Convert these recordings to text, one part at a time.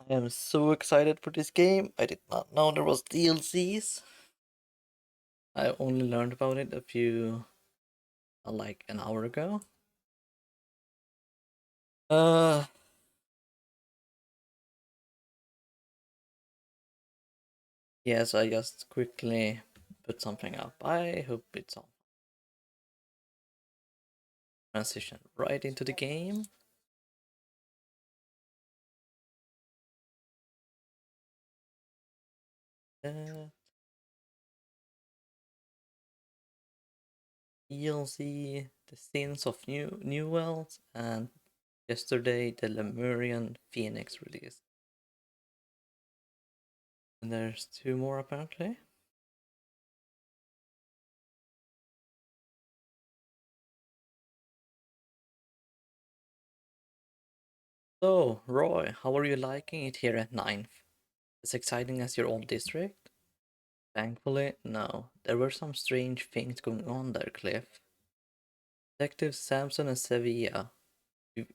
I am so excited for this game. I did not know there was DLCs. I only learned about it like an hour ago. Uh, yes, I just quickly put something up. I hope it's on. Transition right into the game. DLC, The Sins of New Worlds, and yesterday the Lemurian Phoenix release. And there's two more apparently. So, Roy, how are you liking it here at 9th? As exciting as your old district? Thankfully, no. There were some strange things going on there, Cliff. Detectives Samson and Sevilla, we,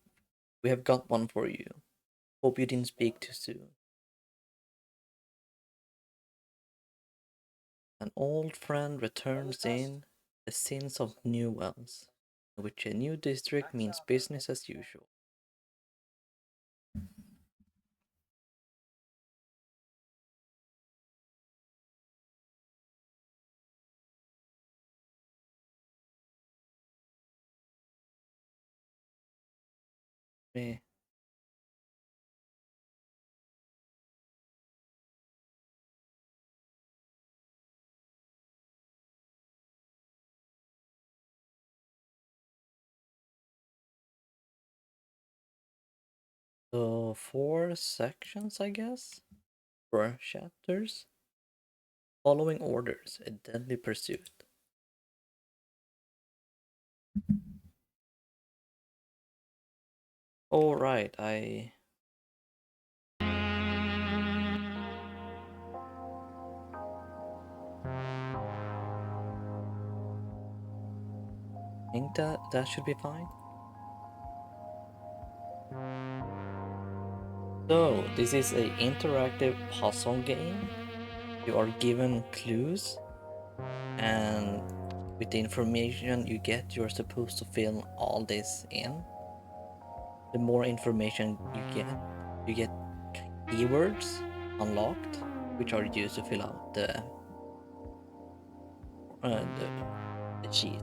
we have got one for you. Hope you didn't speak too soon. An old friend returns in The Sins of Newells, in which a new district means business as usual. Me. So, 4 sections, I guess? 4 chapters? Following orders, a deadly pursuit. Oh, right, I think that should be fine. So, this is a interactive puzzle game. You are given clues, and with the information you get, you're supposed to fill all this in. The more information you get keywords unlocked, which are used to fill out uh, the, the sheet.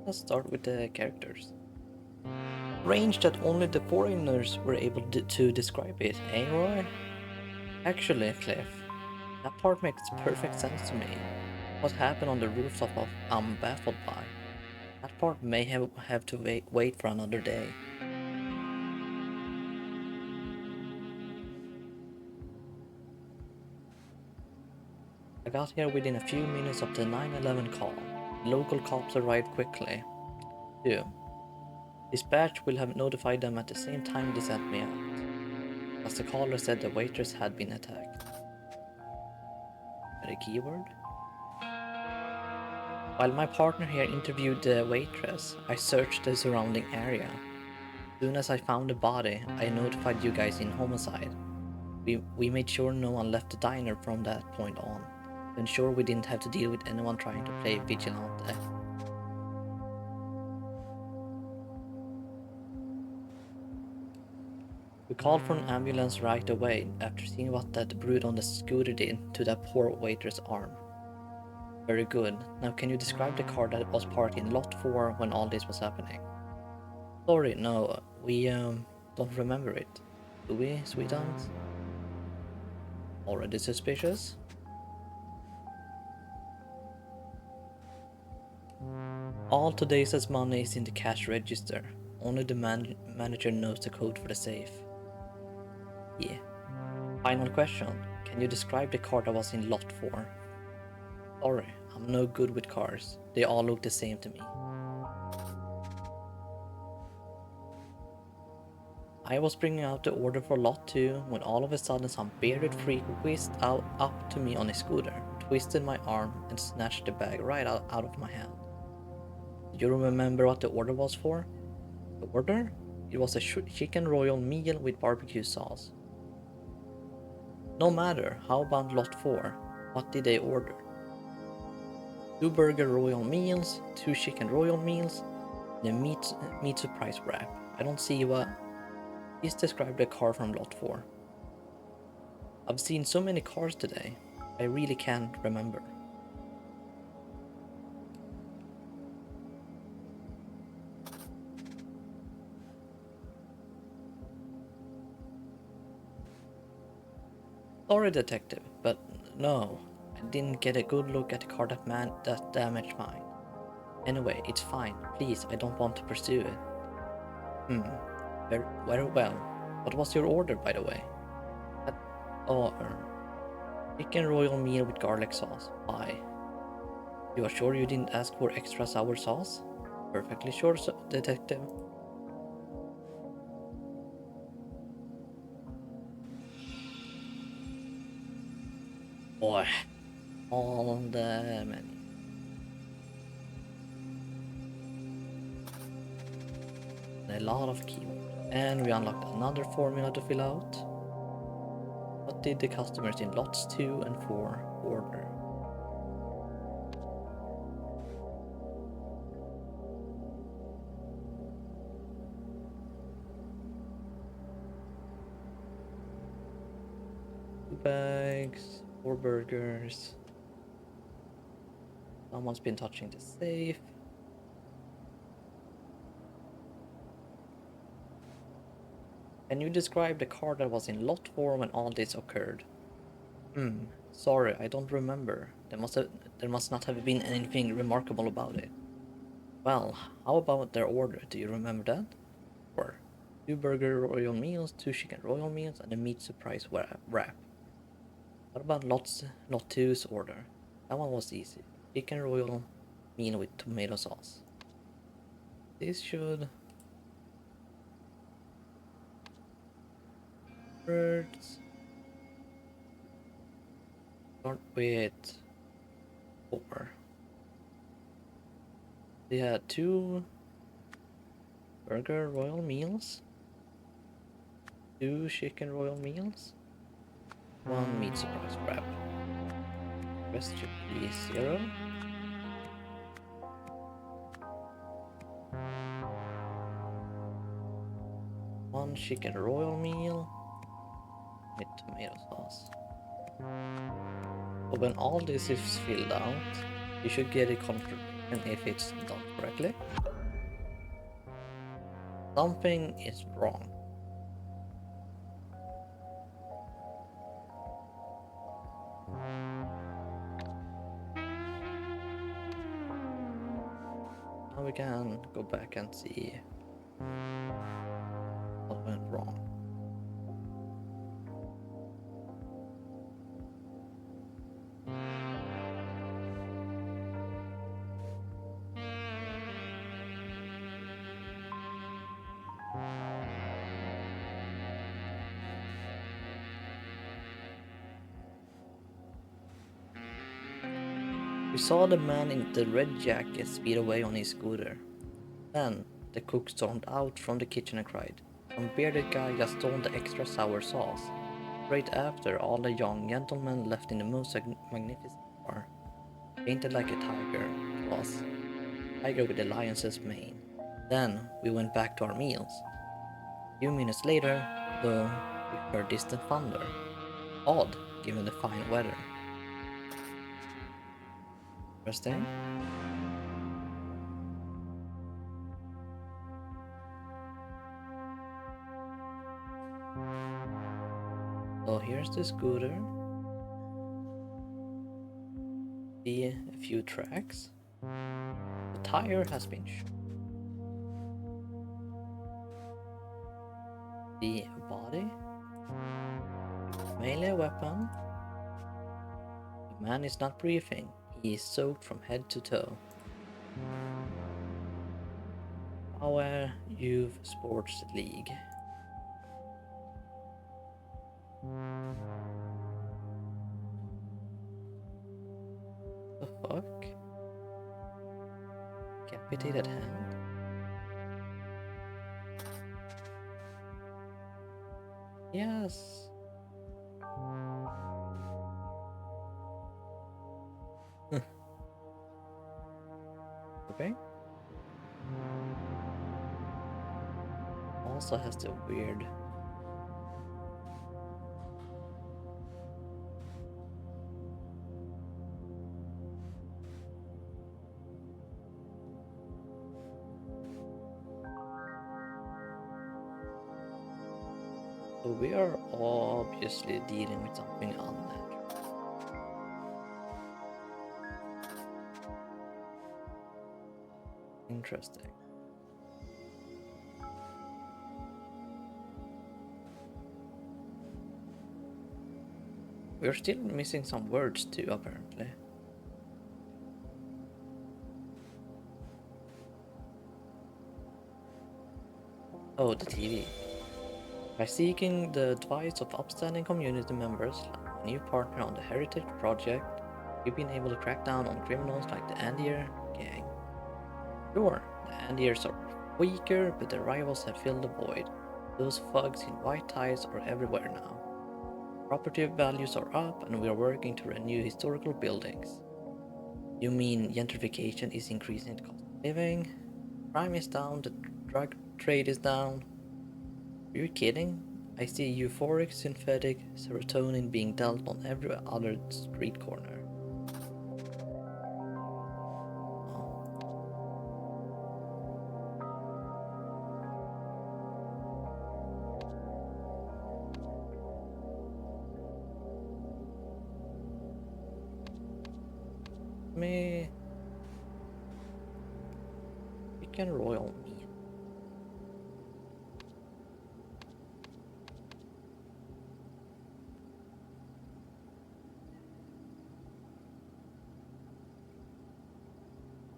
Let's start with the characters. Range that only the foreigners were able to describe it, eh, Roy? Actually, Cliff, that part makes perfect sense to me. What happened on the rooftop I'm baffled by. That part may have to wait for another day. I got here within a few minutes of the 911 call. Local cops arrived quickly, too. Dispatch will have notified them at the same time they sent me out, as the caller said the waitress had been attacked. A keyword? While my partner here interviewed the waitress, I searched the surrounding area. As soon as I found the body, I notified you guys in homicide. We made sure no one left the diner from that point on, to ensure we didn't have to deal with anyone trying to play vigilante. We called for an ambulance right away after seeing what that brute on the scooter did to that poor waitress' arm. Very good. Now can you describe the car that was parked in lot 4 when all this was happening? Sorry, no, we don't remember it. Do we, sweetheart? Already suspicious? All today's money is in the cash register. Only the manager knows the code for the safe. Yeah. Final question. Can you describe the car that was in lot 4? Sorry, I'm no good with cars. They all look the same to me. I was bringing out the order for lot 2 when all of a sudden some bearded freak whizzed up to me on a scooter, twisted my arm, and snatched the bag right out of my hand. Do you remember what the order was for? The order? It was a chicken royal meal with barbecue sauce. No matter, how about lot 4? What did they order? 2 burger royal meals, 2 chicken royal meals, and a meat surprise wrap. I don't see what... Please describe the car from lot 4. I've seen so many cars today, I really can't remember. Sorry, detective, but no, I didn't get a good look at the car that damaged mine. Anyway, it's fine. Please, I don't want to pursue it. Very well. What was your order, by the way? Chicken royal meal with garlic sauce. Why? You are sure you didn't ask for extra sour sauce? Perfectly sure, detective. Boy, on the menu. A lot of keywords. And we unlocked another formula to fill out. What did the customers in lots 2 and 4 order? Bags, 4 burgers. Someone's been touching the safe. Can you describe the car that was in lot 4 when all this occurred? Sorry, I don't remember. There must not have been anything remarkable about it. Well, how about their order? Do you remember that? 4. 2 burger royal meals, 2 chicken royal meals, and a meat surprise wrap. What about lot 2's order? That one was easy. Chicken royal meal with tomato sauce. This should... Birds. Start with 4. They had 2 burger royal meals, 2 chicken royal meals, 1 meat surprise wrap. Rest should be 0. One chicken royal meal with tomato sauce. But when all this is filled out, you should get a confirmation if it's done correctly. Something is wrong. Now we can go back and see what went wrong. We saw the man in the red jacket speed away on his scooter. Then the cook stormed out from the kitchen and cried, "Some bearded guy just stole the extra sour sauce." Right after, all the young gentlemen left in the most magnificent car, painted like a tiger with the lion's mane. Then we went back to our meals. A few minutes later, though, we heard distant thunder. Odd, given the fine weather. Interesting. So here's the scooter. See a few tracks. The tire has been shot. The body. Melee weapon. The man is not breathing. He is soaked from head to toe. Our Youth Sports League. The fuck? Decapitated hand? Yes. Okay. Also has the weird. So we are obviously dealing with something unnatural. Interesting. We're still missing some words too, apparently. Oh, the TV. By seeking the advice of upstanding community members, like my new partner on the Heritage Project, we've been able to crack down on criminals like the Andier gang. Sure, the Andiers are weaker, but their rivals have filled the void. Those thugs in white ties are everywhere now. Property values are up, and we are working to renew historical buildings. You mean gentrification is increasing the cost of living? Crime is down, the drug trade is down. Are you kidding? I see euphoric synthetic serotonin being dealt on every other street corner. Oh, me chicken royal meal.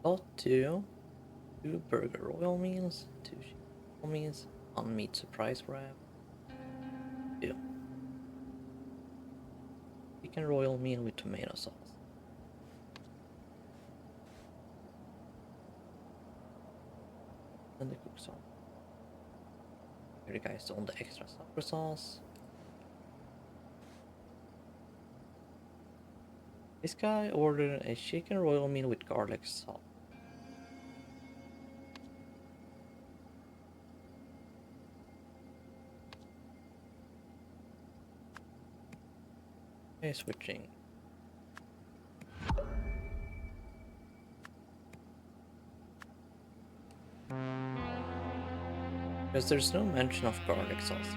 Got two burger royal meals, two chicken royal meals, one meat surprise wrap, two chicken royal meal with tomato sauce. And the cook sauce. Here you guys on the extra sour sauce. This guy ordered a chicken royal meal with garlic sauce. Okay, switching. Because there's no mention of garlic sauce.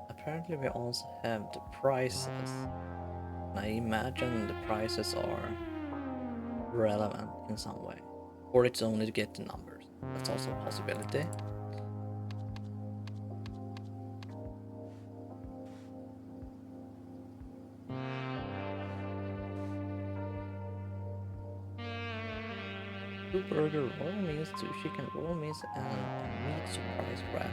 Apparently we also have the prices. And I imagine the prices are relevant in some way. Or it's only to get the numbers. That's also a possibility. Two burger royal meals, two chicken royal meals, and a meat surprise wrap.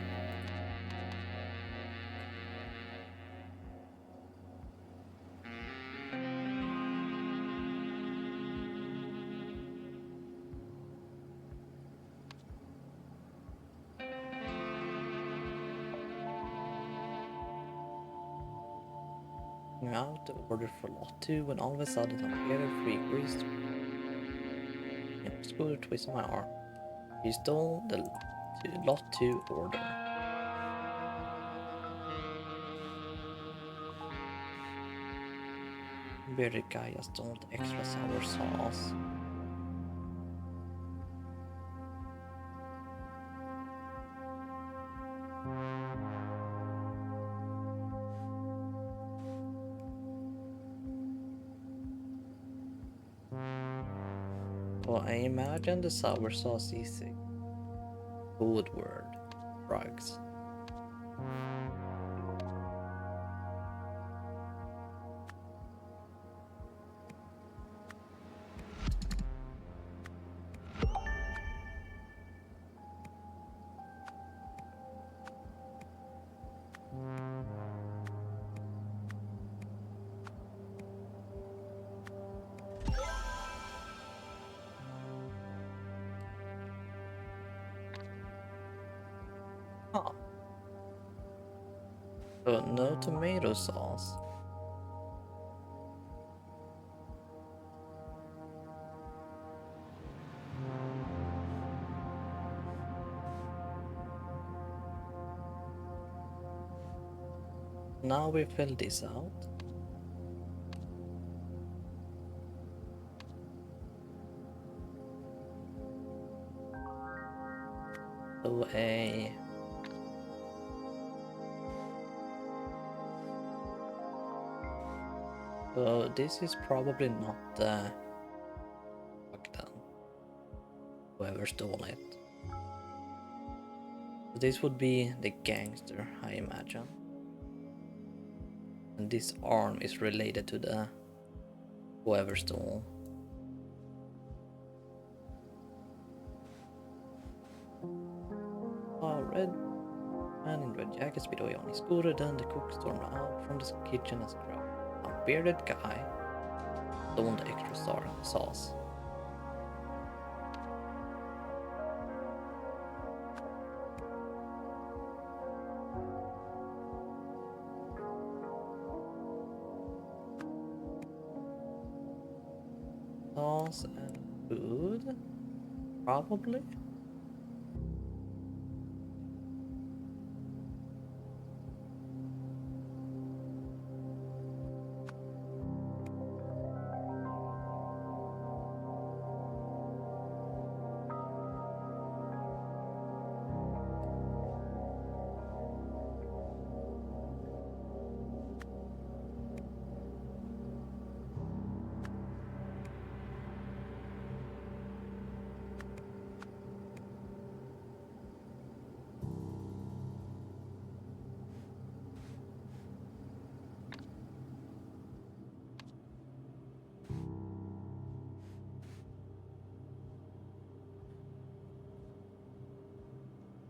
Out the order for lot 2 when all of a sudden I'm here 3 greased. You know, scooter twist my arm. He stole the lot 2 order. Bearded guy just don't want extra sour sauce. Well, I imagine the sour sauce is a code word. Drugs. So no tomato sauce. Now we fill this out. So so this is probably not the then whoever stole it. This would be the gangster, I imagine. And this arm is related to the whoever stole. Red man in red jacket speed away on his scooter, then the cook stormed out from the kitchen and grabbed a bearded guy, stole the extra sauce. Sauce and food? Probably?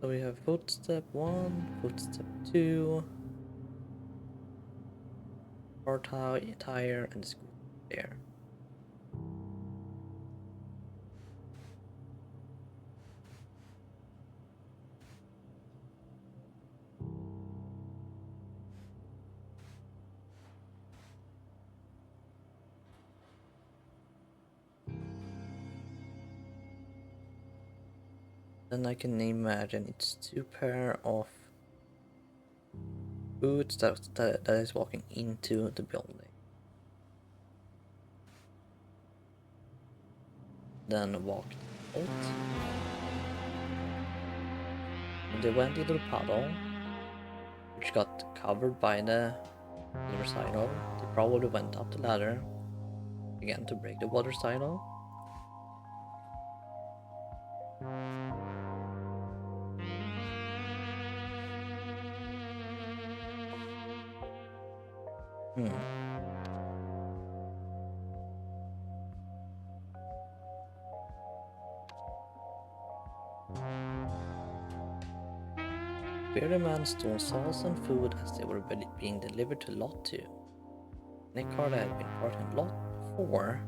So we have footstep 1, footstep 2, car tire, and the scooter there. Then I can imagine it's 2 pair of boots that is walking into the building. Then walked out. And they went into the puddle, which got covered by the water cycle. They probably went up the ladder again to break the water cycle. Bearded man stole sauce and food as they were being delivered to Lot 2. Nick Carter had been parked in Lot 4.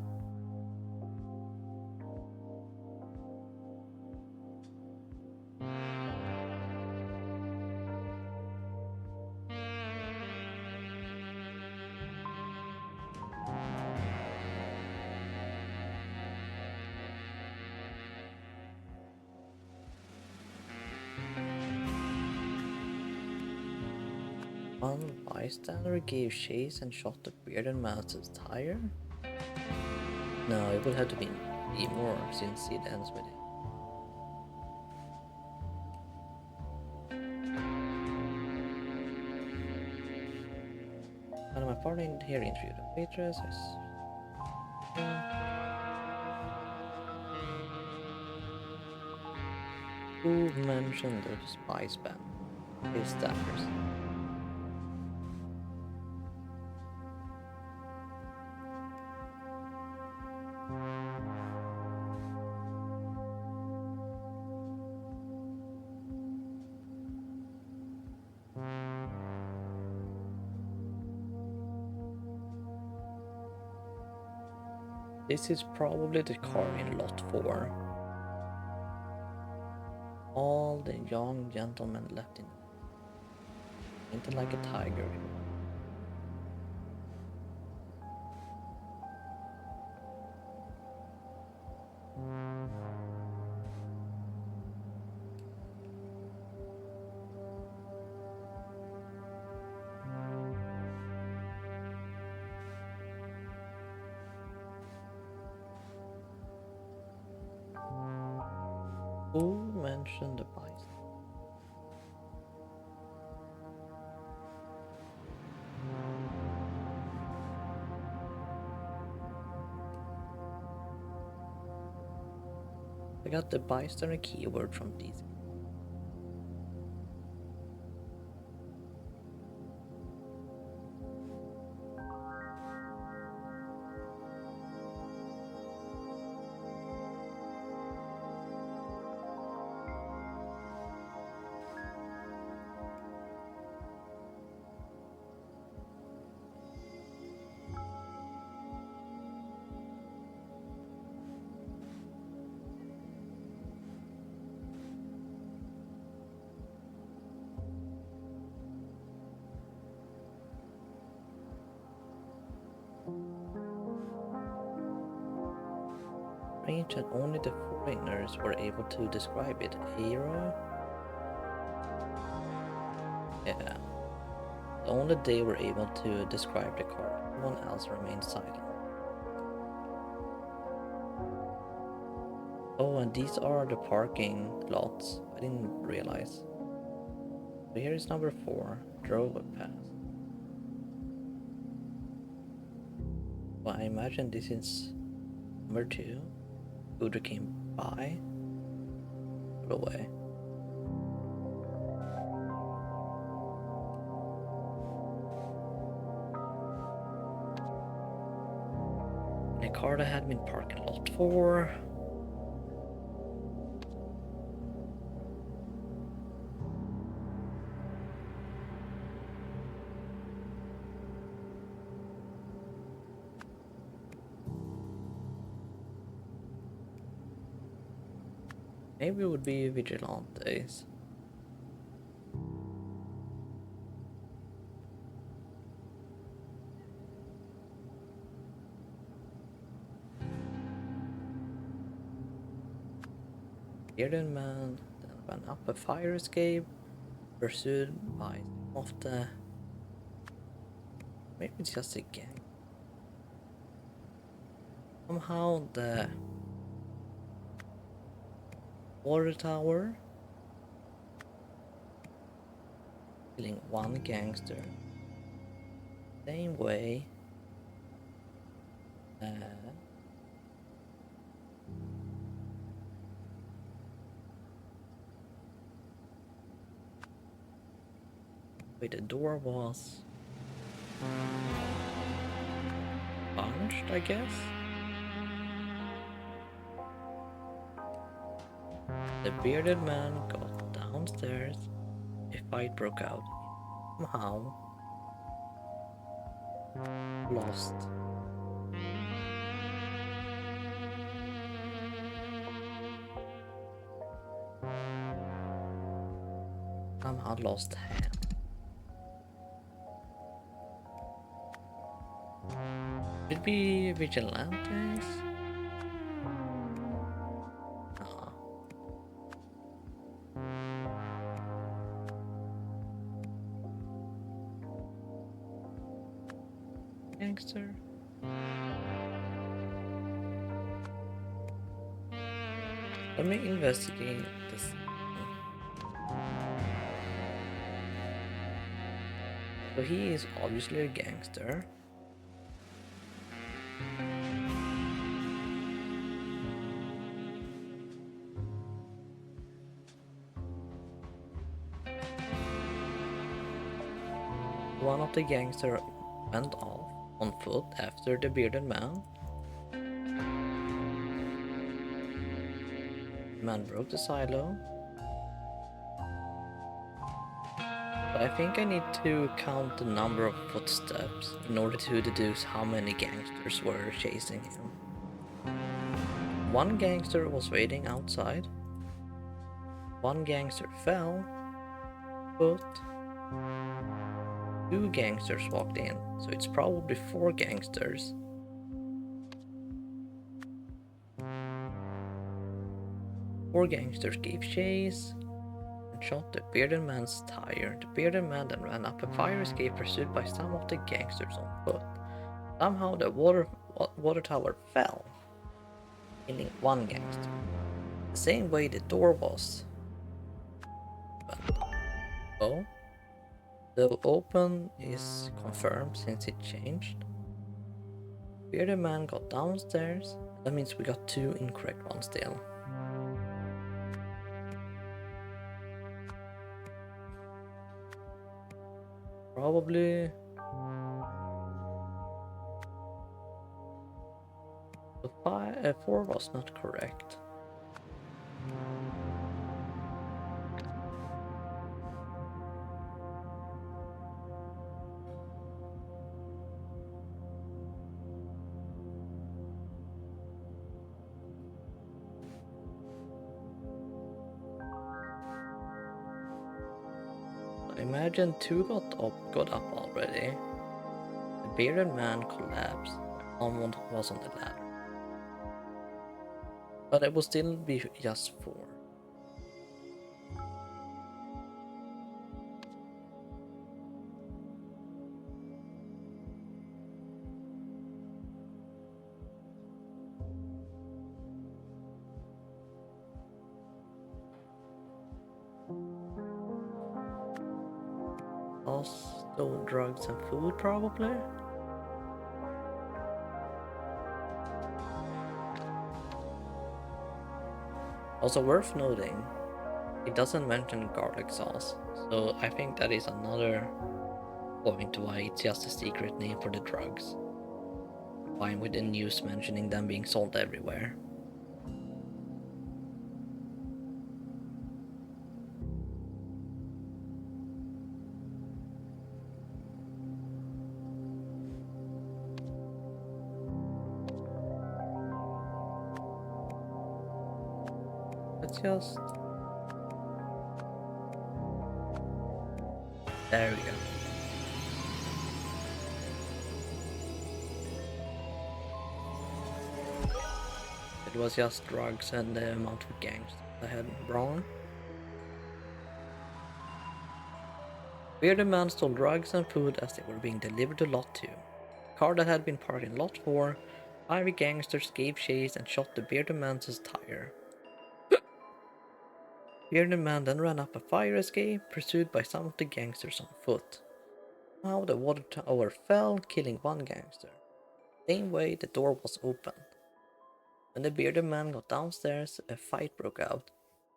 One bystander gave chase and shot the bearded man's tire? No, it would have to be more since it ends with it. And my partner here interviewed a waitress. Who mentioned the spy spam? His staffers. This is probably the car in Lot 4. All the young gentlemen left in. Painted like a tiger. Who mentioned the bison? I got the bystander keyword from these. Strange that only the foreigners were able to describe it. Hero? Yeah. Only they were able to describe the car. Everyone else remained silent. Oh, and these are the parking lots. I didn't realize. So here is number 4. Drove past. Well, I imagine this is number 2. Scooter came by. Put away. The car that had been parking lot 4. Maybe it would be vigilantes. Bearded man then ran up a fire escape, pursued by some of the... Maybe it's just a gang. Somehow the water tower killing one gangster. Same way wait, the door was punched, I guess. The bearded man got downstairs. A fight broke out. Somehow lost. Somehow lost hand. Should be vigilantes. Gangster. Let me investigate this. So he is obviously a gangster. One of the gangsters went off on foot after the bearded man. The man broke the silo. But I think I need to count the number of footsteps in order to deduce how many gangsters were chasing him. One gangster was waiting outside. One gangster fell, but 2 gangsters walked in, so it's probably 4 gangsters. Four gangsters gave chase and shot the bearded man's tire. The bearded man then ran up a fire escape pursued by some of the gangsters on foot. Somehow the water tower fell, killing 1 gangster. The same way the door was. But, oh, the open is confirmed since it changed. Bearded man got downstairs. That means we got 2 incorrect ones still. Probably. So 4 was not correct. I imagine 2 got up already. The bearded man collapsed. Someone was on the ladder. But it will still be just 4. Also drugs and food probably. Also worth noting, it doesn't mention garlic sauce, so I think that is another point to why it's just a secret name for the drugs. Fine with the news mentioning them being sold everywhere. Let's just... There we go. It was just drugs and the amount of gangs I had wrong. Bearded man stole drugs and food as they were being delivered to Lot 2. The car that had been parked in Lot 4, 5 gangsters gave chase and shot the bearded man's tire. Bearded man then ran up a fire escape, pursued by some of the gangsters on foot. Now the water tower fell, killing 1 gangster. Same way the door was open. When the bearded man got downstairs, a fight broke out,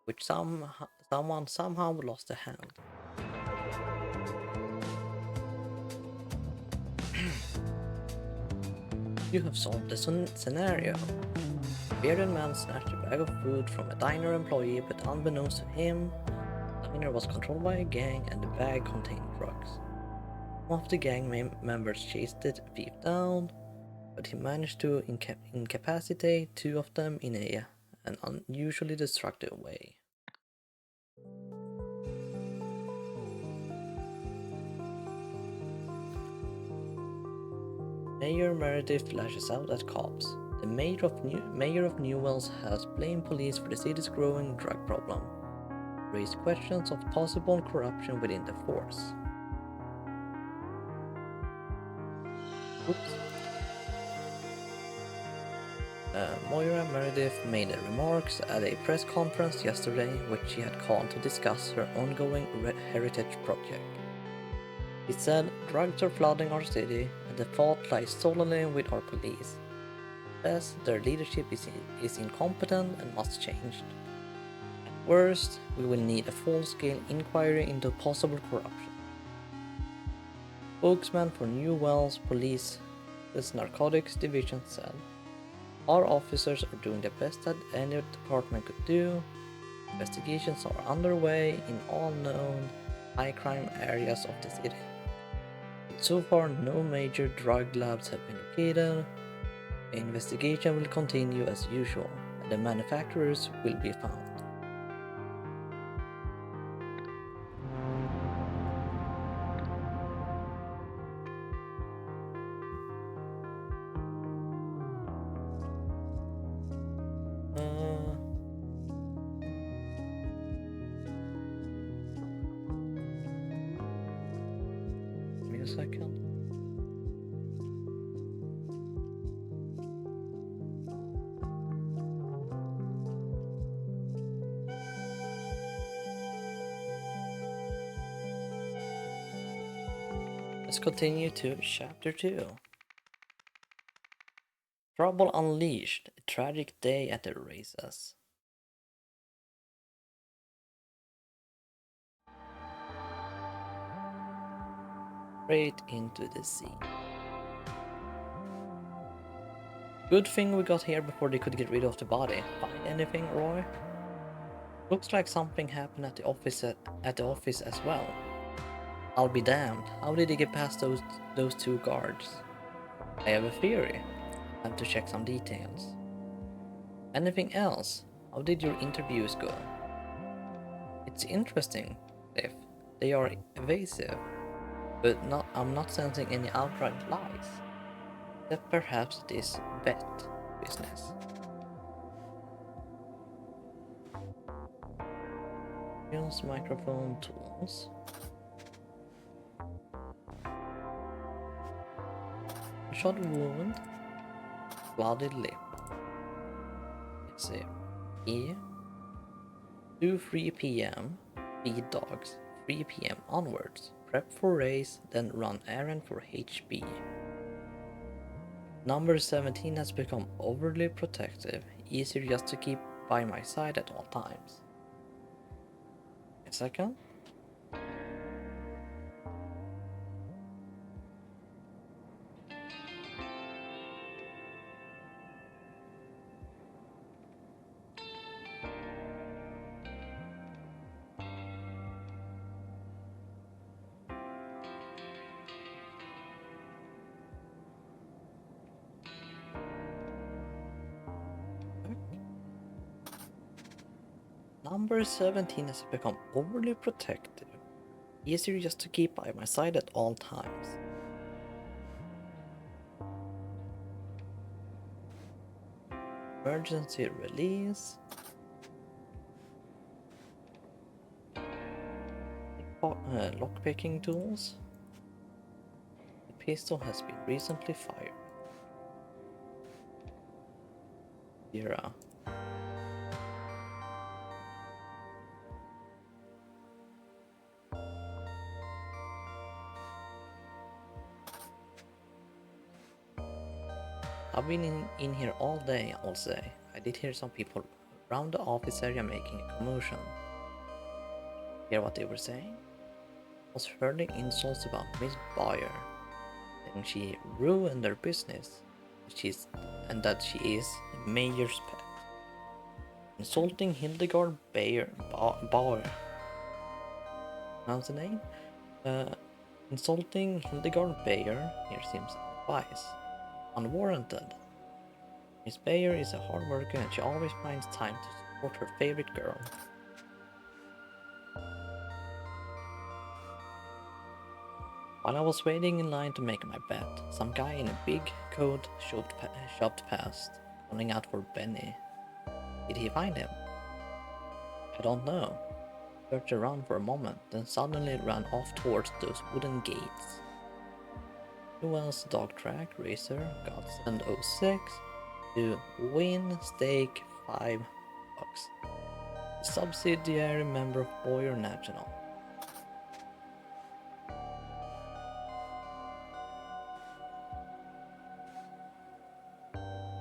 which someone somehow lost a hand. You have solved the scenario. The bearded man snatched a bag of food from a diner employee, but unbeknownst to him, the diner was controlled by a gang and the bag contained drugs. Some of the gang members chased the thief down, but he managed to incapacitate 2 of them in an unusually destructive way. Mayor Meredith lashes out at cops. The mayor of Newells has blamed police for the city's growing drug problem, raised questions of possible corruption within the force. Oops. Moira Meredith made remarks at a press conference yesterday, which she had called to discuss her ongoing heritage project. She said, "Drugs are flooding our city, and the fault lies solely with our police. Says their leadership is incompetent and must change. At worst, we will need a full-scale inquiry into possible corruption." Spokesman for Newells Police's Narcotics Division said, "Our officers are doing the best that any department could do. Investigations are underway in all known high-crime areas of the city. But so far, no major drug labs have been located. The investigation will continue as usual, and the manufacturers will be found." second. Let's continue to chapter 2. Trouble Unleashed, a tragic day at the races. Straight into the sea. Good thing we got here before they could get rid of the body. Find anything, Roy? Looks like something happened at the office as well. I'll be damned. How did they get past those two guards? I have a theory. Have to check some details. Anything else? How did your interviews go? It's interesting, Cliff. They are evasive, but I'm not sensing any outright lies. That perhaps it is vet business. Use microphone tools. Shot wound. Blooded lip. Let's see. E. 2-3 p.m. Feed dogs. 3 p.m. onwards. Prep for race, then run errand for HB. Number 17 has become overly protective. Easier just to keep by my side at all times. A second. Number 17 has become overly protective. Easier just to keep by my side at all times. Emergency release. Lockpicking tools. The pistol has been recently fired. Vera. I've been in here all day, I'll say. I did hear some people around the office area making a commotion. Hear what they were saying? Was hurling insults about Miss Boyer, saying she ruined their business, and that she is the mayor's pet. Insulting Hildegard Bauer. Pronounce the name? Insulting Hildegard Bayer here seems unwise. Unwarranted. Miss Bayer is a hard worker and she always finds time to support her favorite girl. While I was waiting in line to make my bet, some guy in a big coat shoved past, calling out for Benny. Did he find him? I don't know. Searched around for a moment, then suddenly ran off towards those wooden gates. Newell's Dog Track Racer got sent 06 to win stake $5. Subsidiary member of Boyer National.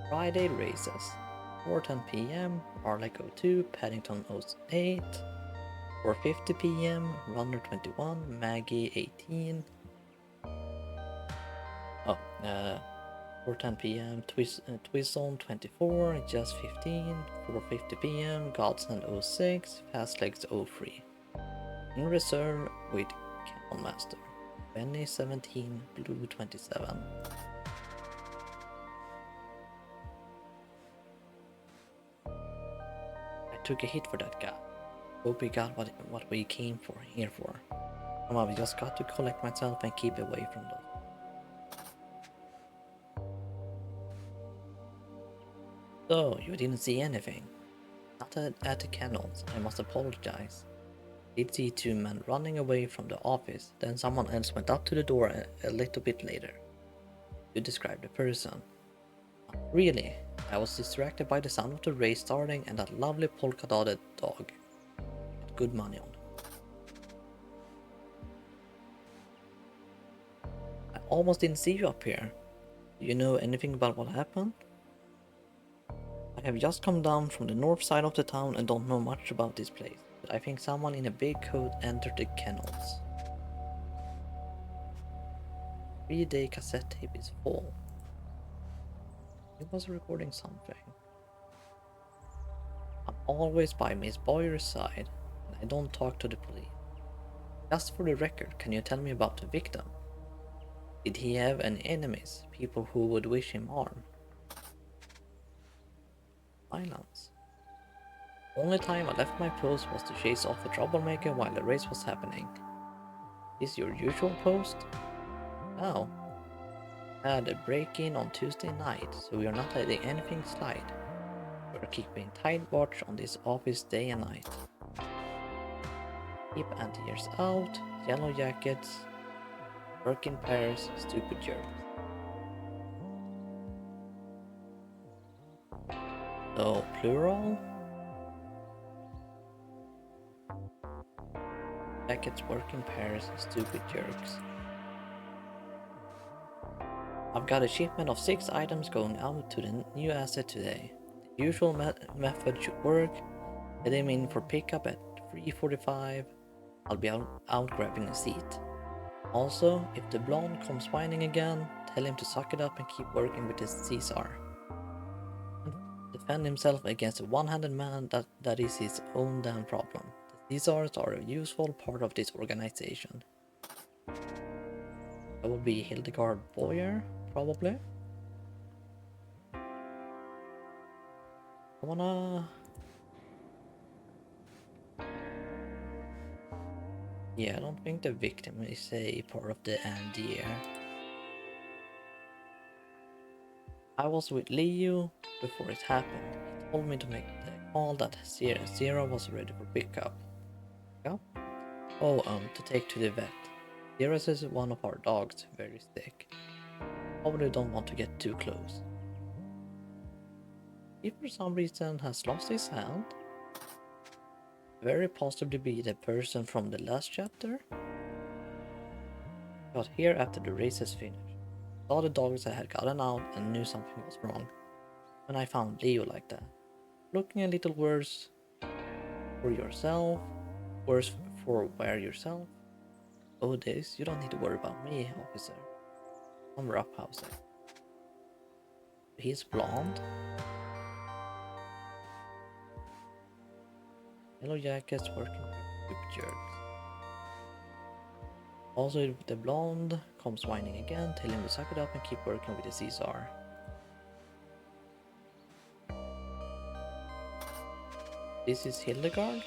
Friday races. 4:10 p.m. Arlec 02, Paddington 08. 4:50 p.m. Runner 21, Maggie 18. 4:10 p.m. Twizzle 24, Just 15. 4:50 p.m. Godsend 06, Fastlegs 03. In reserve with Kennel Master, Benny 17, Blue 27. I took a hit for that guy. Hope we got what we came here for. Come on, we just got to collect myself and keep away from those. So, you didn't see anything? Not at the kennels, I must apologize. They'd see two men running away from the office, then someone else went up to the door a little bit later to describe the person. Really, I was distracted by the sound of the race starting and that lovely polka-dotted dog. Got good money on. I almost didn't see you up here. Do you know anything about what happened? I have just come down from the north side of the town and don't know much about this place, but I think someone in a big coat entered the kennels. 3-day cassette tape is full. He was recording something. I'm always by Miss Boyer's side, and I don't talk to the police. Just for the record, can you tell me about the victim? Did he have any enemies, people who would wish him harm? Silence. The only time I left my post was to chase off a troublemaker while the race was happening. Is your usual post? No. I had a break-in on Tuesday night, so we are not letting anything slide. We are keeping tight watch on this office day and night. Keep anti-airs out, yellow jackets, work in pairs, stupid jerks. So, plural? Jackets work in pairs, stupid jerks. I've got a shipment of 6 items going out to the new asset today. The usual method should work. Let him in for pickup at 3:45. I'll be out grabbing a seat. Also, if the blonde comes whining again, tell him to suck it up and keep working with his Caesar. Defend himself against a one-handed man, that is his own damn problem. The Caesars are a useful part of this organization. That would be Hildegard Boyer, probably. I wanna... Yeah, I don't think the victim is a part of the NDR. I was with Leo before it happened. He told me to make the call that Zero was ready for pickup. Yeah? Oh, to take to the vet. Zero is one of our dogs, very sick. Probably don't want to get too close. He for some reason has lost his hand. Very possibly be the person from the last chapter. Got here after the race is finished. Saw the dogs that had gotten out and knew something was wrong. When I found Leo like that. Looking a little worse for yourself. Worse for wear yourself. Oh this, you don't need to worry about me, officer. I'm roughhousing. He's blonde. Yellow jackets working with jerks. Also, if the blonde comes whining again, tell him to suck it up and keep working with the Caesar. This is Hildegard?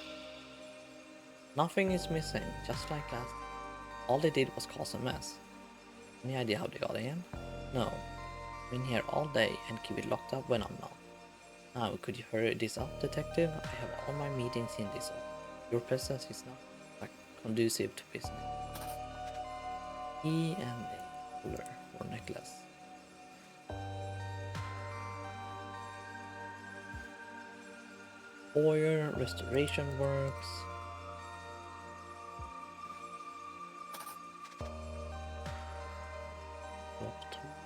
Nothing is missing, just like last. All they did was cause a mess. Any idea how they got in? No. I'm in here all day and keep it locked up when I'm not. Now, could you hurry this up, detective? I have all my meetings in this office. Your presence is not conducive to business. E and a collar or necklace. Boyer, restoration works.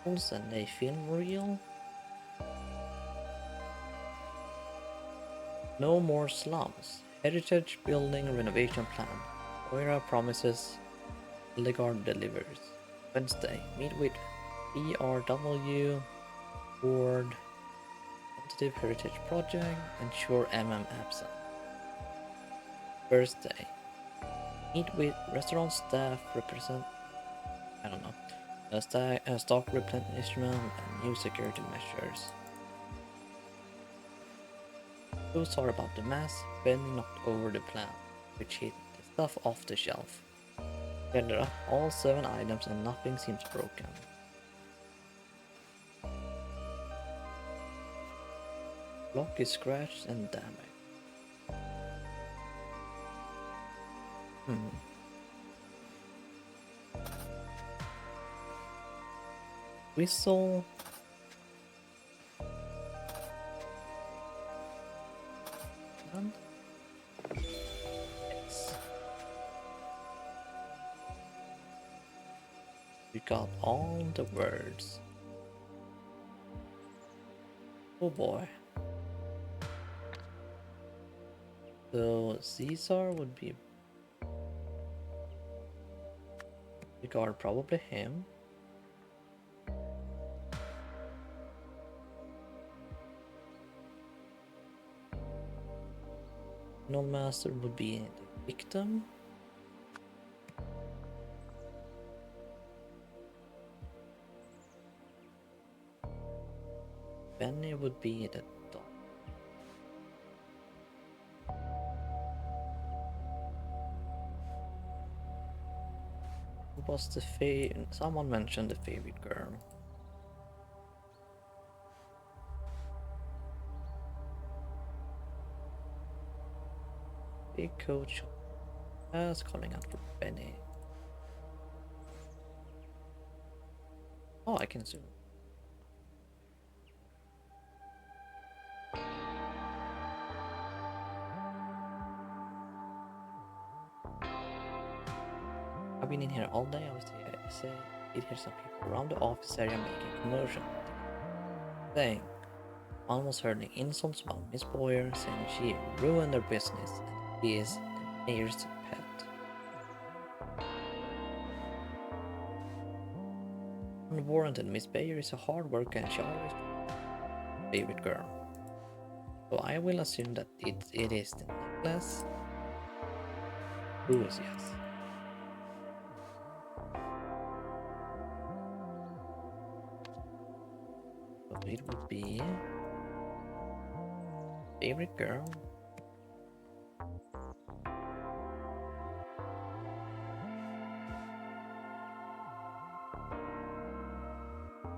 Tools and a film reel. No more slums. Heritage building renovation plan. Moira promises. Hildegard delivers. Wednesday. Meet with BRW. Board. Tentative Heritage Project. Ensure absent. Thursday. Meet with restaurant staff represent. I don't know. Stock replenishment and new security measures. Those are about the mess. Benny knocked over the plan, which hit the stuff off the shelf. Gathered up all 7 items and nothing seems broken. Lock is scratched and damaged. Hmm. Whistle. And yes. We got all the words. Oh boy. So Caesar would be regard probably him. No master would be the victim. Benny would be the dog. Who was the someone mentioned the favorite girl. Big coach is calling out for Benny. Oh, I can zoom. I've been in here all day. I say it hear some people around the office area making commotion. Saying almost heard the insults about Miss Boyer, saying she ruined their business and he is the mayor's pet. Unwarranted, Miss Bayer is a hard worker and she always favorite girl. So I will assume that it is the necklace. Ooh, yes. So it would be favorite girl.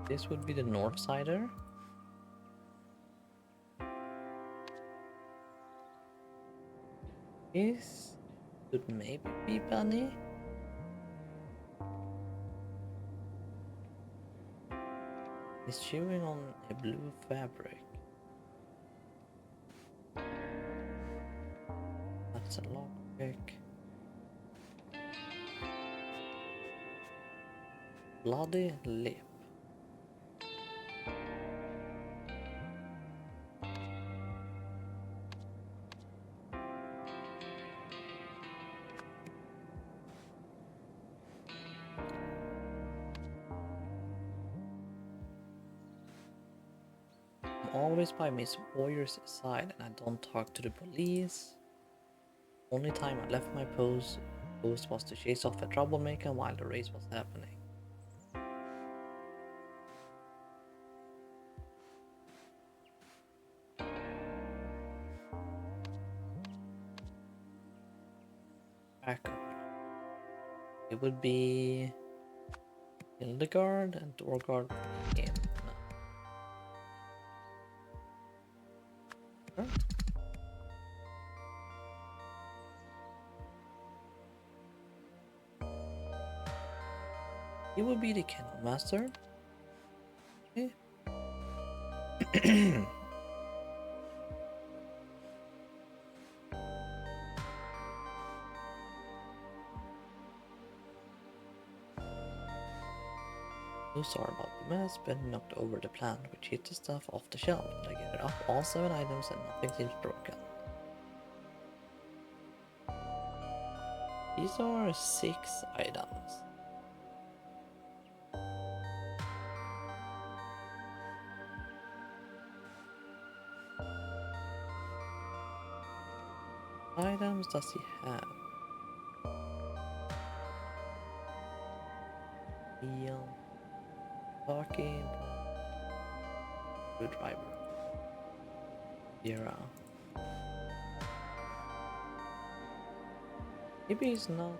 This would be the North Sider. This could maybe be Bunny. He's chewing on a blue fabric. That's a lockpick. Bloody lip. I'm always by Miss Boyer's side and I don't talk to the police. Only time I left my post was to chase off a troublemaker while the race was happening. Backup. It would be Hildegard and Dorgard again. No. Huh? He would be the Kennel Master. Okay. So sorry about the mess, Ben knocked over the plant, which hit the stuff off the shelf. I gathered up all 7 items and nothing seems broken. These are 6 items. Items does he have? Wheel, talking, screwdriver, Vera. Maybe he's not.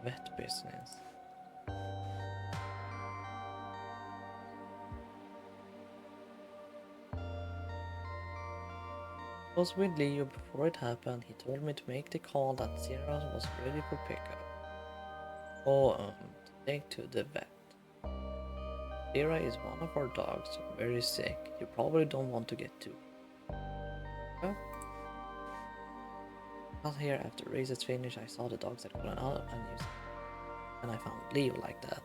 vet business. I was with Leo before it happened. He told me to make the call that Sierra was ready for pickup. Oh, to take to the vet. Sierra is one of our dogs, very sick. You probably don't want to get too. Well, got here after races finished. I saw the dogs had gone out and I found Leo like that.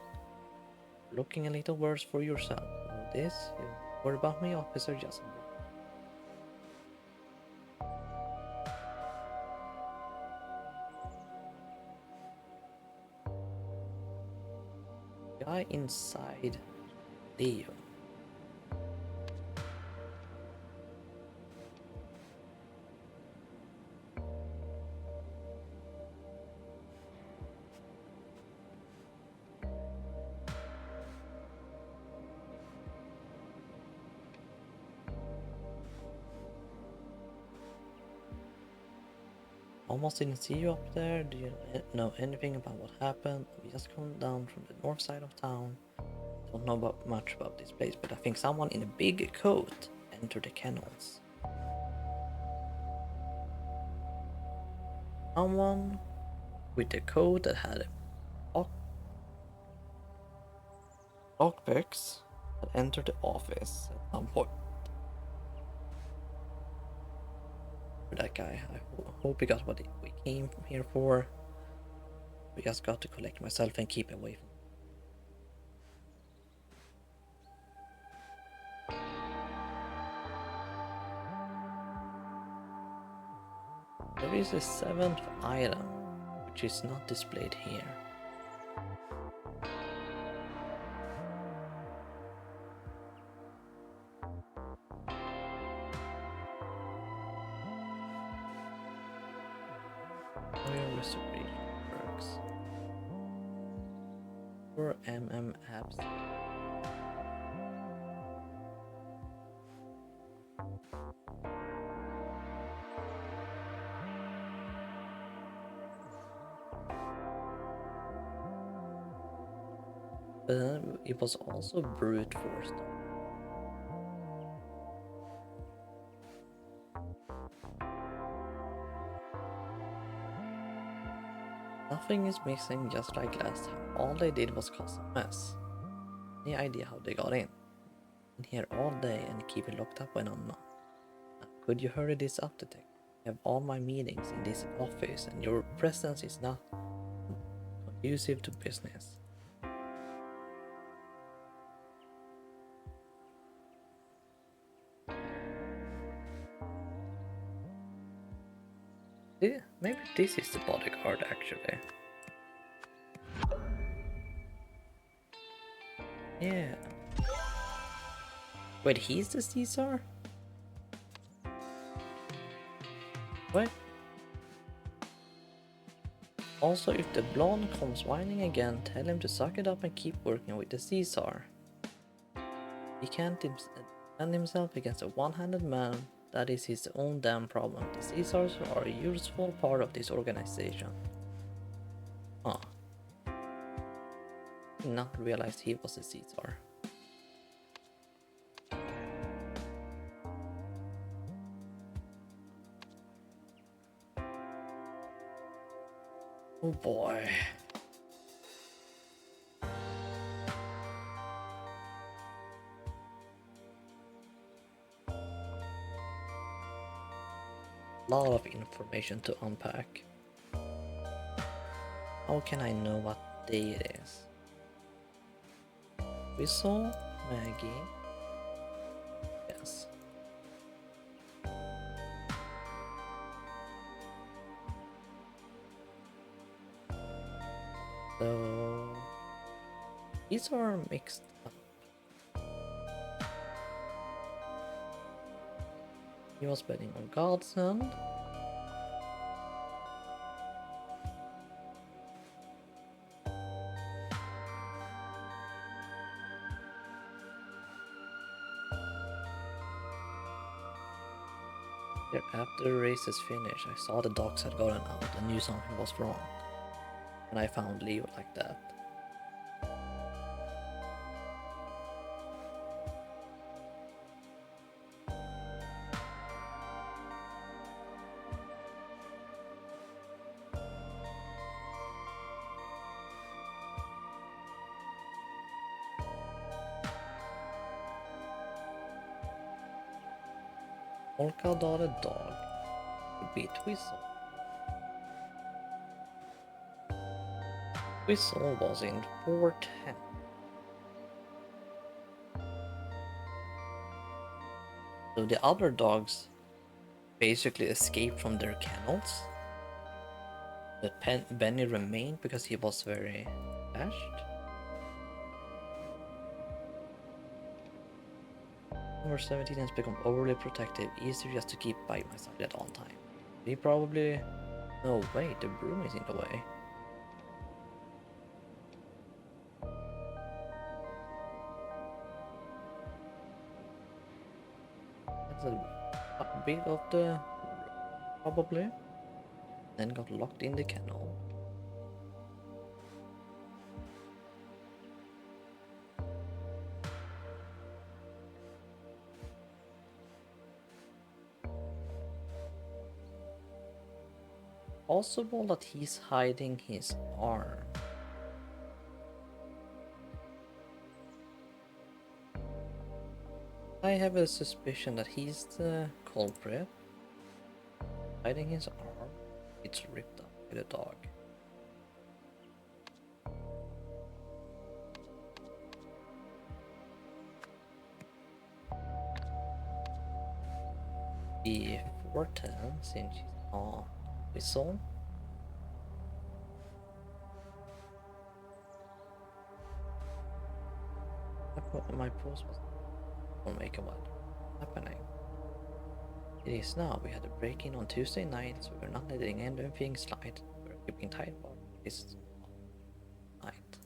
Looking a little worse for yourself. Know this? You worry about me, Officer Justin. Guy inside Leo. Almost didn't see you up there. Do you know anything about what happened? We just come down from the north side of town. Don't know much about this place, but I think someone in a big coat entered the kennels. Someone with a coat that had lockpicks had entered the office at some point. That guy, I hope he got what we came here for. We just got to collect myself and keep away from. There is a 7th item, which is not displayed here. Royal restoration perks. 4 apps. But then it was also brute force. Nothing is missing, just like last time. All they did was cause a mess. Any idea how they got in? In here all day and keep it locked up when I'm not. Could you hurry this up, detective? I have all my meetings in this office and your presence is not conducive to business. Yeah, maybe this is the bodyguard actually. Yeah. Wait, he's the Caesar? What? Also, if the blonde comes whining again, tell him to suck it up and keep working with the Caesar. He can't defend himself against a one-handed man. That is his own damn problem. The Caesars are a useful part of this organization. Huh. Did not realize he was a Caesar. Oh boy. Lot of information to unpack. How can I know what day it is? We saw Maggie. Yes. So these are mixed up. He was betting on Godsend. After the race is finished, I saw the dogs had gotten out and knew something was wrong. and I found Leo like that. Polka dotted dog would be Twistle. Twistle was in 410. So the other dogs basically escaped from their kennels. But Benny remained because he was very attached. Number 17 has become overly protective, easier just to keep by my side at all times. He probably... No, wait, the broom is in the way. That's a bit of the... probably. Then got locked in the kennel. Possible that he's hiding his arm. I have a suspicion that he's the culprit. Hiding his arm, it's ripped up by the dog. The 410 since she's on Whistle. My post was on make what happening. It is now. We had a break-in on Tuesday night, so we're not letting anything slide. We're keeping tight about this night.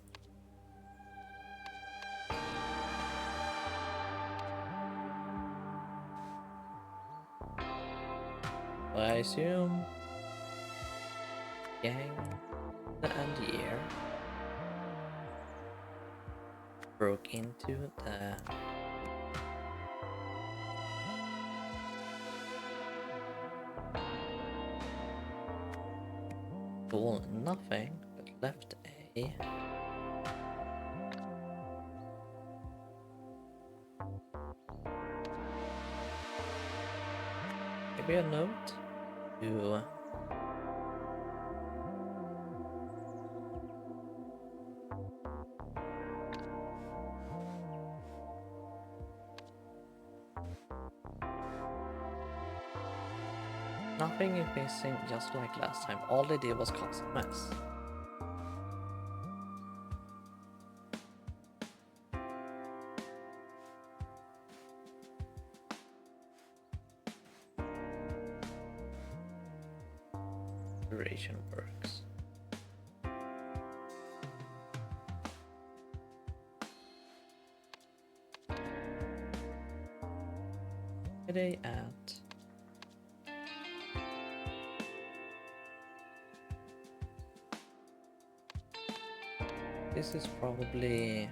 I assume gang and the air broke into the stole nothing but left a maybe a note to nothing is missing, just like last time. All they did was cause a mess. Duration works. Friday at this is probably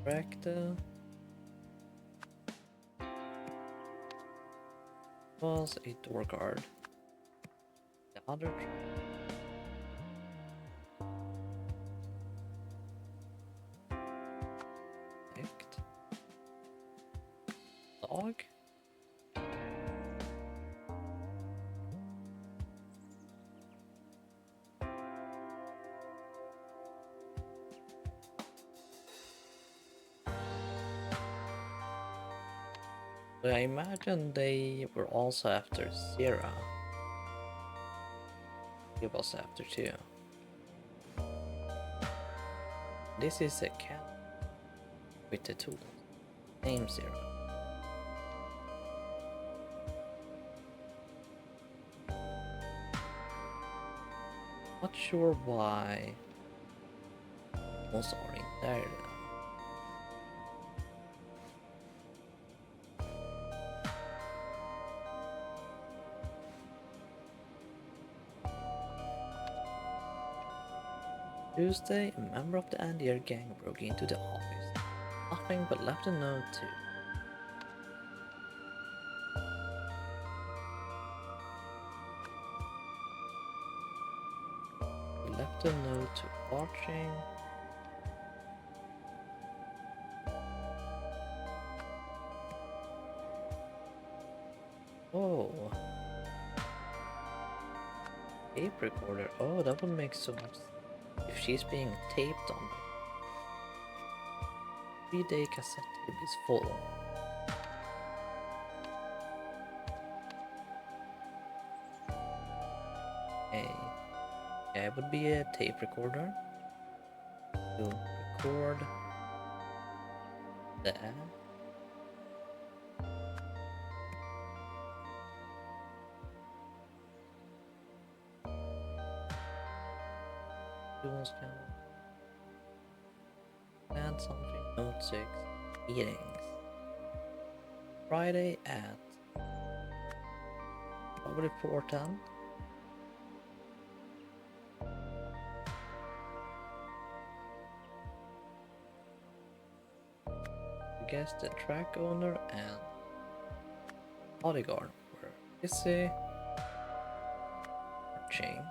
correct. Was a door guard. The other tricked dog. But I imagine they were also after Sierra. He was after too. This is a cat with the tools. Name Sierra. Not sure why most are in there though. Tuesday, a member of the Andier gang broke into the office. Nothing but left a note too. He left a note to watching. Oh. Tape recorder. Oh, that would make so much sense. If she's being taped on. 3-day cassette tape is full. Okay. Yeah, it would be a tape recorder to record the ad. Add something. Note 6. Meetings. Friday at probably 4:10. I guess the track owner and bodyguard were busy watching.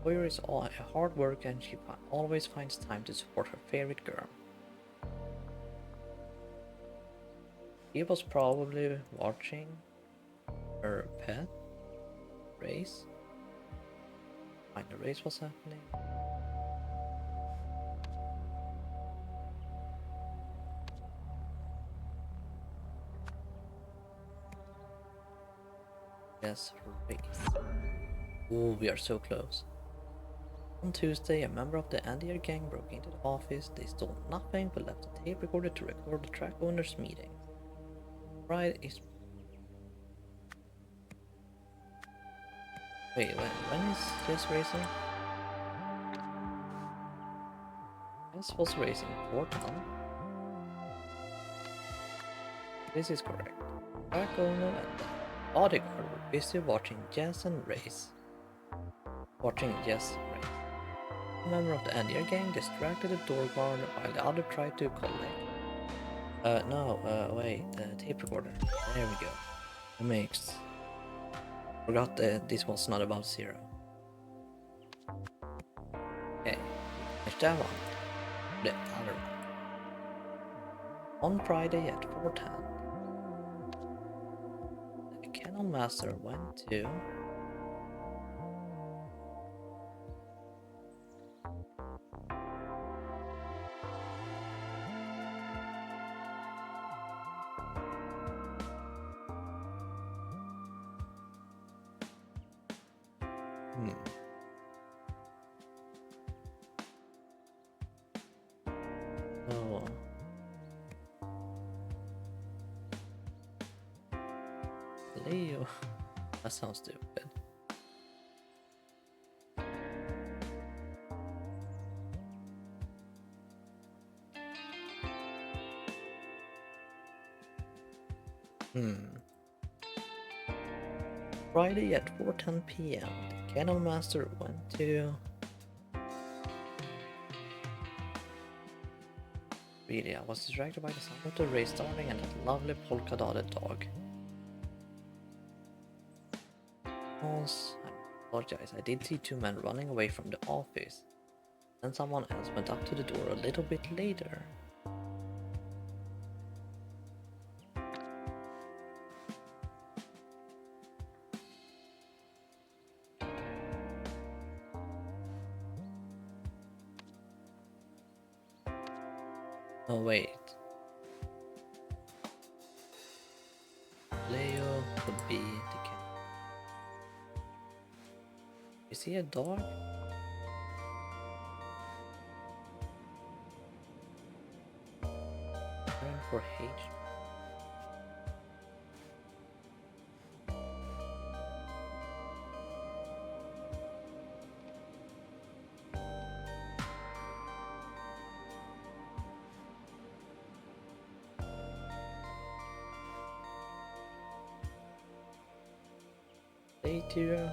Boyer is a hard worker and she always finds time to support her favorite girl. He was probably watching her pet race. When the race was happening. Yes, race. Oh, we are so close. On Tuesday, a member of the Andier gang broke into the office. They stole nothing but left a tape recorder to record the track owner's meeting. Friday is... Wait, when is Jess racing? Jess was racing 4:10. This is correct. Track owner and the bodyguard were busy watching Jess race. A member of the Andier gang distracted the door guard while the other tried to collect. Wait, tape recorder. There we go. Makes. Forgot that this was not about zero. Okay, finish that one. The other one. On Friday at 4:10, the Canon Master went to Oh. Leo. That sounds stupid. Friday at 4:10 p.m. The Canon Master went to... Really, I was distracted by the sound of the race starting and that lovely polka-dotted dog. Hans, I apologize, I did see two men running away from the office. Then someone else went up to the door a little bit later. Oh wait. Leo would be the cat. Is he a dog? Turn for H. update you.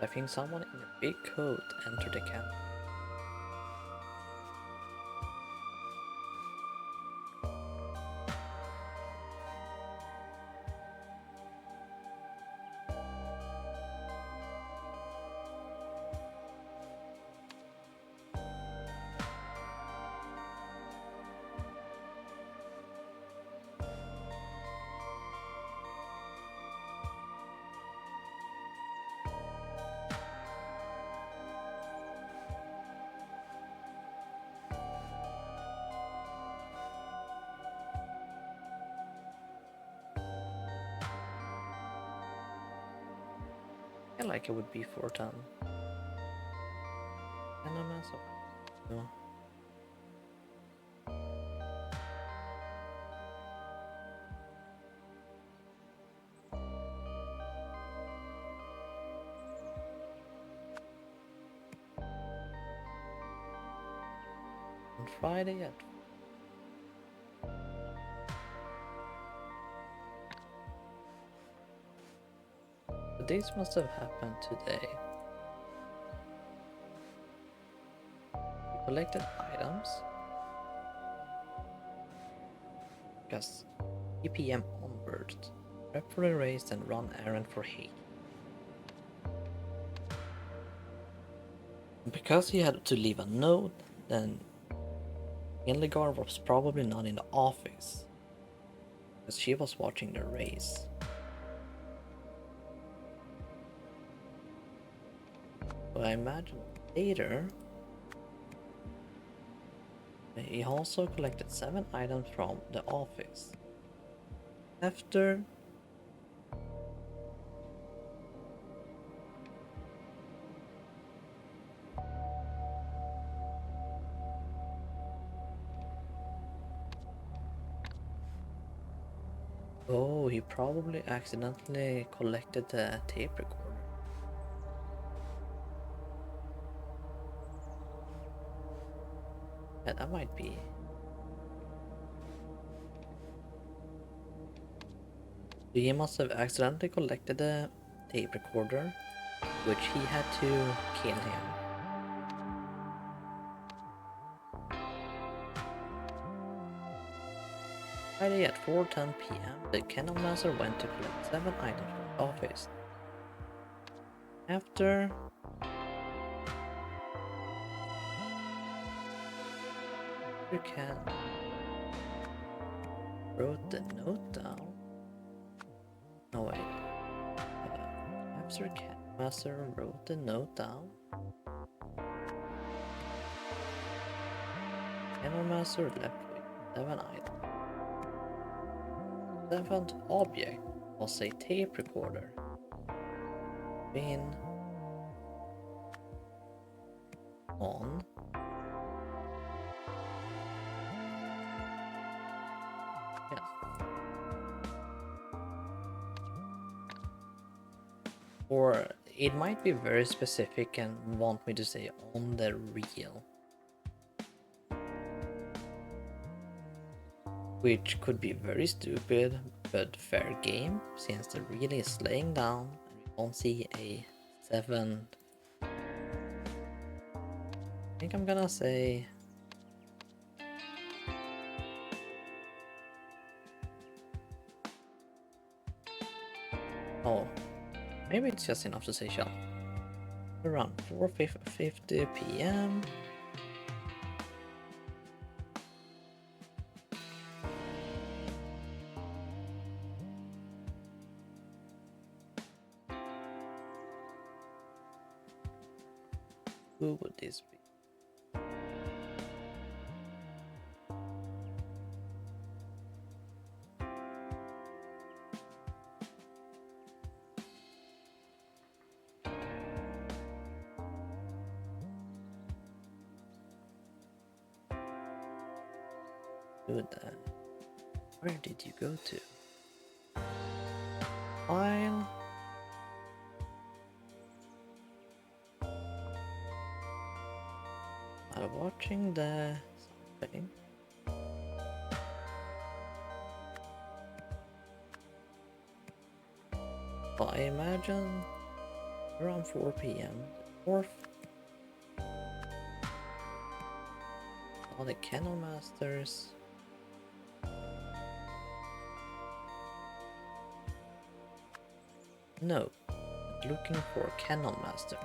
I think someone in a big coat entered the camp. I feel like it would be 410. NMS or no. On Friday at this must have happened today. We collected items. Because 3 PM onwards. Prep for the race and run errand for Hay. Because he had to leave a note, then Hildegard was probably not in the office. Because she was watching the race. So I imagine later he also collected 7 items from the office. After oh, he probably accidentally collected the tape recorder. Yeah, that might be. So he must have accidentally collected the tape recorder, which he had to kill him. Friday at 4:10 PM, the Kennel Master went to collect 7 items from the office. After you can wrote the note down. No wait. After Kennel Master wrote the note down. Kennel Master left with 7 items. The 7th object was a tape recorder. Been on yes. Or it might be very specific and want me to say on the reel, which could be very stupid but fair game since the reel is laying down and we won't see a 7. I think I'm gonna say oh, maybe it's just enough to say shall. Around 4:50 PM. Who would this be? Good. Where did you go to? File. While watching the something. Well, I imagine around 4 p.m. the dwarf saw the Kennel Masters. No, looking for Kennel Master.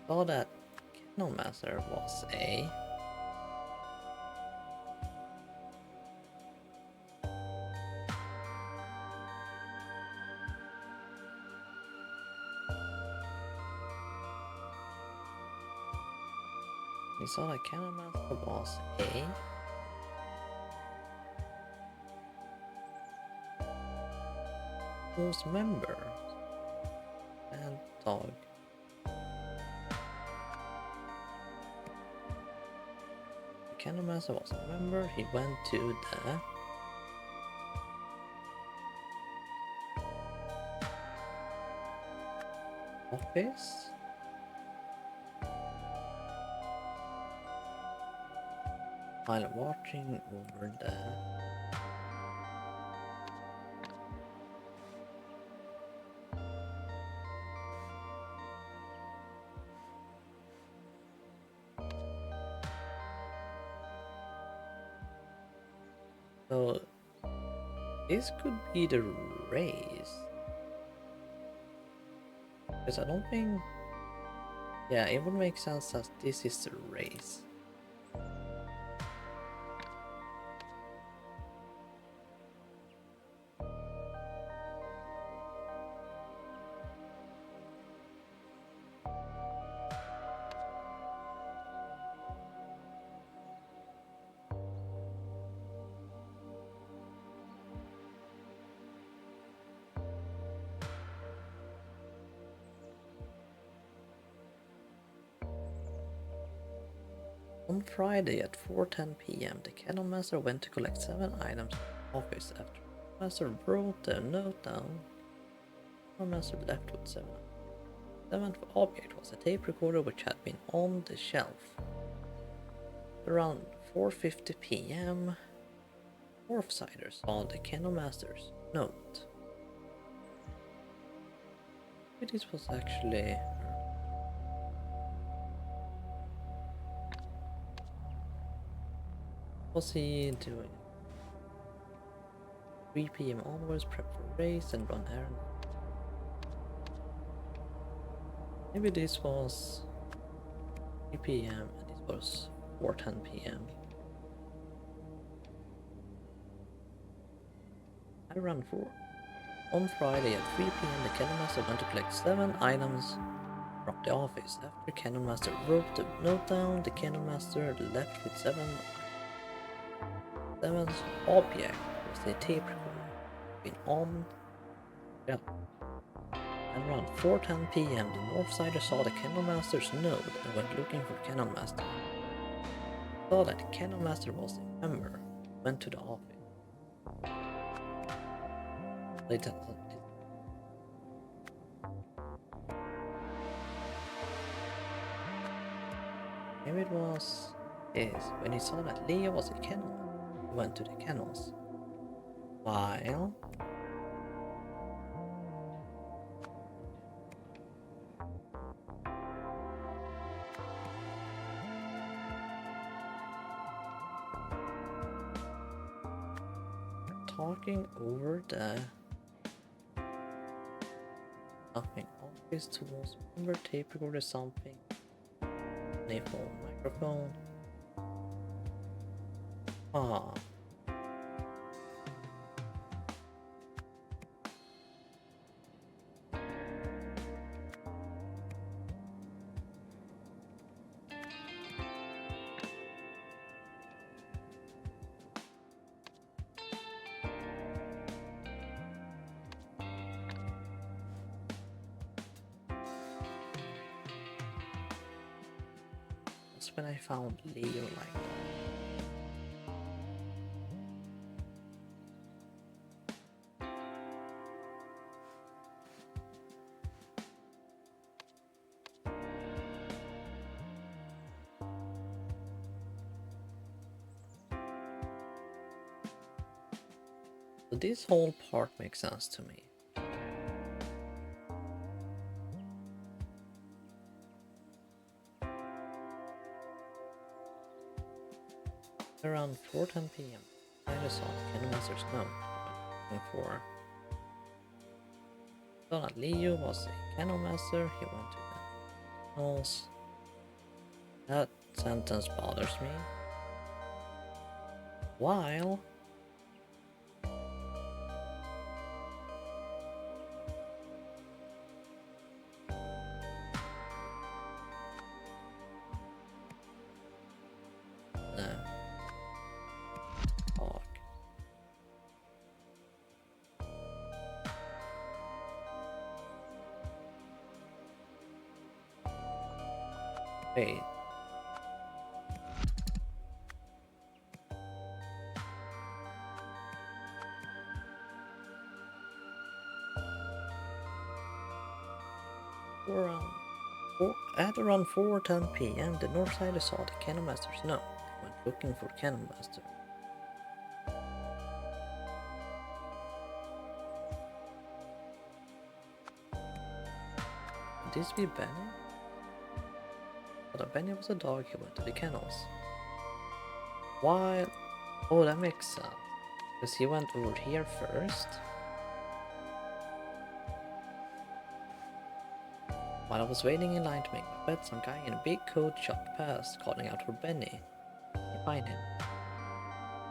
Saw that Kennel Master was a he saw that Kennel Master was a close member and dog. The Kennel Master was a member. He went to the office. While watching over the so this could be the race. Because I don't think, yeah, it would make sense that this is the race. On Friday at 4:10 p.m., the Kennel Master went to collect 7 items from the office. After the Master wrote the note down, the Master left with 7 items. The 7th object was a tape recorder which had been on the shelf. Around 4:50 p.m., Dwarfsider saw the Kennel Master's note. This was actually what's he doing? 3 p.m. onwards, prep for race and run errands. Maybe this was 3 p.m. and this was 4:10 p.m. I run 4. On Friday at 3 p.m. the Kennel Master went to collect 7 items from the office. After Kennel Master wrote the note down, the Kennel Master left with 7 items. 7th object was the tape recorder been on. Yeah. And around 4:10 p.m. the Northsider saw the Kennel Master's note and went looking for Kennel Master. Saw that the Kennel Master was a member. Went to the office. Later. Maybe it was this. When he saw that Leo was a kennel, he went to the kennels. While talking over the something office tools, remember tape recorder something, a phone microphone. Ah. That's when I found Leo like that. So this whole part makes sense to me. Around 4:10 p.m. I saw Candlemaster's note for. Thought that Leo was a Candlemaster. He went to the halls. That sentence bothers me. While talk. Wait. At around 4:10 p.m., the Northsider saw the Candlemaster's note. They went looking for Candlemaster. Could this be Benny? But Benny was a dog, he went to the kennels. While... Oh, that makes sense. Because he went over here first. While I was waiting in line to make my bet, some guy in a big coat shot past, calling out for Benny. I find him.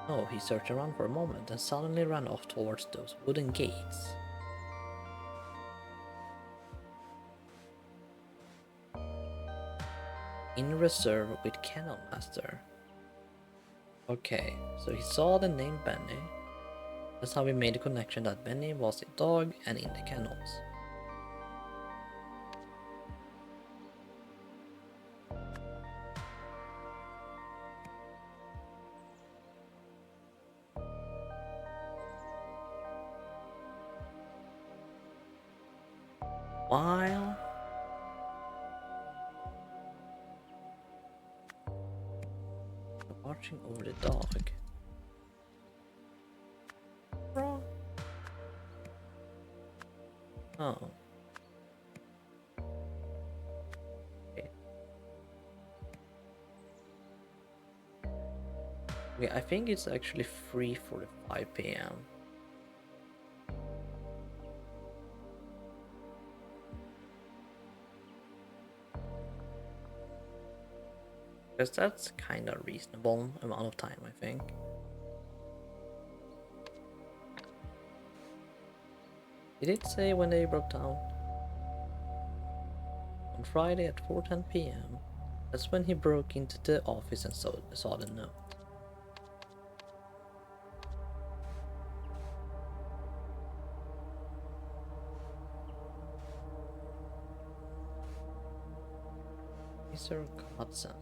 Oh, he searched around for a moment and suddenly ran off towards those wooden gates. In reserve with Kennelmaster. Okay, so he saw the name Benny. That's how we made the connection that Benny was a dog and in the kennels. While watching over the dog. Bro. Oh. Okay. Okay, I think it's actually 3:45 p.m. Because that's kind of reasonable amount of time, I think. Did it say when they broke down? On Friday at 4:10 p.m. That's when he broke into the office and saw the note. Mr. Hudson.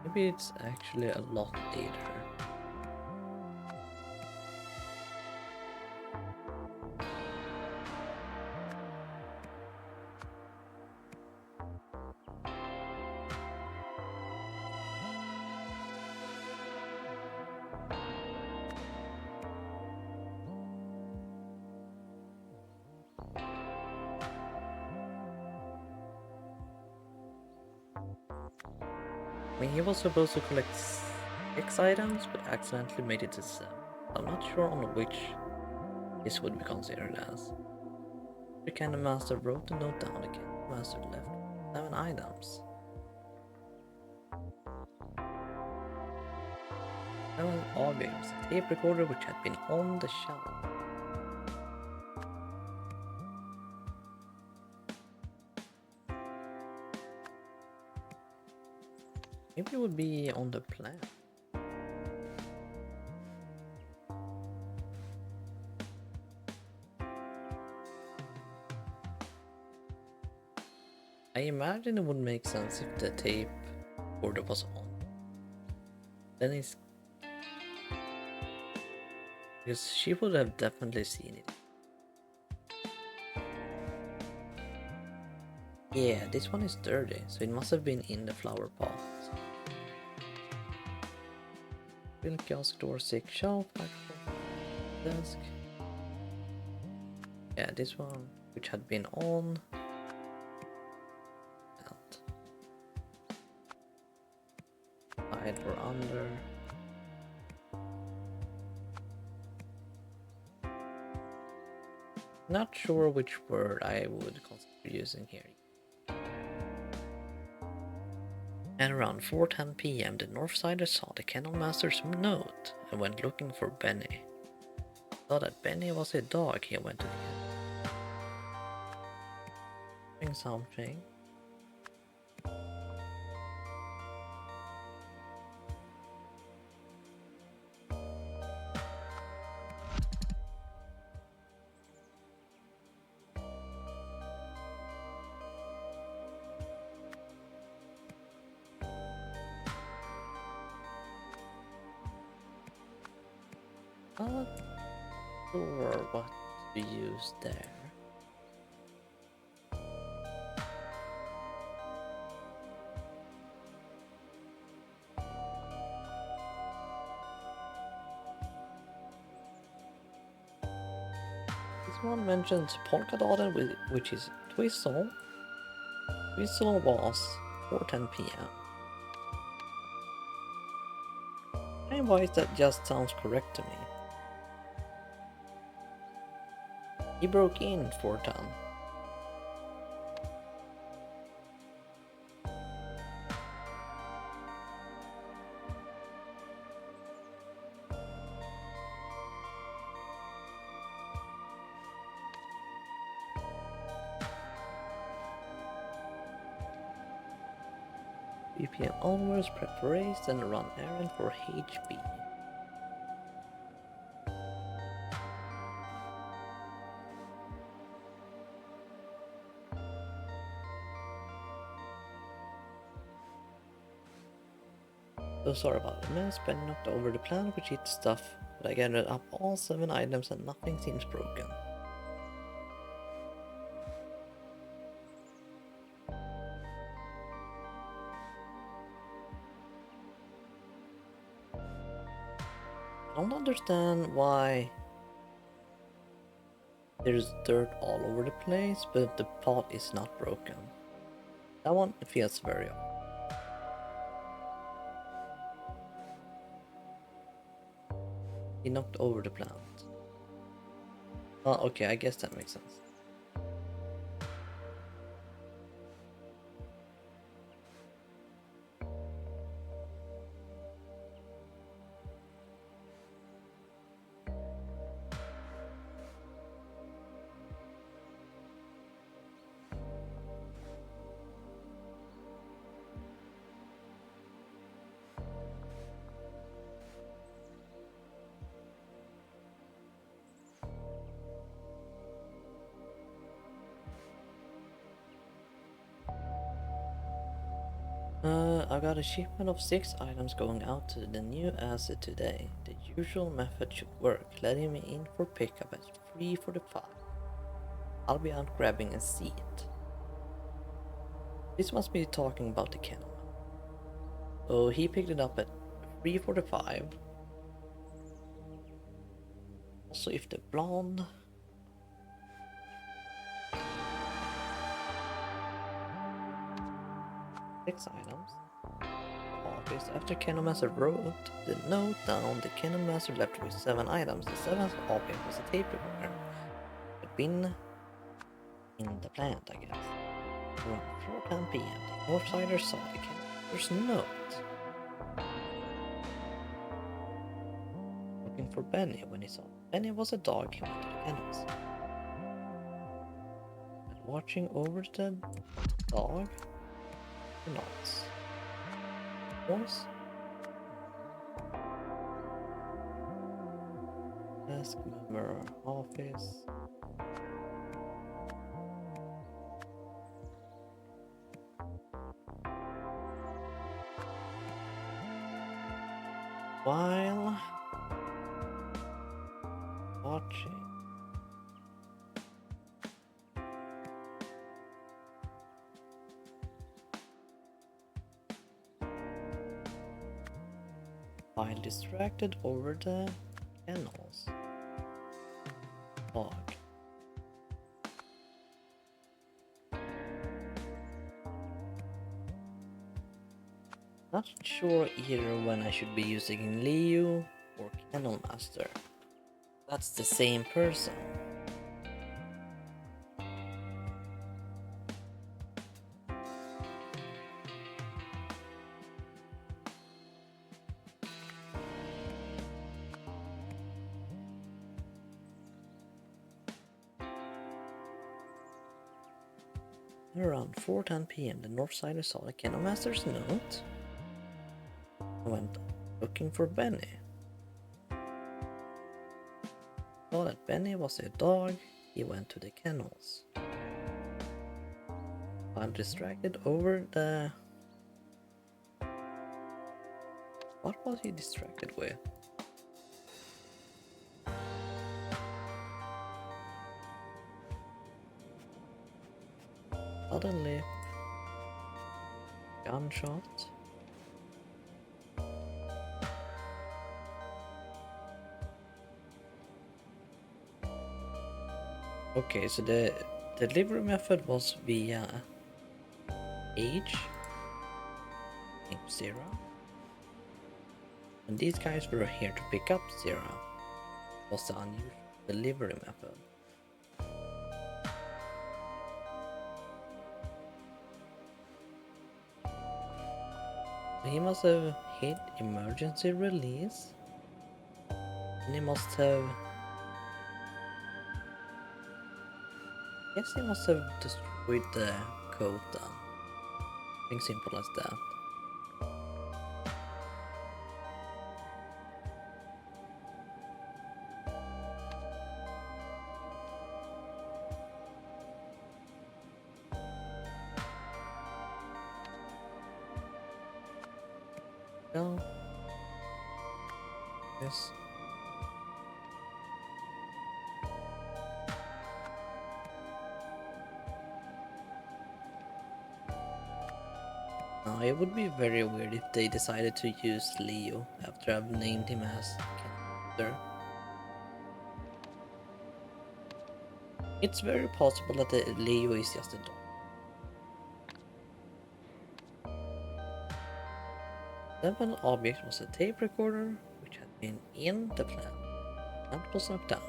Maybe it's actually a lot later. I mean, he was supposed to collect 6 items, but accidentally made it to 7. I'm not sure on which this would be considered as. The Candlemaster wrote the note down. The Candlemaster left 7 items. 7 objects. A tape recorder which had been on the shelf. Maybe it would be on the plan. I imagine it would make sense if the tape recorder was on. Then it's... Because she would have definitely seen it. Yeah, this one is dirty, so it must have been in the flower pot. Bill kiosk door 6 shelf, desk. Yeah, this one, which had been on. Side or under. Not sure which word I would consider using here. At around 4:10 p.m. the Northsider saw the Kennel Master's note and went looking for Benny. Saw that Benny was a dog, he went to the kennel. Doing something. Not sure what to use there. This one mentions polka dotted, which is Twistle. Twistle was 4:10 p.m. Time-wise, that just sounds correct to me. He broke in 4:10. BPM onwards, prep for race, then run errand for HB. So sorry about the mess, Benny knocked over the plan which hit stuff, but I gathered up all 7 items and nothing seems broken. I don't understand why there's dirt all over the place, but the pot is not broken. That one feels very odd. He knocked over the plant. Oh, okay, I guess that makes sense. I got a shipment of 6 items going out to the new asset today. The usual method should work, letting me in for pickup at 3:45. I'll be out grabbing a seat. This must be talking about the kennel. So he picked it up at 3:45. Also, if the blonde... Six items. Office. After Kennel Master wrote the note down, the Kennel Master left with 7 items. The 7th object was a tape recorder. Had been in the plant, I guess. Around 4:10 p.m. the Northsider saw the Kennel Master's note. Looking for Benny. When he saw Benny was a dog, he went to the kennels. But watching over the dog, nods. Horse. Desk, member, office. While watching. While distracted over the kennels. Dog. Not sure either when I should be using Leo or Kennel Master. That's the same person. Around 4:10 p.m. the north sider saw the Kennel Master's note and went looking for Benny. Saw that Benny was a dog, he went to the kennels. While distracted over the... What was he distracted with? Suddenly, gunshot. Okay, so the delivery method was via age, name Zero. And these guys were here to pick up Zero. Was the unusual delivery method. He must have hit emergency release. And he must have... Yes, he must have destroyed the code then. Something simple as that. Well... Yes. Now, it would be very weird if they decided to use Leo after I've named him as character. It's very possible that the Leo is just a dog. The seventh object was a tape recorder which had been in the plant and was knocked down.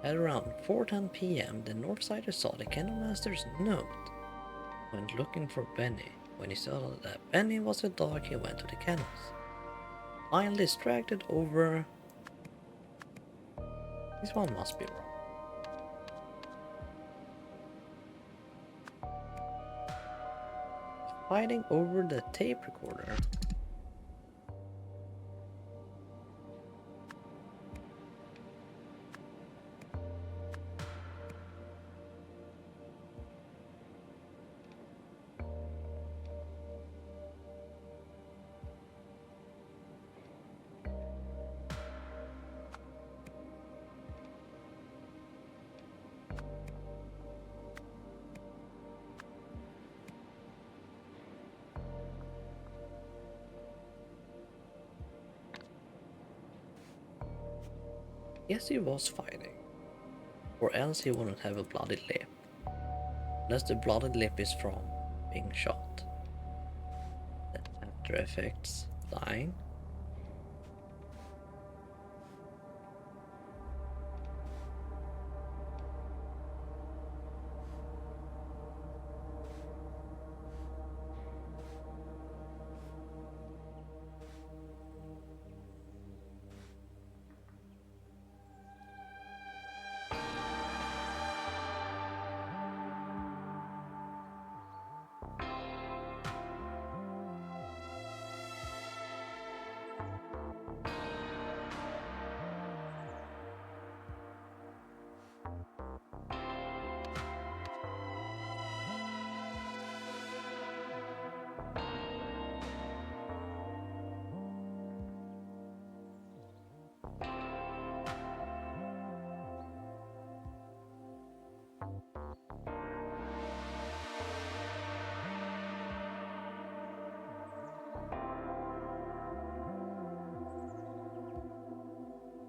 At around 4:10 p.m. the Northsider saw the Kennel Master's note. Went looking for Benny. When he saw that Benny was a dog, he went to the kennels. While distracted over... This one must be wrong. Fighting over the tape recorder. Yes, he was fighting. Or else he wouldn't have a bloody lip. Unless the bloody lip is from being shot. The after effects dying.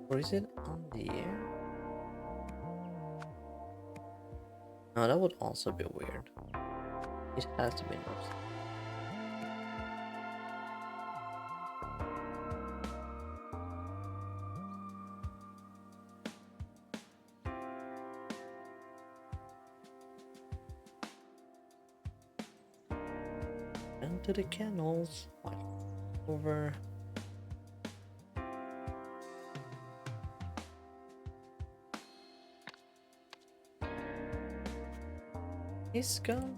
Or is it on the air? No, that would also be weird. It has to be north. Into the kennels. Over. His gun?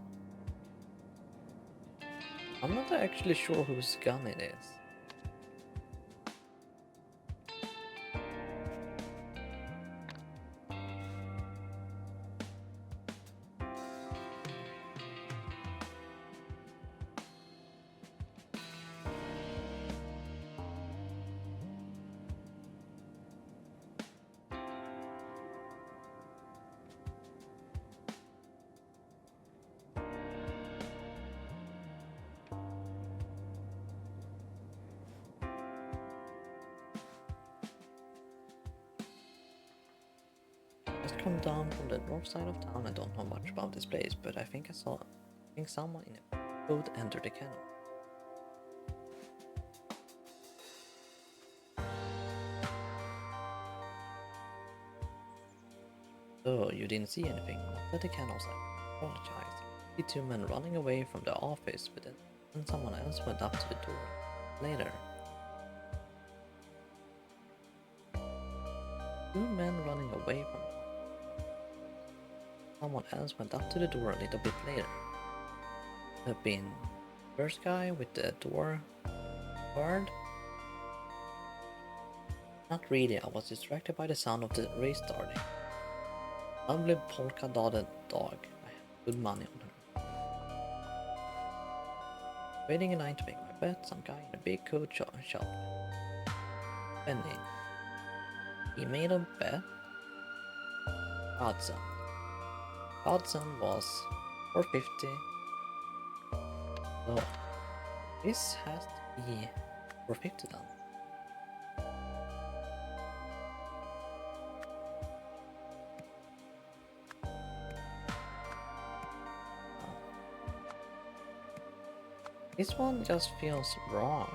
I'm not actually sure whose gun it is. Just come down from the north side of town. I don't know much about this place, but I think someone in a boat entered the kennel. So you didn't see anything, not at the kennel side. I apologize. I see two men running away from the office, but then someone else went up to the door later. Two men running away from the someone else went up to the door a little bit later. Could have been the first guy with the door guard. Not really, I was distracted by the sound of the race starting. Lovely polka-dotted dog. I have good money on her. Waiting in line to make my bet, some guy in a big coat shop. Benny. He made a bet. Godson. Godson was 450. So this has to be 450 then. This one just feels wrong.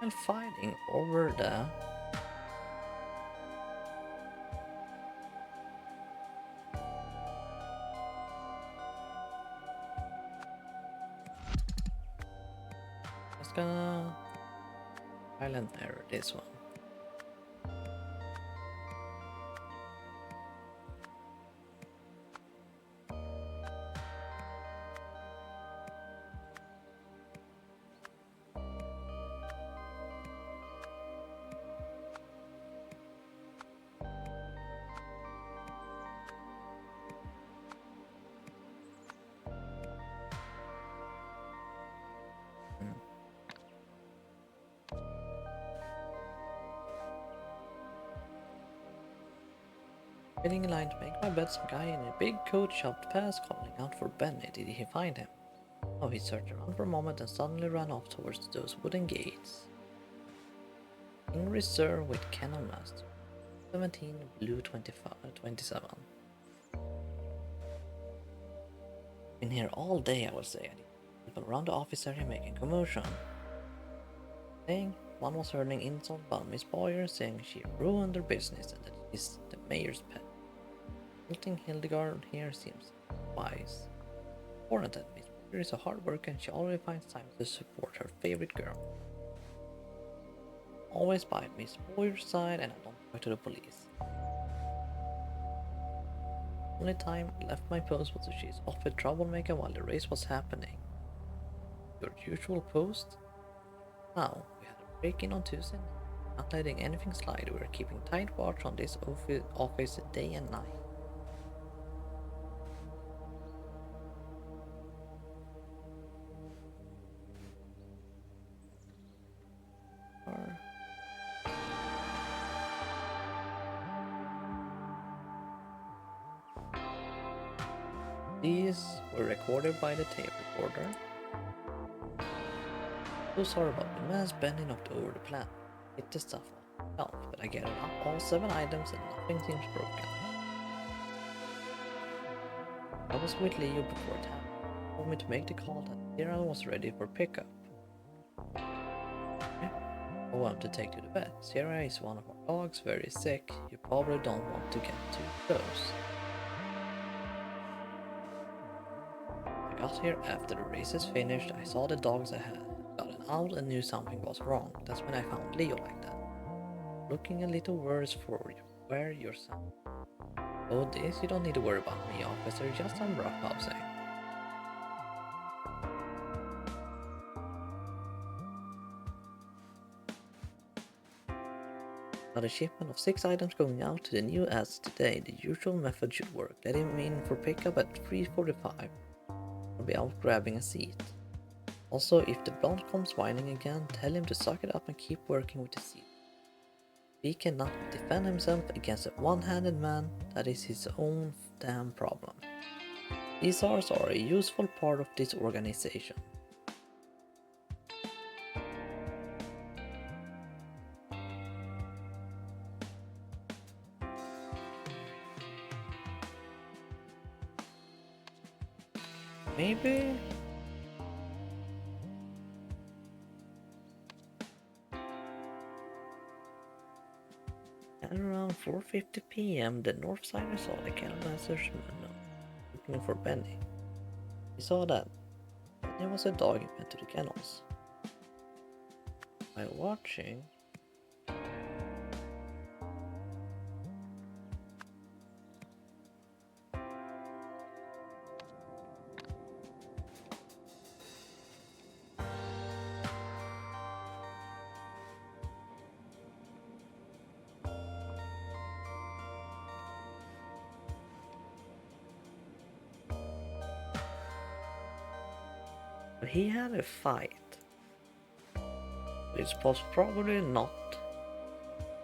And fighting over the just gonna silent error this one. Waiting in line to make my bet, some guy in a big coat shoved past, calling out for Benny. Did he find him? Oh, he searched around for a moment and suddenly ran off towards those wooden gates. In reserve with Cannon Master. 17, blue 27. Been here all day, I would say. I need people around the office area making commotion. Saying one was hurling insult about Miss Boyer, saying she ruined their business and that she's the mayor's pet. Tilting Hildegard here seems wise. Important that Miss Boyer is a hard worker and she always finds time to support her favorite girl. Always by Miss Boyer's side and I don't go to the police. Only time I left my post was to chase off a troublemaker while the race was happening. Your usual post? Now, we had a break-in on Tuesday, not letting anything slide. We were keeping tight watch on this office day and night. These were recorded by the tape recorder. So sorry about the mess, Benny knocked over the plant. hit the stuff off, but I gathered up all 7 items and nothing seems broken. I was with Leo before it happened. He told me to make the call that Tira was ready for pickup. Oh, I'm to take to the vet. Sierra is one of our dogs, very sick. You probably don't want to get too close. I got here after the races finished. I saw the dogs I had gotten out and knew something was wrong. That's when I found Leo like that. Looking a little worse for where your son. Oh, this you don't need to worry about me, officer. Just some roughhousing. Another shipment of 6 items going out to the new ads today. The usual method should work. Let him in for pickup at 3:45. I'll be out grabbing a seat. Also, if the blonde comes whining again, tell him to suck it up and keep working with the seat. He cannot defend himself against a one-handed man. That is his own damn problem. These are a useful part of this organization. Maybe? At around 4:50 p.m., the Northsider saw the Kennelmaster's man looking for Benny. He saw that Benny was a dog he went to the kennels. While watching, but he had a fight. It was probably not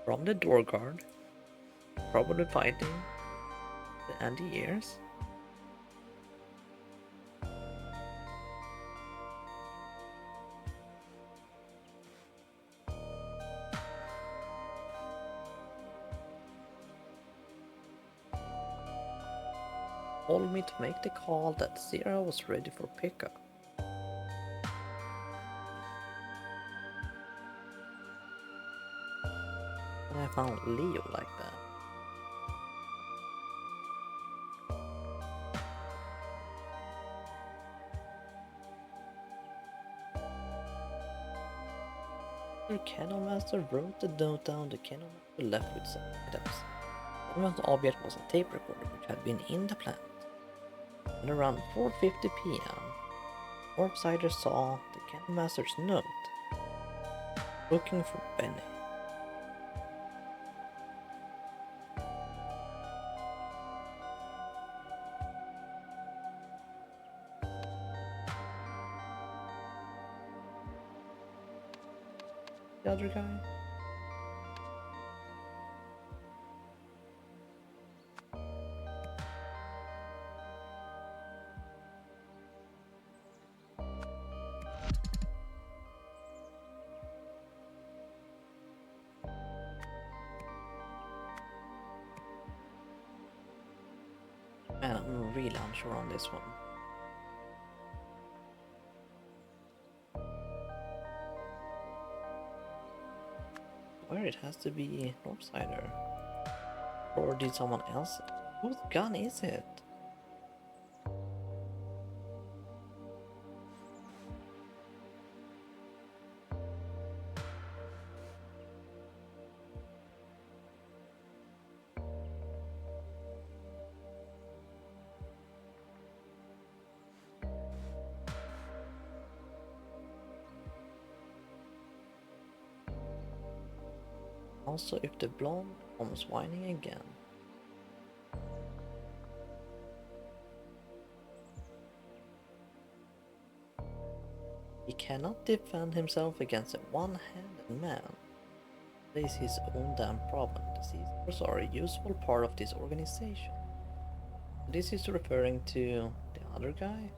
from the door guard, probably fighting the Andy ears. Told me to make the call that Sierra was ready for pickup. And I found Leo like that. The Kennelmaster wrote the note down. The Kennelmaster left with some items. One of the object was a tape recorder which had been in the plant. And around 4:50 p.m., Northsider saw the Kennelmaster's note, looking for Benny. The other guy? Man, I'm really unsure on this one. Where it has to be Northsider. Or did someone else? Whose gun is it? Also, if the blonde comes whining again. He cannot defend himself against a one-handed man. That is his own damn problem. The Caesars are a useful part of this organization. This is referring to the other guy?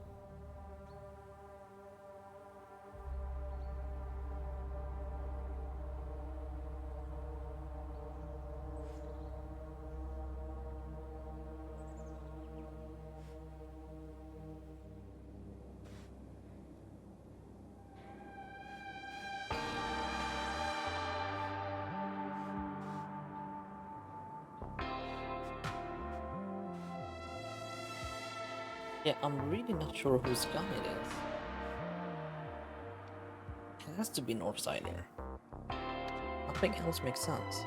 Yeah, I'm really not sure whose gun it is. It has to be Northside here. Nothing else makes sense.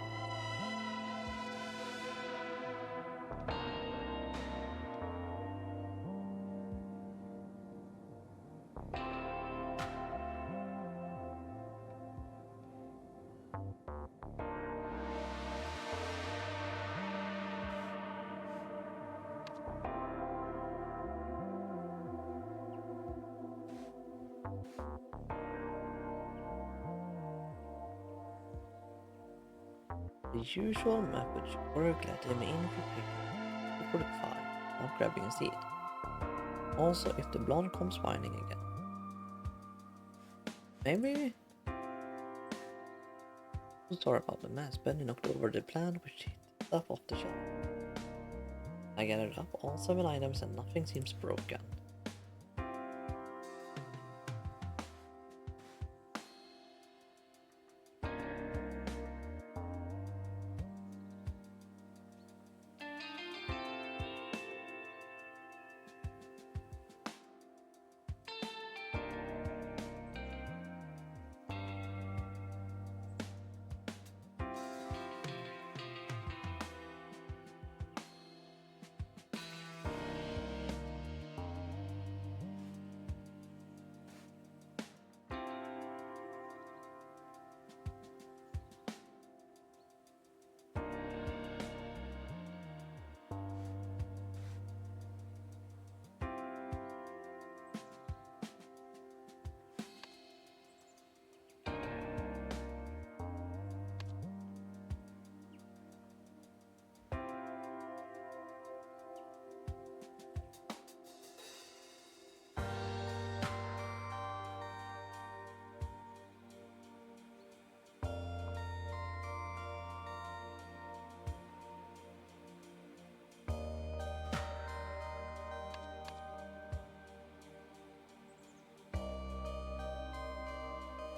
The usual map would work, let him in for pickup before the fight, not grabbing a seat. Also, if the blonde comes whining again. Maybe? So sorry about the mess. Benny knocked over the plant which hit stuff off the shelf. I gathered up all 7 items and nothing seems broken.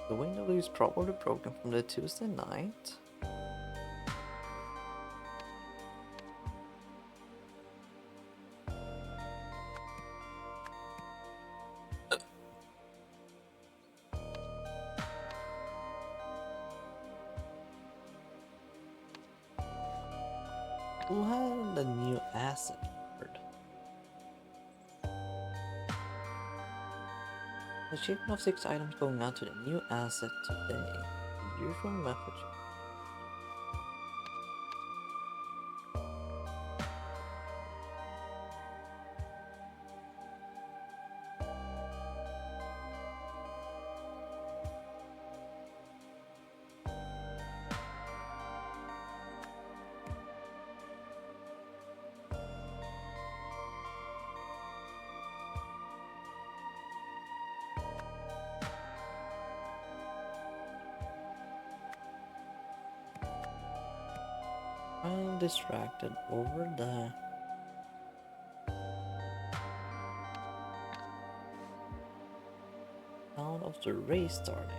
The window is probably broken from the Tuesday night. Who had the new asset card? The shipment of 6 items going out to the new asset today. The usual method. I'm distracted over the sound of the race starting.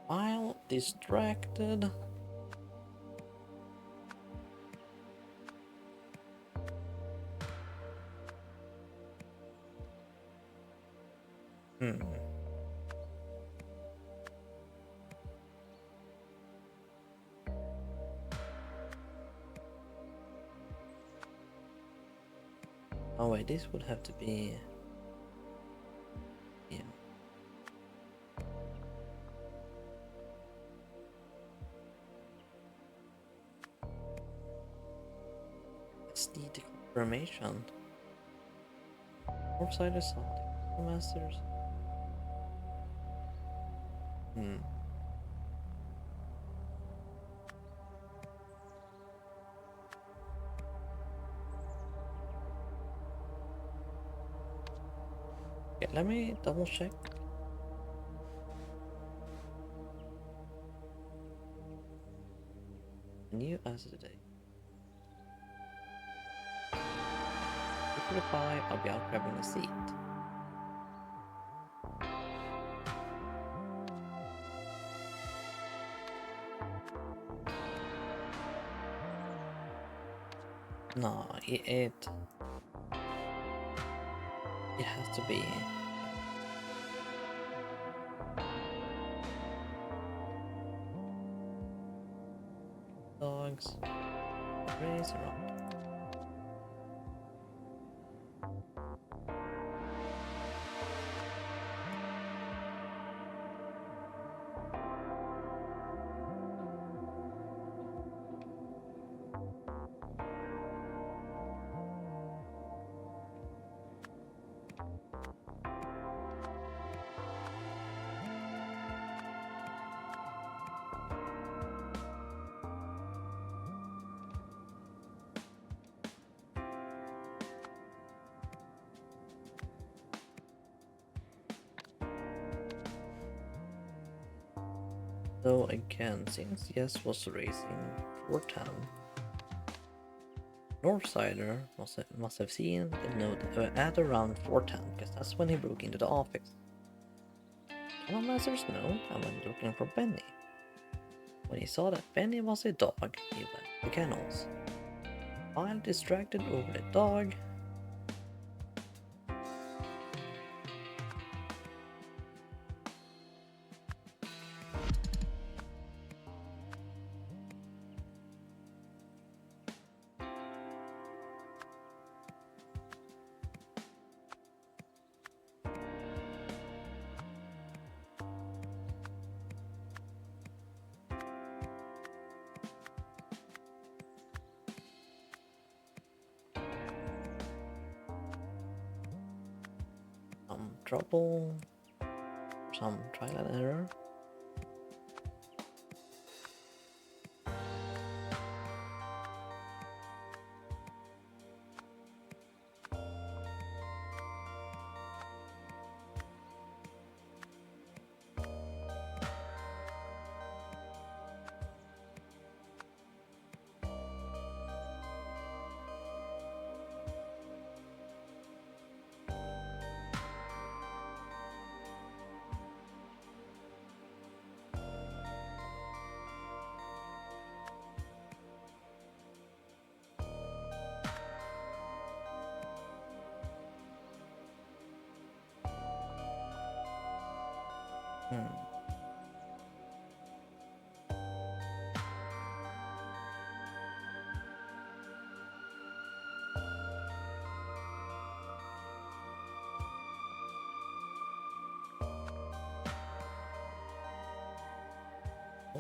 While distracted, hmm. Oh wait, this would have to be... yeah. Let's need the confirmation. Northside is on the masters. Hmm. Okay, let me double check. New as today. 2:45, I'll be out grabbing a seat. No, it has to be dogs race around. So again, since Yes was racing 410, Northsider must have seen the note at around 410, because that's when he broke into the office. Kennel Master's note and went looking for Benny. When he saw that Benny was a dog, he went to kennels. While distracted over the dog, some trouble, some trial and error.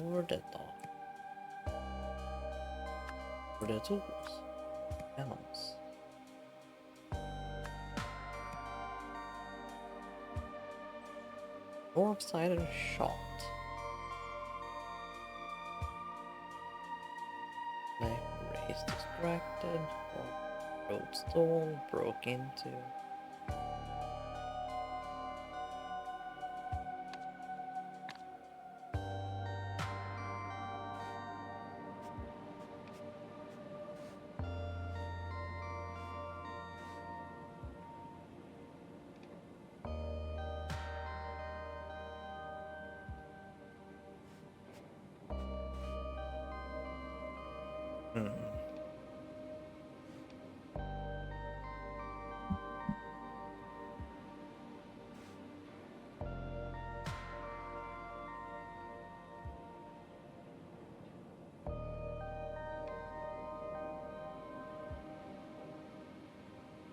Or the dog. Or the tools. Animals. Northsider shot. Left race distracted. Or road stall. Broke into.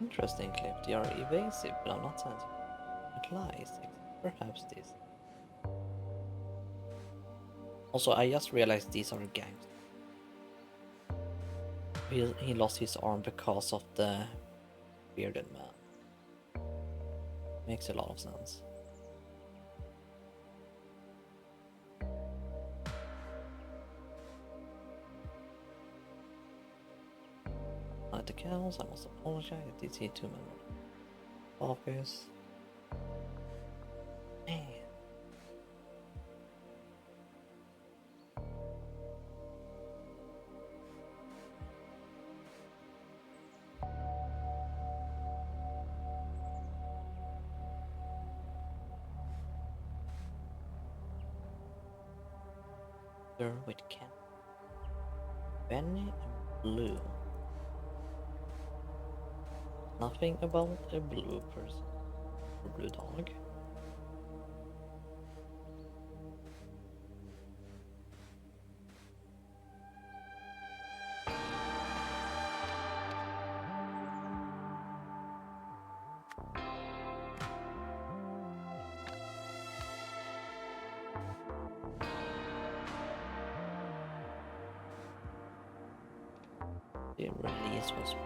Interesting clip. They are evasive, but I'm not sensing it lies. Perhaps this. Also, I just realized these are gangs. He lost his arm because of the bearded man. Makes a lot of sense. At the kennels, I must apologize. I did see 2 men in the office. Man. With Ken, Benny and Blue. Nothing about a blue person or blue dog. The release was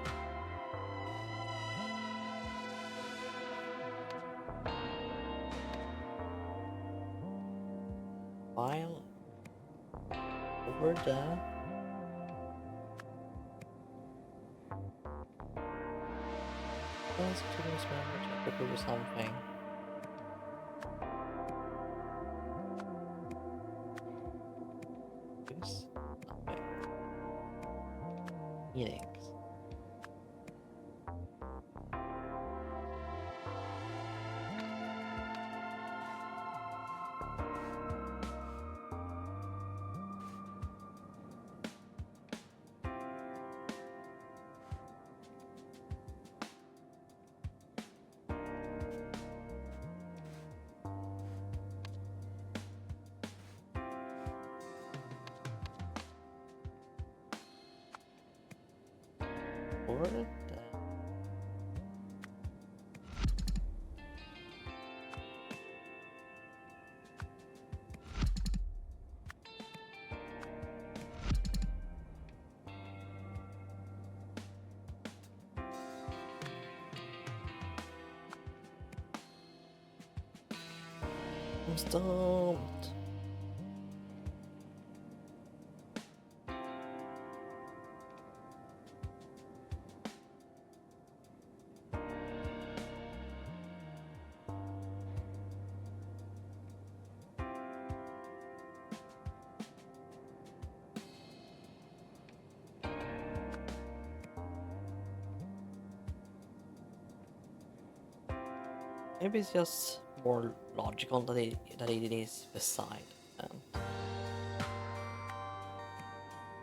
while over there. Let's do something. This nothing. Meetings. Over there. I'm stumped. Maybe it's just more logical that it is beside.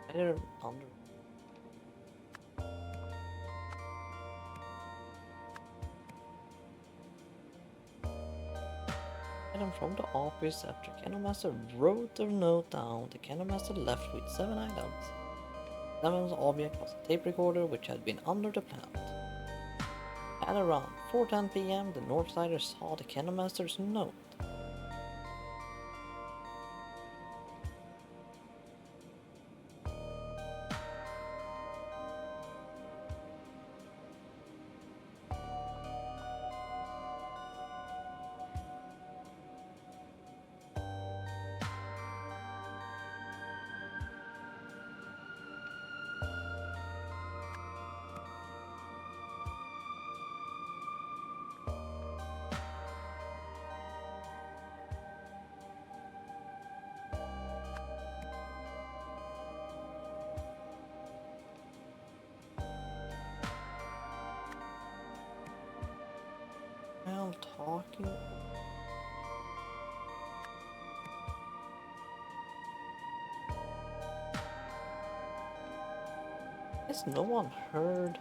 Either under. Item from the office after Candlemaster wrote the note down. The Candlemaster left with 7 items. Seventh object was a tape recorder which had been under the plant. At around 4:10 p.m., the Northsider saw the Candlemaster's note. I'm talking. Guess no one heard.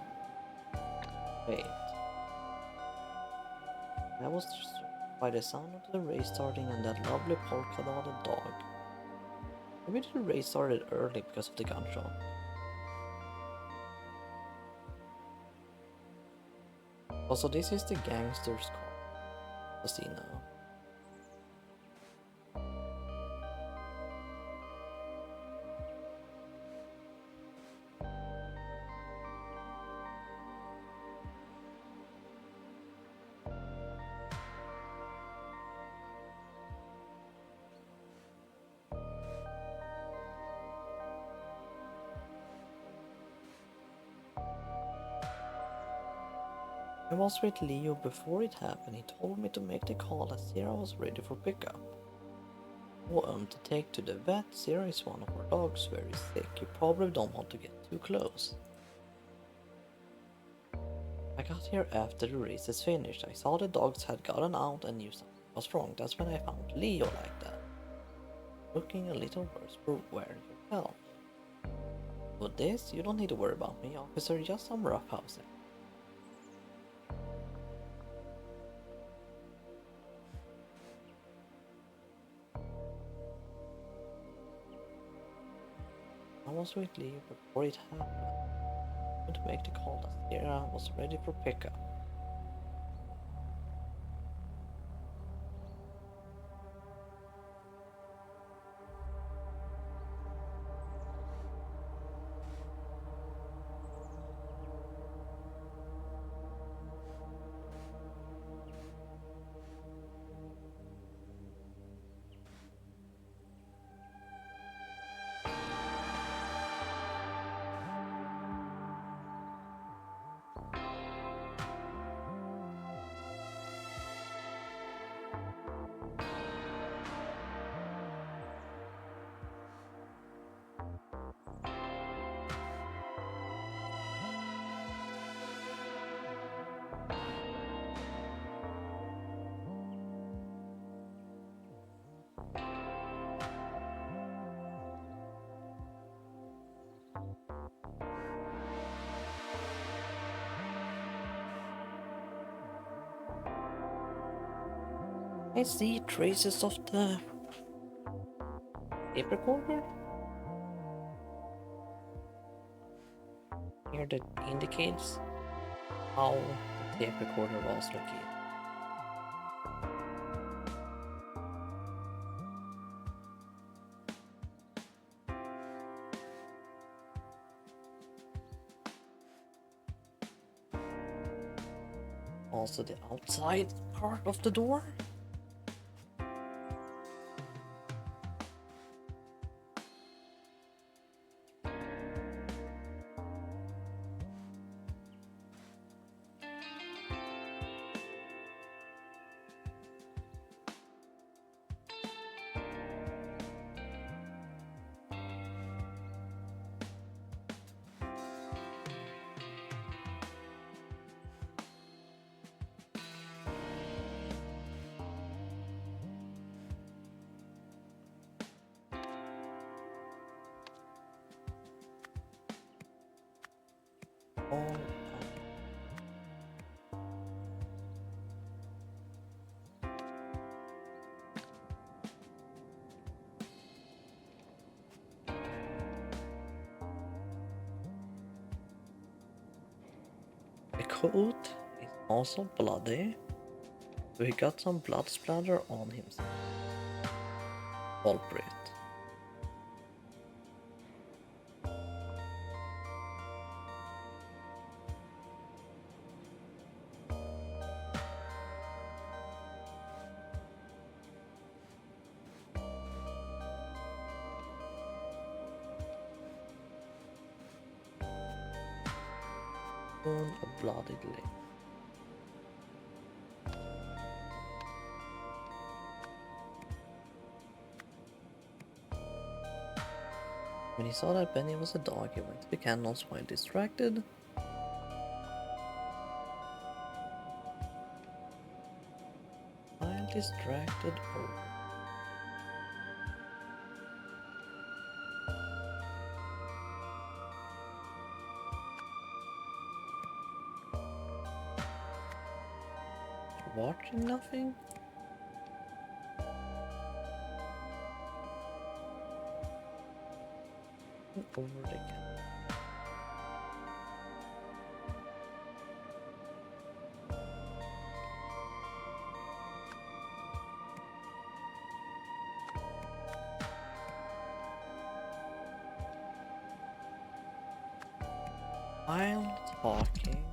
Wait. That was just by the sound of the race starting and that lovely polka-dotted dog. Maybe the race started early because of the gunshot. Also, this is the gangster's casino. I was with Leo before it happened. He told me to make the call as Sierra was ready for pickup. To take to the vet. Sierra is one of our dogs, very sick. You probably don't want to get too close. I got here after the race is finished. I saw the dogs had gotten out and knew something was wrong. That's when I found Leo like that. Looking a little worse for wear yourself. With this, you don't need to worry about me, officer, just some roughhousing. I was with Leo before it happened. To make the call that Sierra was ready for pickup. I see traces of the tape recorder here that indicates how the tape recorder was located. Also the outside part of the door. All the coat is also bloody, so he got some blood splatter on himself. Culprit. On a bloodied leg. When he saw that Benny was a dog, he went to the candles while distracted. While distracted or watching nothing? Over the candle. While talking,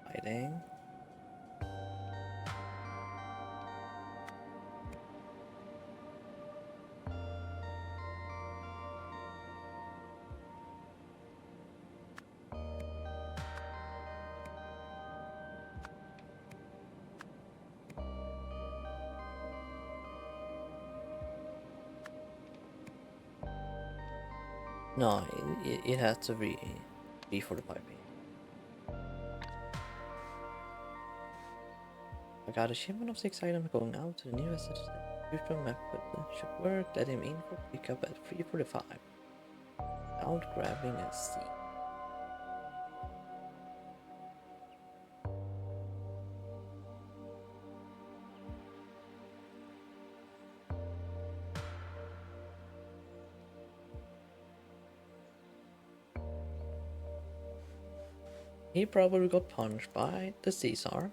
hiding. No, it has to be for the piping. I got a shipment of 6 items going out to the new asset. Future map should work. Let him in for pickup at 3:45. Out grabbing a seat. He probably got punched by the Caesar.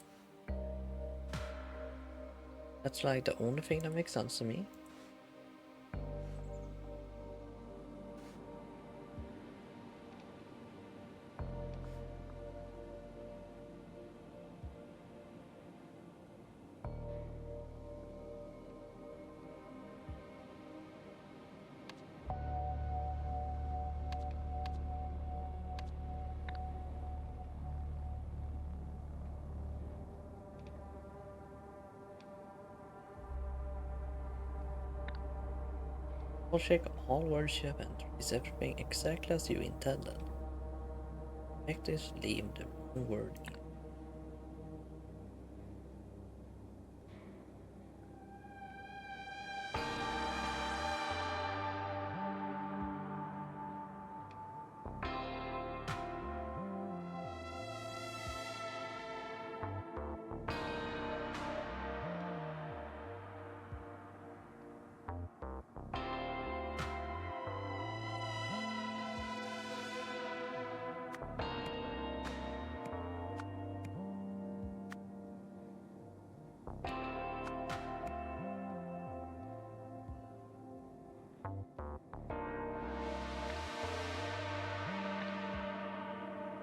That's like the only thing that makes sense to me. I'll check all words you have entered. Is everything exactly as you intended? Practice leave the wrong word in.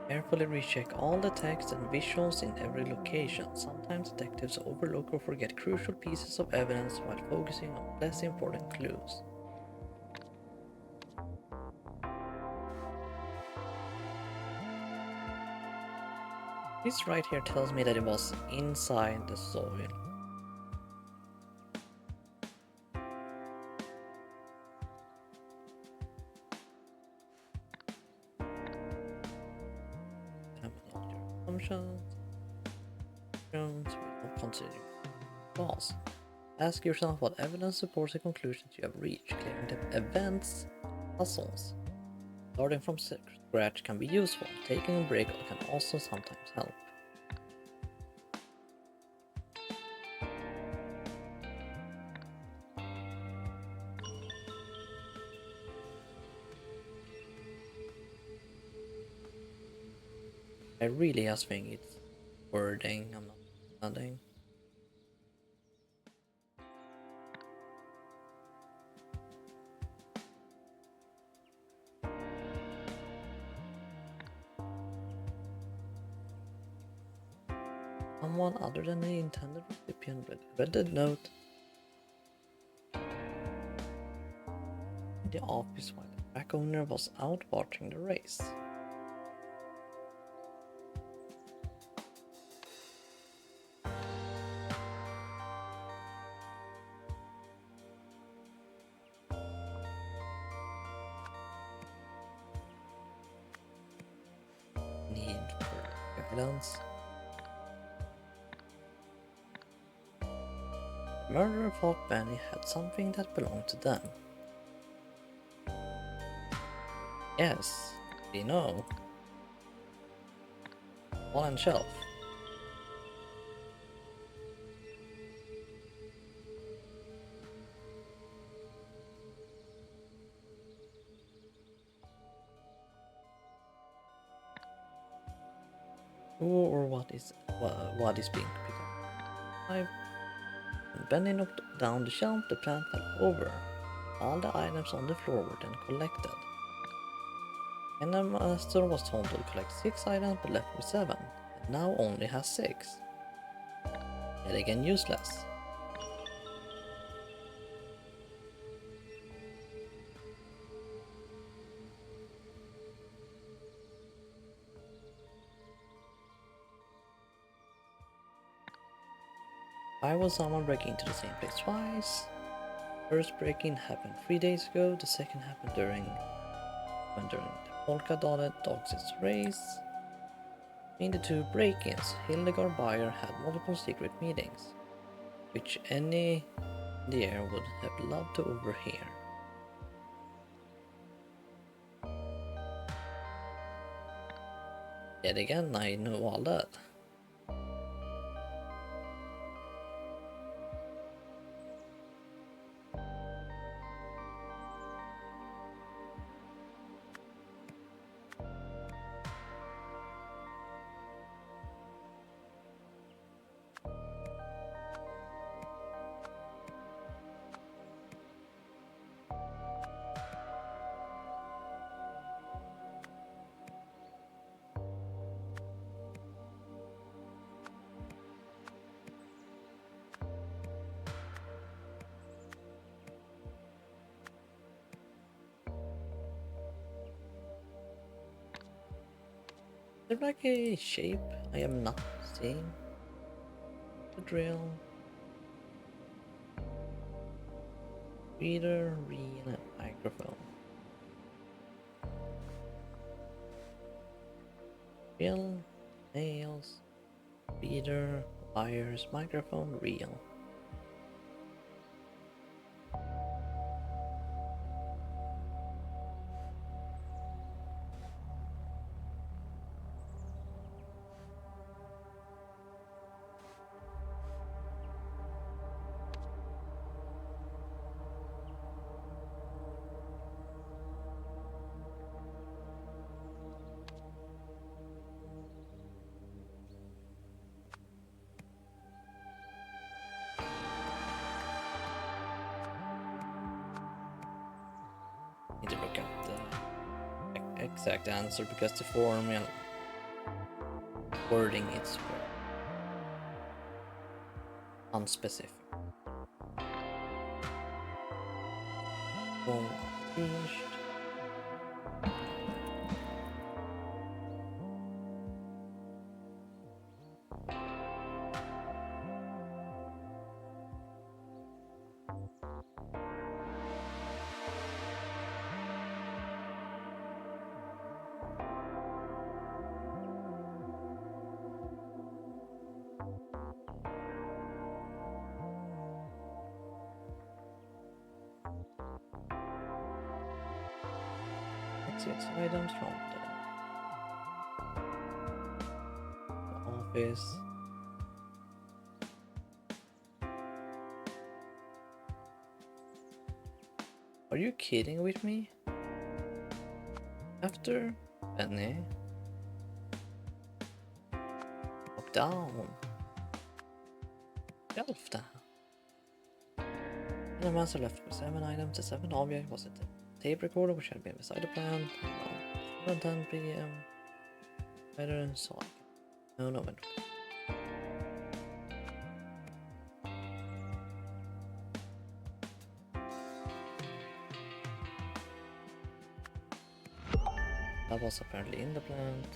Carefully recheck all the text and visuals in every location. Sometimes detectives overlook or forget crucial pieces of evidence while focusing on less important clues. This right here tells me that it was inside the soil. Assumptions. We don't consider false. Ask yourself what evidence supports the conclusions you have reached. Clearing the events puzzles. Starting from scratch can be useful. Taking a break can also sometimes help. I really just think it's wording I'm not understanding. Someone other than the intended recipient read the note in the office while the track owner was out watching the race. Need for guidance. The murderer thought Benny had something that belonged to them. Yes, we know. Wall and shelf. Or what is being picked up? When Benny knocked down the shelf, the plant fell over. All the items on the floor were then collected. And the master was told to collect 6 items but left with 7, and now only has 6. Yet again useless. Why was someone breaking into the same place twice? First break-in happened 3 days ago, the second happened during When during the polka-dotted dogs' race, between the two break-ins, Hildegard Bayer had multiple secret meetings, which any in the air would have loved to overhear. Yet again, I know all that. Is there like a shape I am not seeing? The drill. Reader, reel, microphone. Reel, nails, reader, wires, microphone, reel. Need to look up the exact answer because the formal wording is unspecific. Well, finished. Exit items from the office. Are you kidding with me? After Penny. Lock down. Shelf down. And the master left with 7 items. The 7th object was a tape recorder which had been beside the plant. 7:10 p.m. Better than so. No, but that was apparently in the plant.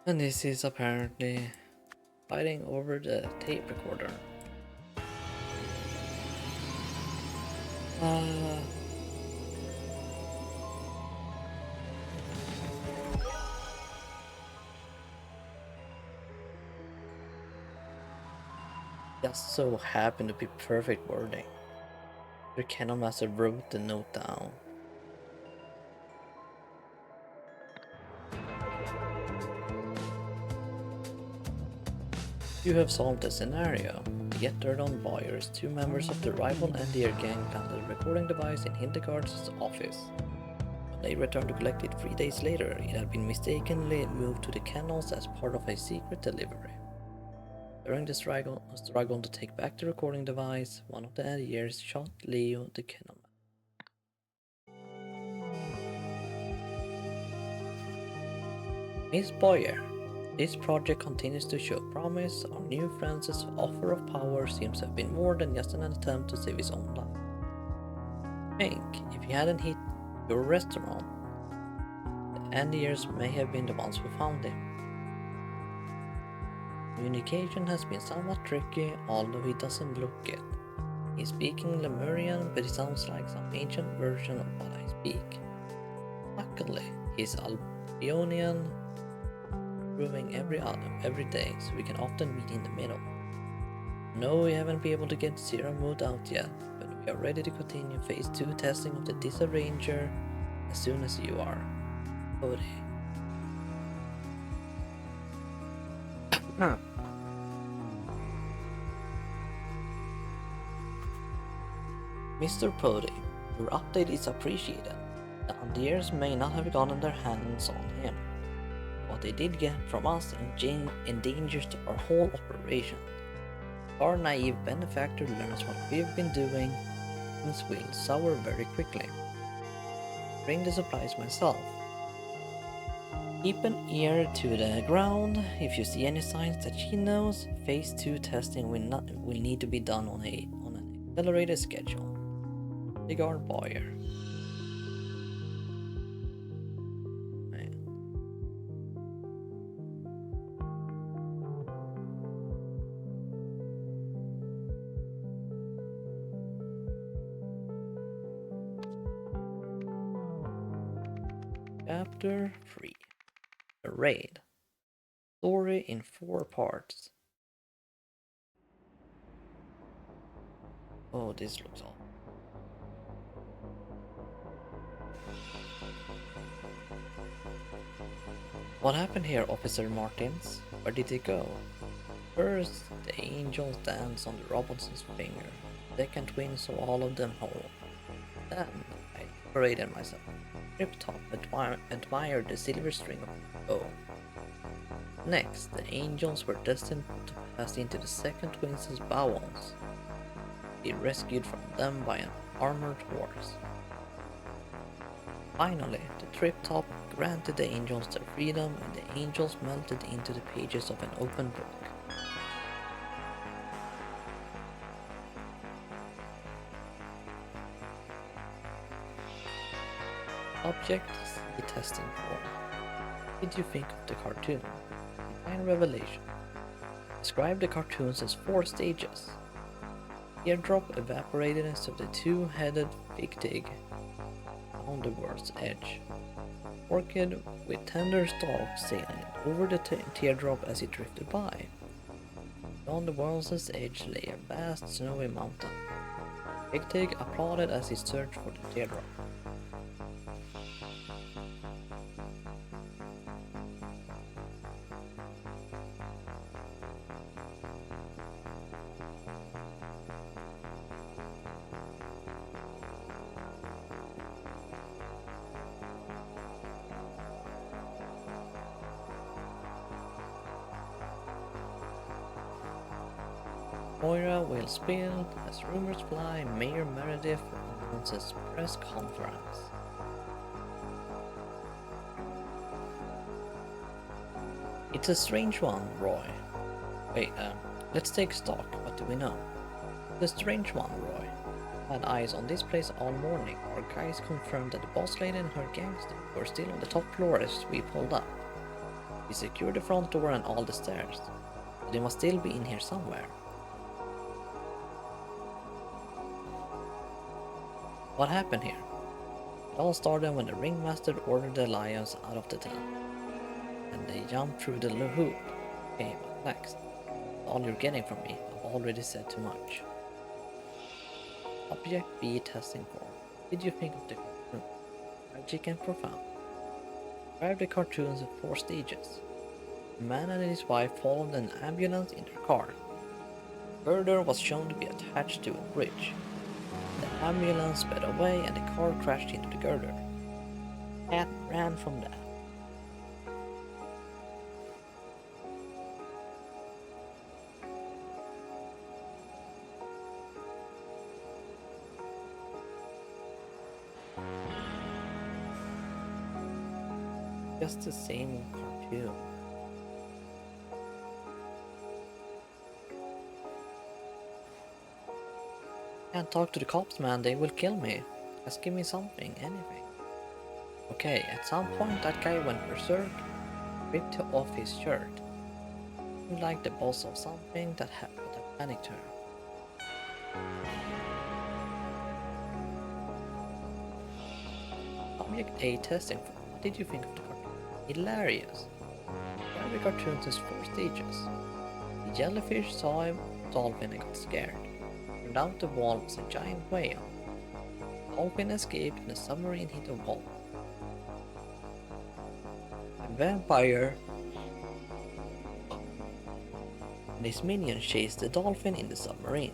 And this is apparently fighting over the tape recorder. Just so happened to be perfect wording. The Canon Master wrote the note down. You have solved the scenario. The Get Dirt on buyers, 2 members of the rival NDR gang planted a recording device in Hildegard's office. When they returned to collect it 3 days later, it had been mistakenly moved to the kennels as part of a secret delivery. During the struggle to take back the recording device, one of the NDRs shot Leo the kennelman. Miss Boyer, this project continues to show promise. Our new friend's offer of power seems to have been more than just an attempt to save his own life. Think, if he hadn't hit your restaurant, the NDRs may have been the ones who found him. Communication has been somewhat tricky, although he doesn't look it. He's speaking Lemurian, but it sounds like some ancient version of what I speak. Luckily, he's Albionian, improving every day, so we can often meet in the middle. No, we haven't been able to get Zero Mood out yet, but we are ready to continue Phase 2 testing of the Disarranger as soon as you are. Cody. Mr. Pody, your update is appreciated. The Andiers may not have gotten their hands on him. What they did get from us endangers our whole operation. Our naive benefactor learns what we've been doing, things will sour very quickly. Bring the supplies myself. Keep an ear to the ground. If you see any signs that she knows, Phase 2 testing will need to be done on an accelerated schedule. Sigard Boyer. Chapter 3. The Raid. Story in 4 parts. Oh, this looks awful. What happened here, Officer Martins? Where did they go? First, the angels danced on the Robinson's finger. Second twin saw all of them whole. Then, I paraded myself. Trip-top admired the silver string of the bow. Next, the angels were destined to pass into the second twins' bowels. Be rescued from them by an armored horse. Finally, the Trip-top granted the angels their freedom, and the angels melted into the pages of an open book. Subject C testing form. What did you think of the cartoon? Define revelation. Describe the cartoons as 4 stages. Teardrop evaporated so the 2-headed fig-tig on the world's edge. Orchid with tender stalks sailing over the teardrop as it drifted by. Beyond the world's edge lay a vast snowy mountain. Fig-tig applauded as he searched for the teardrop. Moira will spill as rumors fly. Mayor Meredith announces press conference. It's a strange one, Roy. Wait, let's take stock. What do we know? The strange one, Roy. Had eyes on this place all morning. Our guys confirmed that the boss lady and her gangster were still on the top floor as we pulled up. We secured the front door and all the stairs. But they must still be in here somewhere. What happened here? It all started when the ringmaster ordered the lions out of the town. And they jumped through the hoop. Okay, what next? All you're getting from me, I've already said too much. Object B testing form. What did you think of the cartoon? Tragic and profound. Describe the cartoons in 4 stages. A man and his wife followed an ambulance in their car. The girder was shown to be attached to a bridge. The ambulance sped away and the car crashed into the girder. Cat ran from that. Just the same cartoon. Can't talk to the cops, man, they will kill me. Just give me something, anything. Okay, at some point that guy went berserk, ripped off his shirt. Seemed like the boss of something that panicked her. Subject A testing form. What did you think of the cartoon? Hilarious. Every cartoon has 4 stages. The jellyfish saw a dolphin and got scared. Turned out the wall was a giant whale. The dolphin escaped and the submarine hit a wall. A vampire and his minions chased the dolphin in the submarine.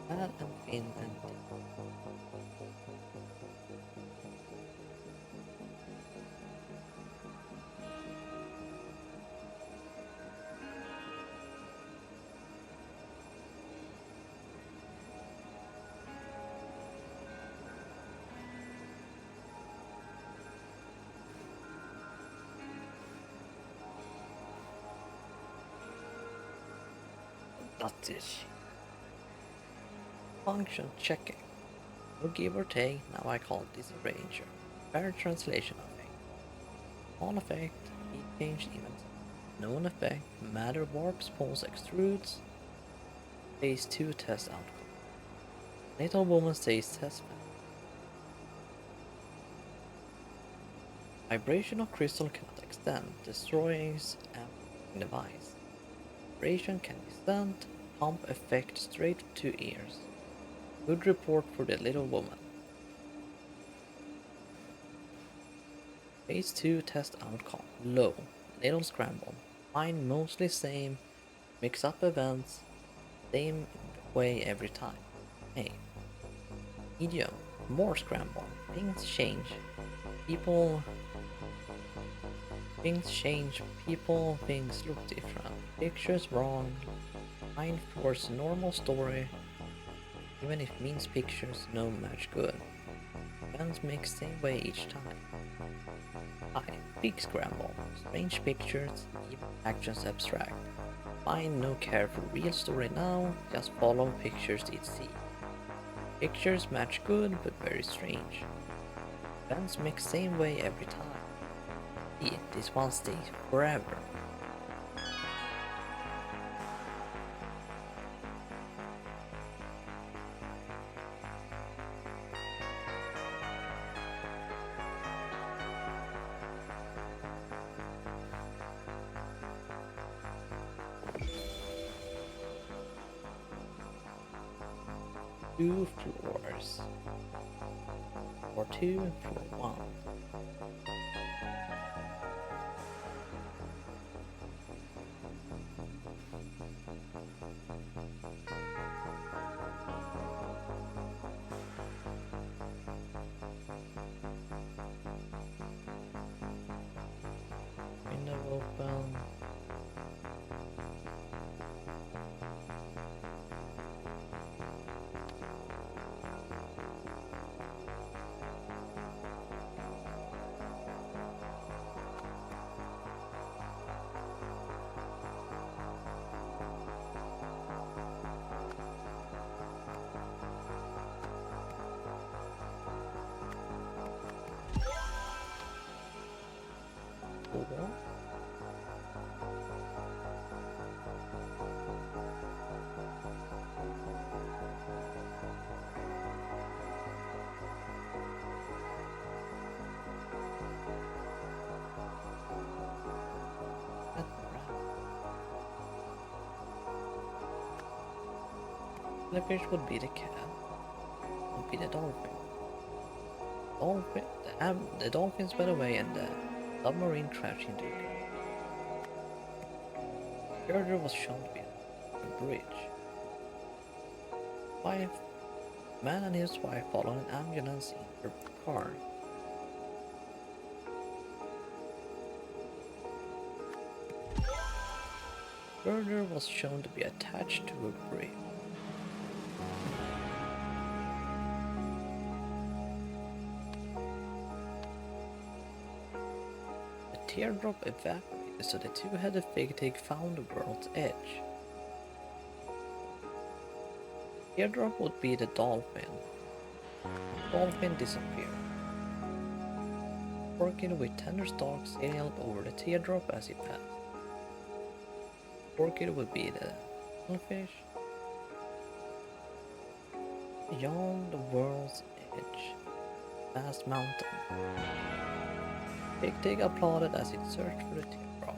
Bad and Finn and that's it. Function checking. No give or take, now I call this a ranger. Fair translation of it. Small effect, heat change event. Known effect, matter warps, pulls, extrudes. Phase 2 test outcome. Little woman says test failed. Vibration of crystal cannot extend, destroying amplifying device. Vibration can be sent, pump effect straight to ears. Good report for the little woman. Phase 2 test outcome. Low. Little scramble. Fine mostly same. Mix up events. Same way every time. Hey. Medium. More scramble. Things change. People. Things change. People. Things look different. Pictures wrong. Fine force normal story. Even if means pictures no match good. Events mix same way each time. High, big scramble, strange pictures, even actions abstract. Fine, no care for real story now, just follow pictures it see. Pictures match good but very strange. Events mix same way every time. See, this one stays forever. Two floors. Floor 2 and floor 1. Window open. Four. The fish would be the cat, would be the dolphin. The dolphins went away and the submarine crashed into a girder was shown to be a bridge. Man and his wife followed an ambulance in their car. Girder was shown to be attached to a bridge. The teardrop evaporated so the two-headed fig found the world's edge. Teardrop would be the dolphin. Dolphin disappeared. Orchid with tender stalks sailed over the teardrop as he passed. Orchid would be the fish. Beyond the world's edge, vast mountain. Big Dig applauded as it searched for the teardrop.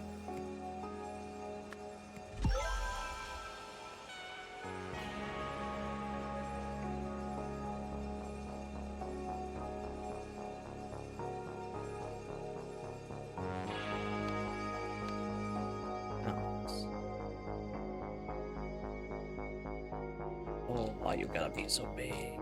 Oh, why you gotta be so big?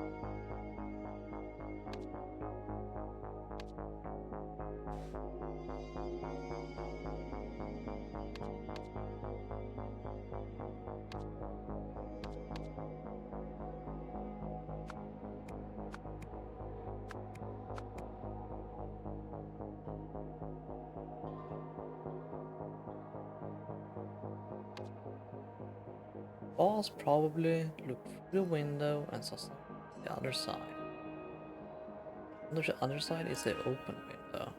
Boss probably looked through the window and saw something on the other side. On the other side is the open window.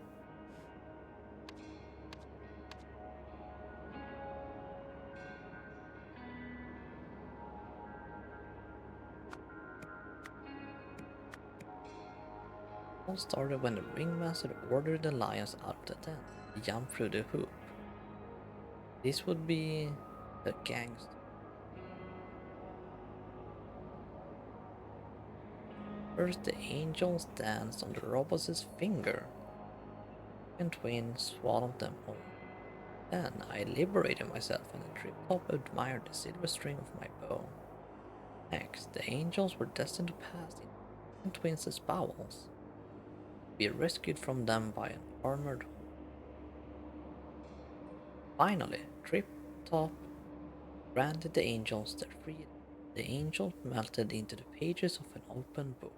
All started when the ringmaster ordered the lions out of the tent to jump through the hoop. This would be the gangster. First, the angels danced on the robot's finger, and twins swallowed them whole. Then I liberated myself and the trip-top admired the silver string of my bow. Next, the angels were destined to pass in twins' bowels, be rescued from them by an armored horse. Finally, Trip-top granted the angels their freedom. The angels melted into the pages of an open book.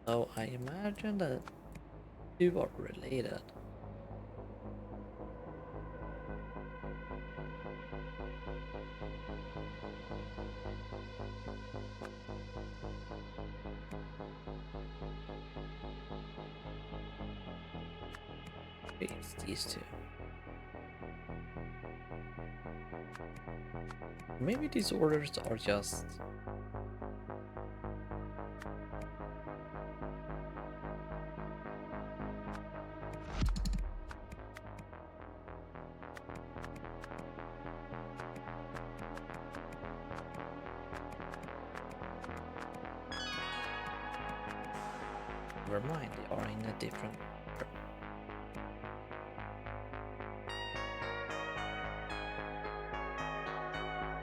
So I imagine that two are related. It's these two. Maybe these orders are just never mind, they are in a different order.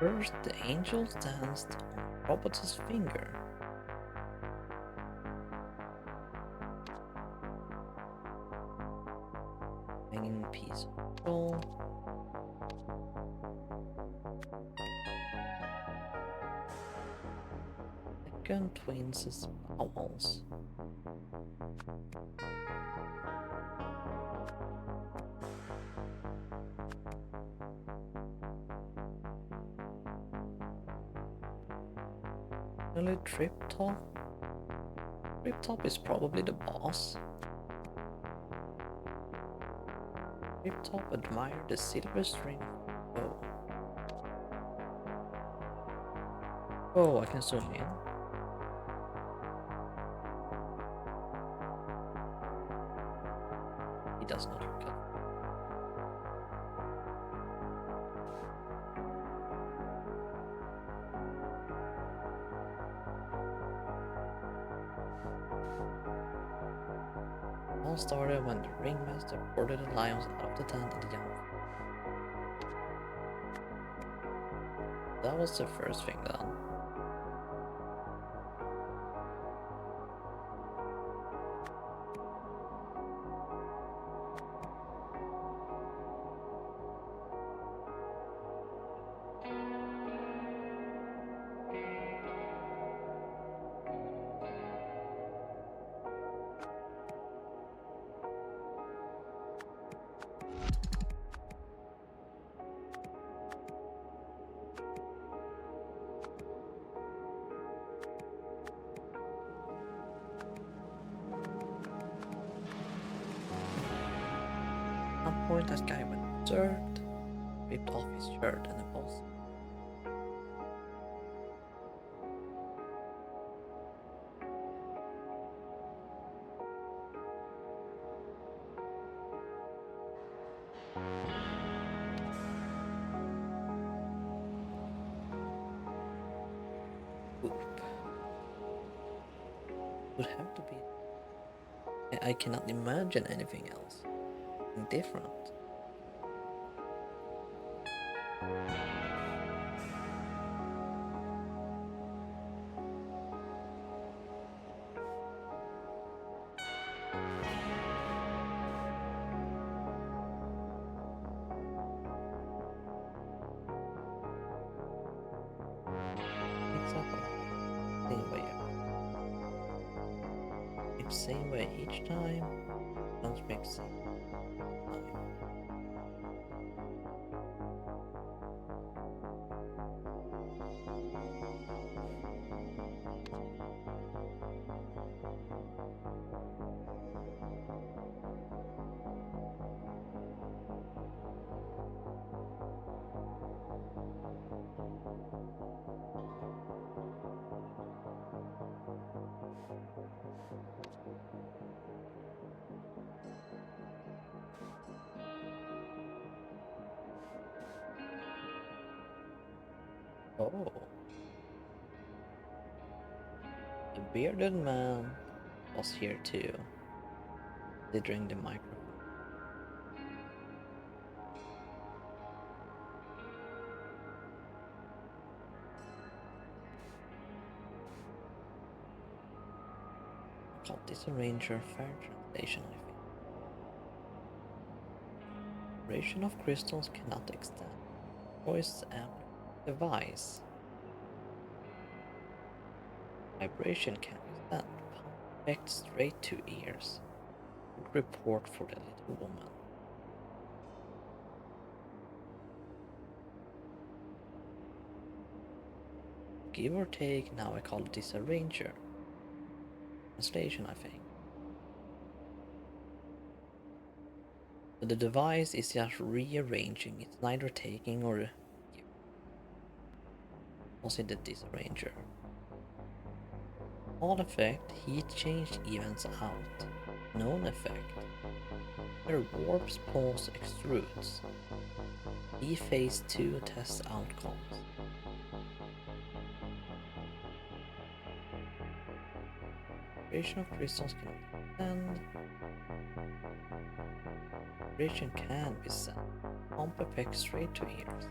First, the angels danced on Robot's finger. Hanging piece of roll. Second, twins' bowels. Finally, Trip-top. Trip-top is probably the boss. Trip-top admired the silver string. Oh. Oh, I can zoom in. He does not look at. All started when the ringmaster ordered the lions out of the tent and jumped. That was the first thing done. some point that guy went berserk, ripped off his shirt and the boss. Oop. Would have to be. I cannot imagine anything else. Different. Exactly. Same way. If same way each time, don't make sense. Oh, the bearded man was here too, considering the microphone. I called this arranger fair translation, I think. Vibration of crystals cannot extend. Voice amplifier device. Vibration can extend. Pump effect straight to ears. Good report for the little woman. Give or take, now I call this arranger. Translation, I think. So the device is just rearranging, it's neither taking or giving. Was it the disarranger? All effect, heat change evens out. Known effect. There warps, pulls, extrudes. E phase 2 test outcomes. Vibration of crystals cannot extend. Vibration can be sent. Pump effect straight to ears.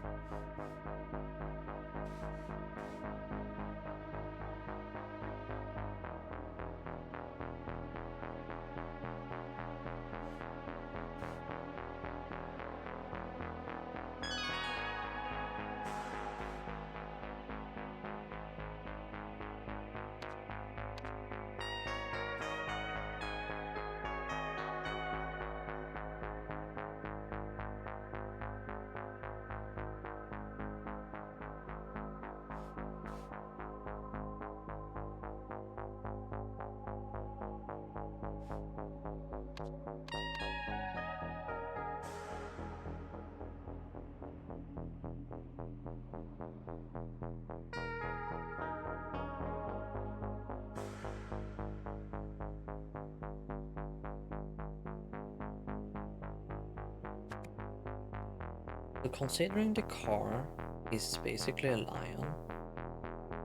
So considering the car is basically a lion,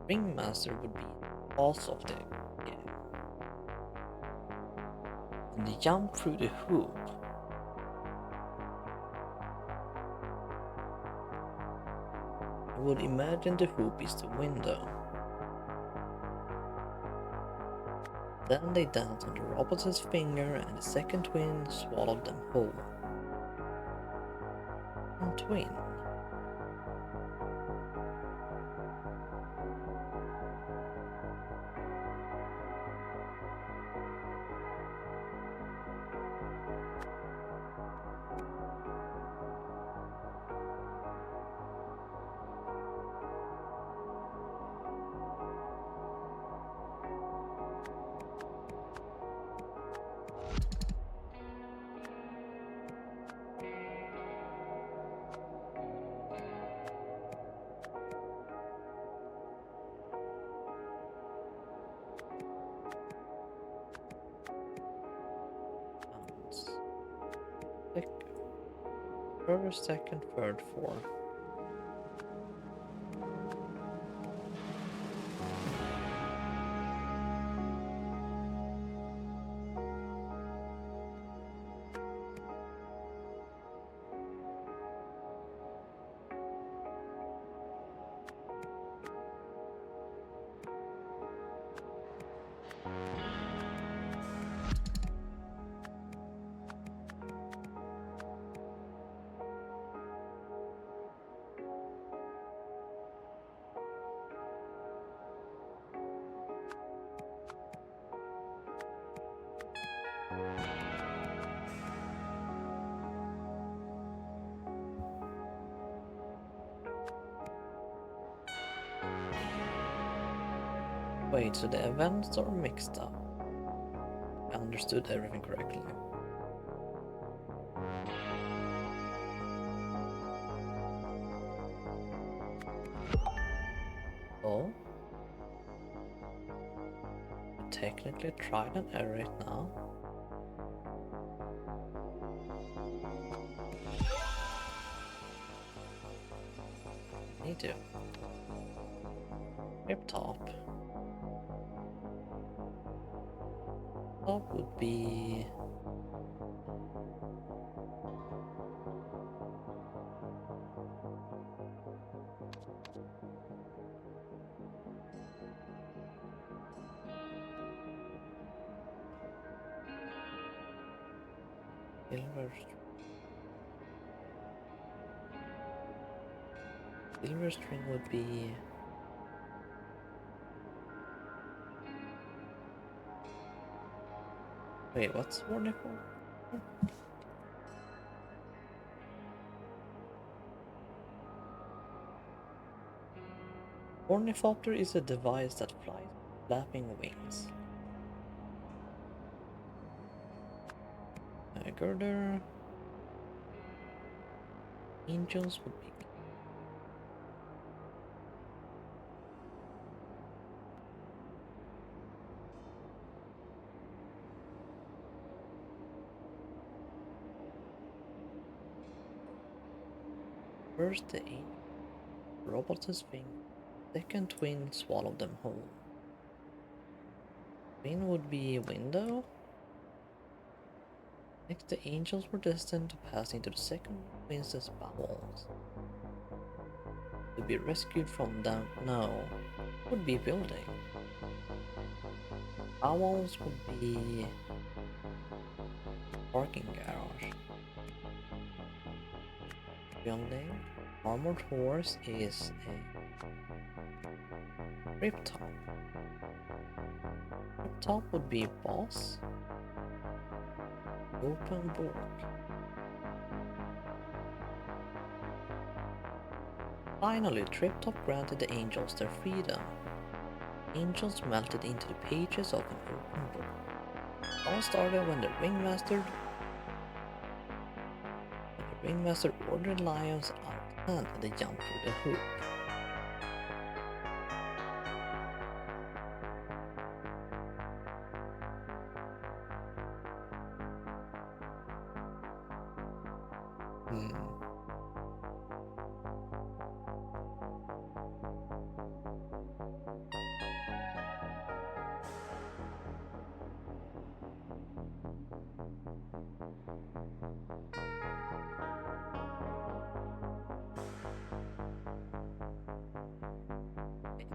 Ringmaster would be the boss of the game. And they jump through the hoop. I would imagine the hoop is the window. Then they dance on the robot's finger and the second twin swallowed them whole. And twin. spots. First, second, third, fourth. Wait, so the events are mixed up. I understood everything correctly. Oh? Technically tried and error it now. Need to. Rip top. Top would be... Silver string would be... Wait, what's wonderful? Ornithopter is a device that flies with flapping wings. Girder. Angels would be... First the angel, robot's wing. Second twin, swallow them whole. Twin would be window. Next, the angels were destined to pass into the second twins' bowels. To be rescued from them, no, would be building. Bowels would be parking garage. Building. Armored horse is a riptop. Riptop would be boss. Open book. Finally, Triptop granted the angels their freedom. Angels melted into the pages of an open book. All started when the ringmaster ordered lions out and they jumped through the hoop.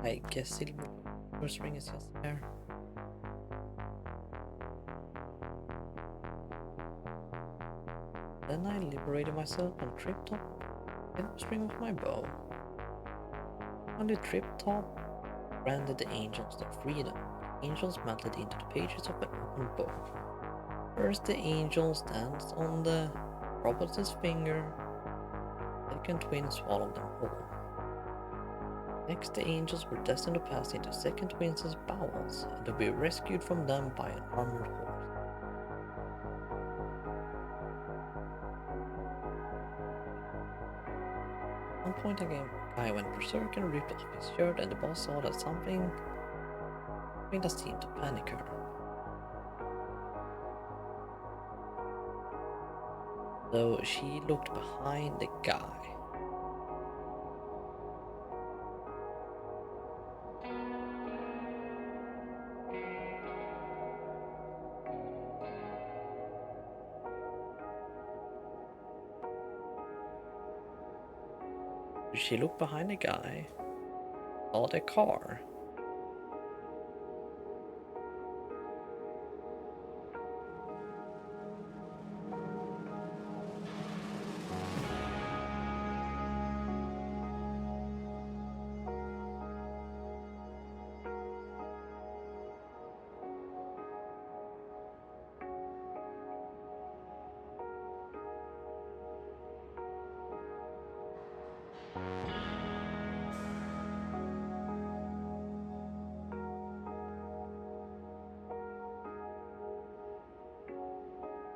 I guess Silver's ring is just there. Then I liberated myself and tripped up Silver's ring with my bow. Only Triptop granted the angels their freedom. The angels melted into the pages of an open book. First the angel stands on the robot's finger. Second twin swallowed them whole. Next, the angels were destined to pass into second twins' bowels and to be rescued from them by an armored horse. At one point, a guy went berserk and ripped off his shirt, and the boss saw that something that seemed to panic her. So she looked behind the guy. She looked behind the guy, saw the car.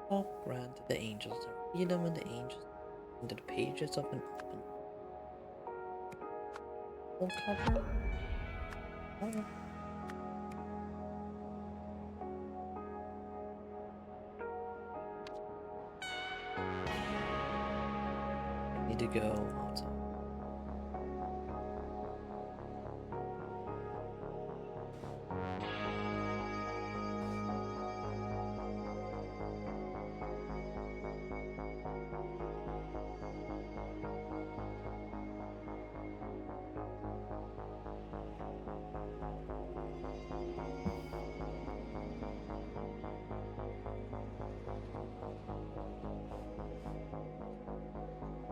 God granted the angels their freedom, and the angels into the pages of an open cover. Oh. I need to go outside.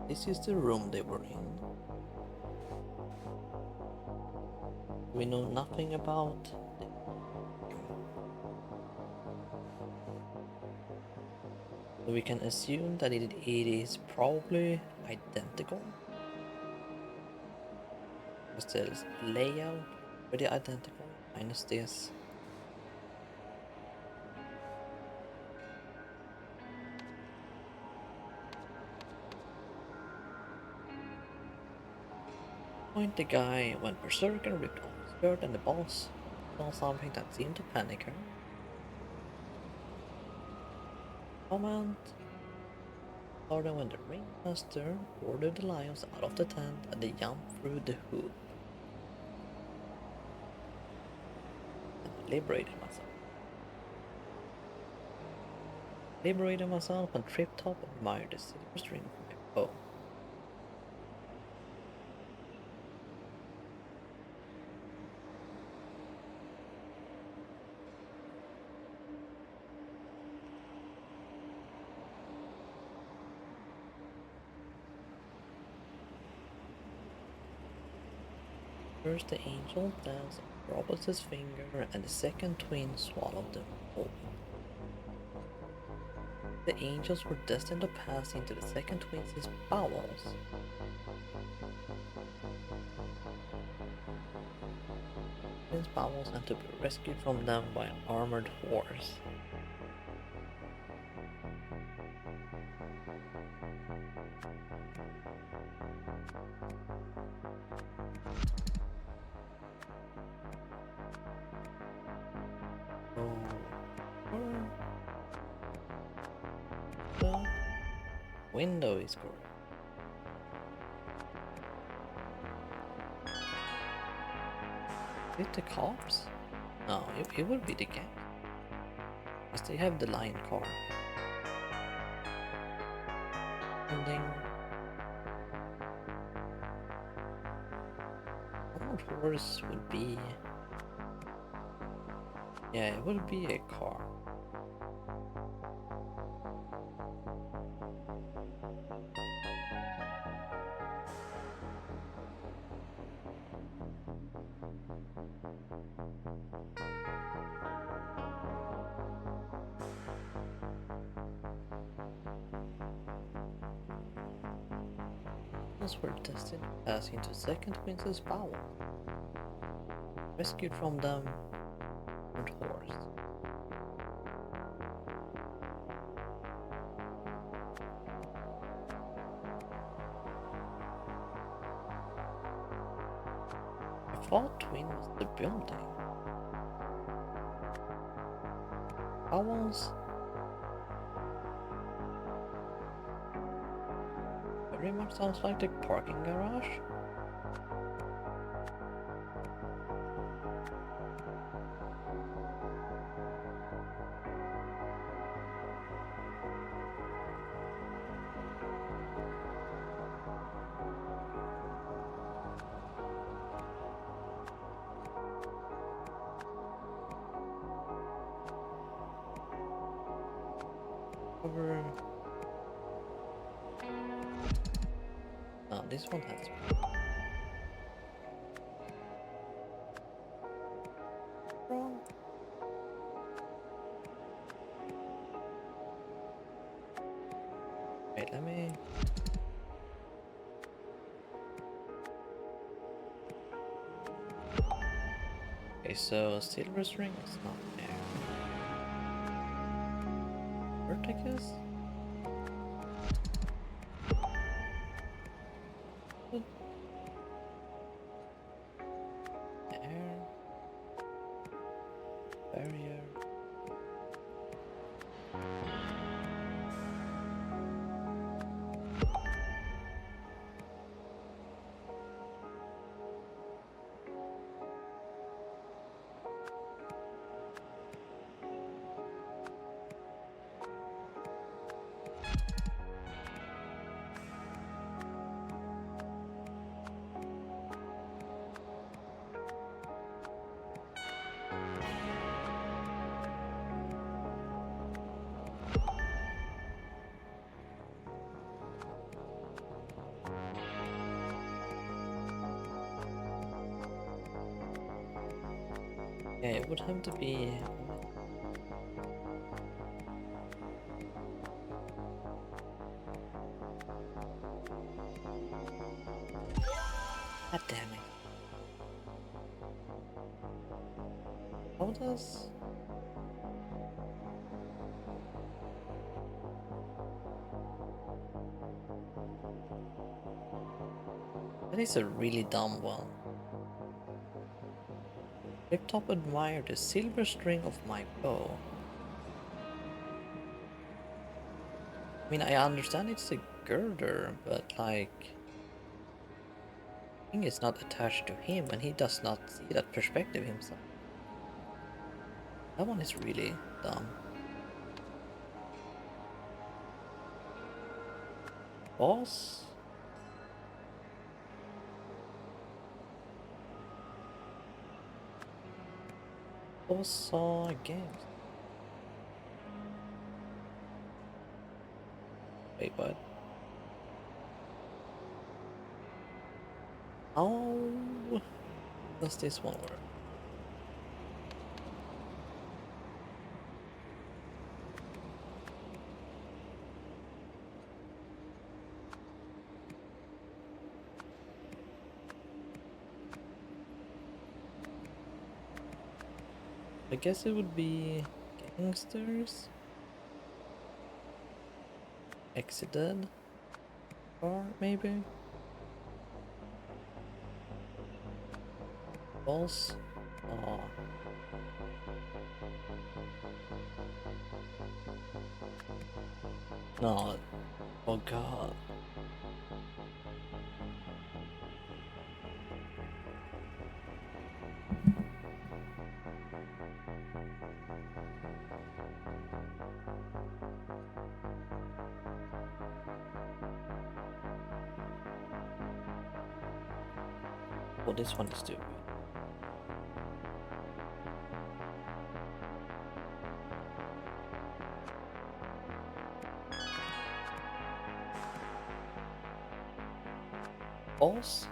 This is the room they were in. We know nothing about the so we can assume that it is probably identical. Because the layout pretty identical, minus this. Point the guy went berserk and ripped off his shirt, and the boss saw something that seemed to panic her. Comment started when the ringmaster ordered the lions out of the tent and they jumped through the hoop. And I liberated myself. Liberated myself on trip-top and admired the silver string from my bow. First the angel danced on Robert's finger and the second twin swallowed them whole. The angels were destined to pass into the second twins' bowels. Twins' bowels and to be rescued from them by an armored horse. The window is correct. Is it the cars? No, it would be the gang. Because they have the lion car. And then armored horse would be... Yeah, it would be a car. Were destined to pass into second twins' bowel. Rescued from them and horse. I thought twin was the building. Bowels. very much sounds like the parking garage. Over. Oh, this one has. Wrong. Wait, let me. Okay, so silver string is not there. Verticus? There. Barrier. Okay, it would have to be. God damn it. How does. That is a really dumb one. Tip-top admire the silver string of my bow. I mean, I understand it's a girder, but like, thing is not attached to him, and he does not see that perspective himself. That one is really dumb. Boss? Boss saw games. Wait, what? How does this one work? I guess it would be gangsters, exited, or maybe boss. Oh, no! Oh god! Oh, this one is stupid. Boss?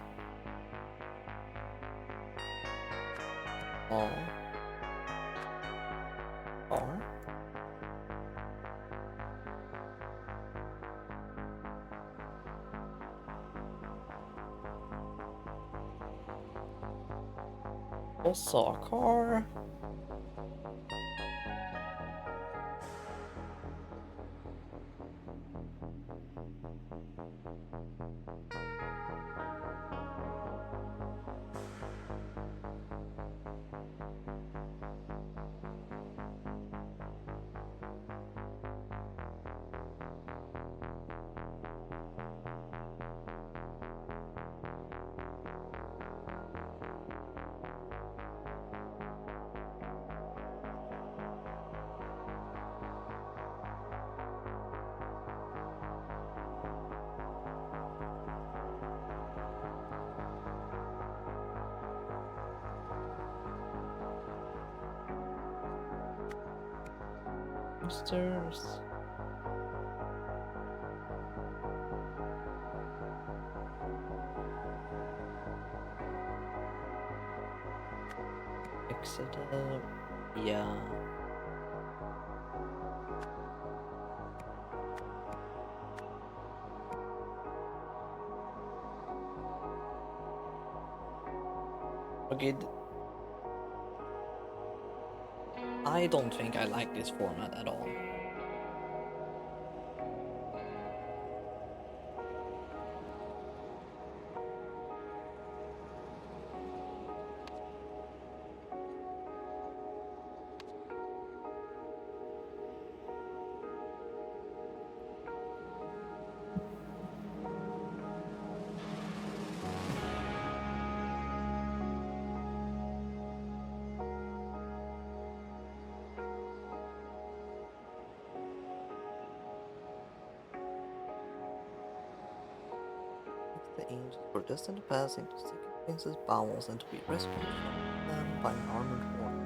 Oh. R? Boss saw a car. Gangsters. Exited. Yeah. Okay. I don't think I like this format at all. The angels were destined to pass into the second prince's bowels and to be rescued from them by an armored horde.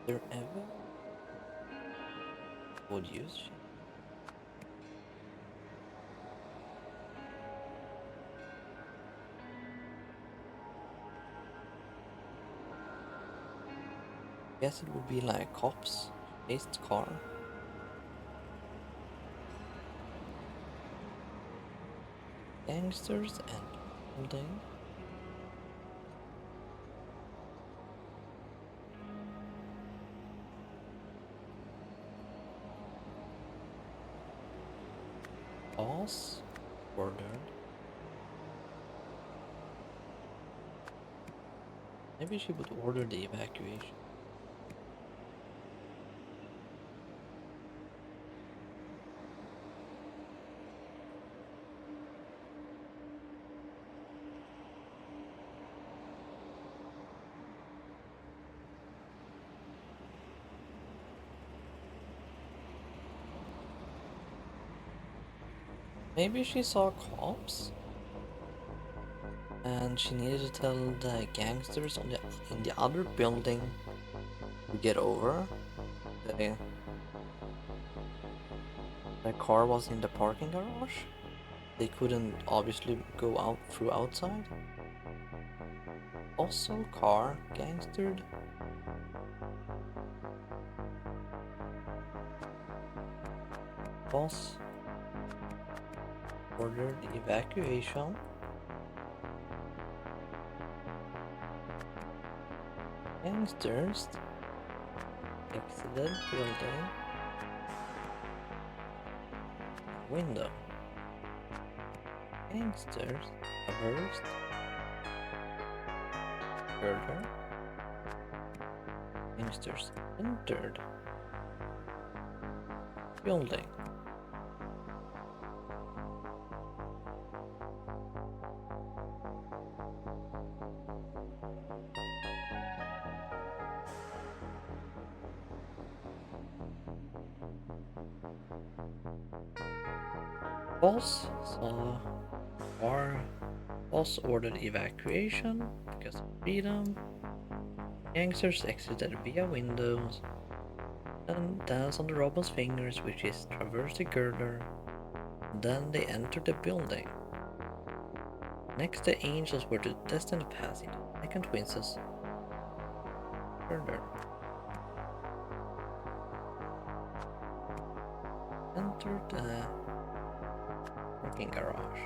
There ever would use shit. Guess it would be like cops chased car. Gangsters and building. Boss ordered. Maybe she would order the evacuation. Maybe she saw cops and she needed to tell the gangsters in the other building to get over. The car was in the parking garage. They couldn't obviously go out through outside. Also, car gangstered. Boss ordered evacuation. Gangsters exited building. Window. Gangsters traversed. Further. Gangsters entered building. Boss saw car. Boss ordered evacuation because of freedom. Gangsters exited via windows and dance on the robot's fingers, which is traverse the girder. Then they entered the building. Next, the angels were destined to pass into second twins further. Entered the parking garage.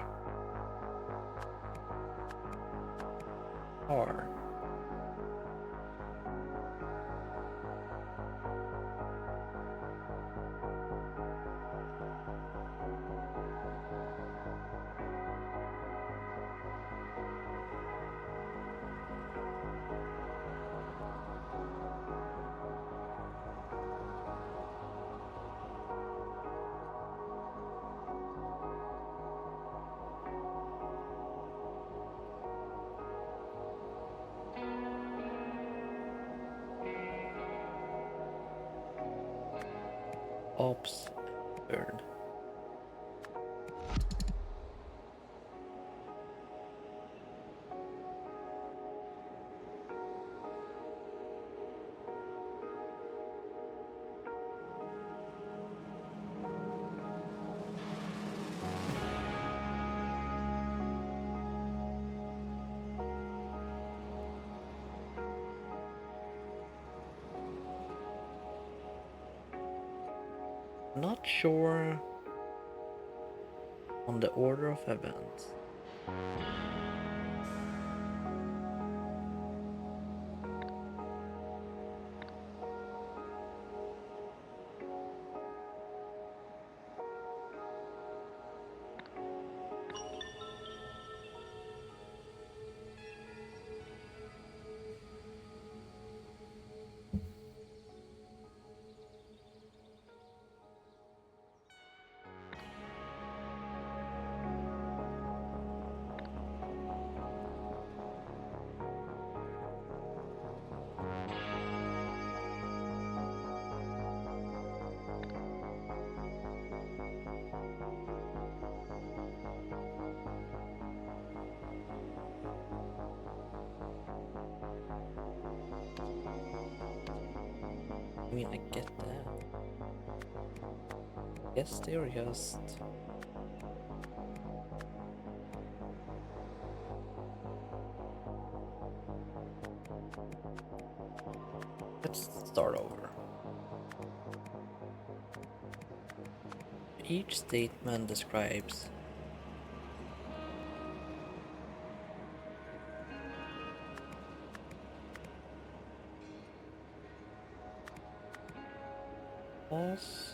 Car. Ops third. Not sure on the order of events. I mean, I get that. Guess they're just... Let's start over. Each statement describes false,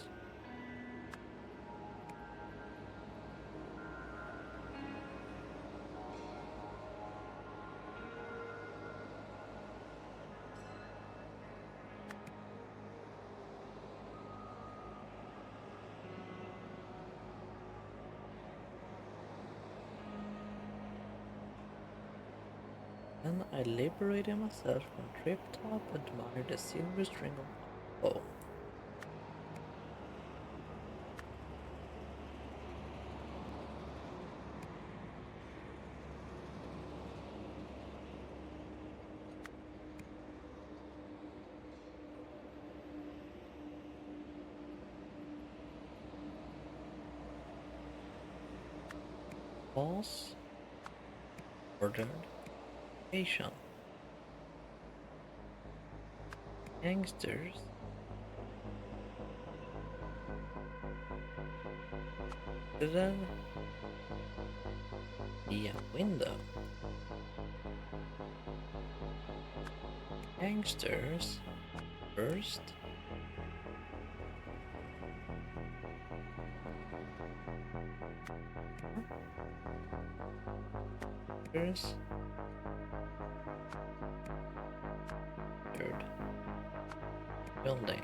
and I liberated myself from Trip-Top and admired the silver string of my bow. False, ordered, Asian, gangsters, then the window, gangsters, first, gangsters, third, building,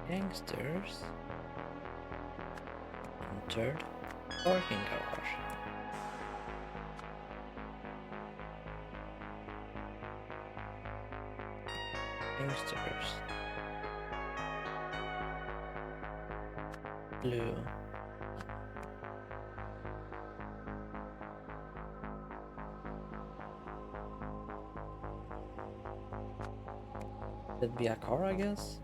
gangsters, entered parking garage. Gangsters, blue, that'd be a car, I guess.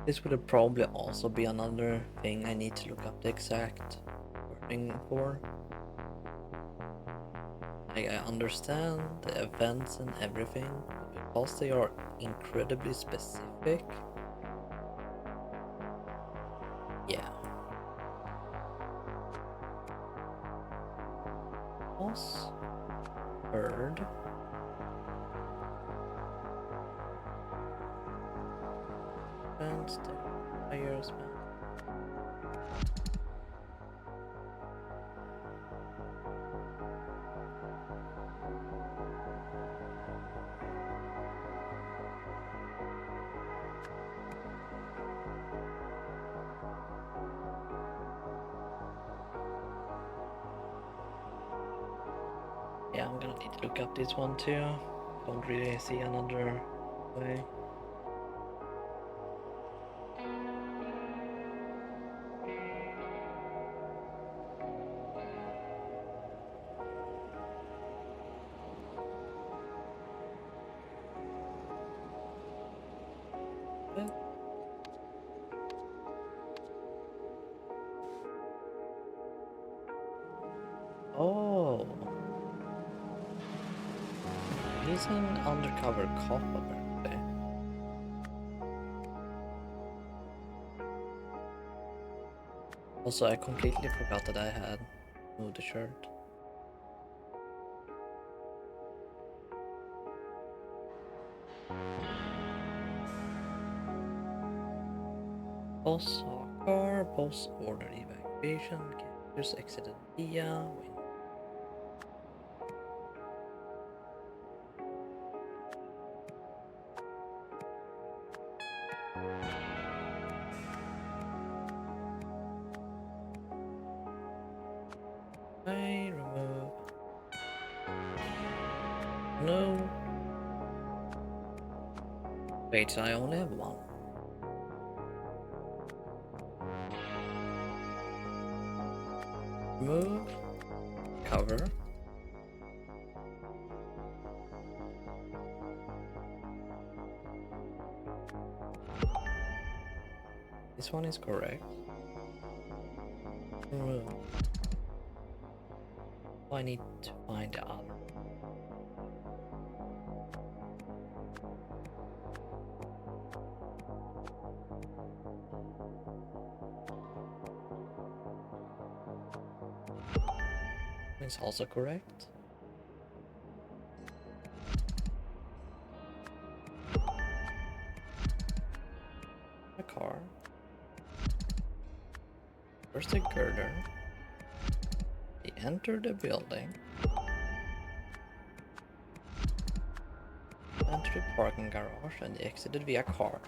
This would probably also be another thing I need to look up the exact wording for. Like, I understand the events and everything, but because they are incredibly specific, yeah. Was heard. And the players, man. Yeah, I'm gonna need to look up this one too. Don't really see another way. But oh, he's an undercover cop apparently. Also, I completely forgot that I had moved the shirt. Boss saw a car, boss ordered evacuation, characters exited via window. I remove. No. Wait, so I only have one. Remove. Cover. This one is correct. Remove. I need to find the other. It's also correct. A car. Where's the girder? They entered the building. Entered the parking garage and they exited via car.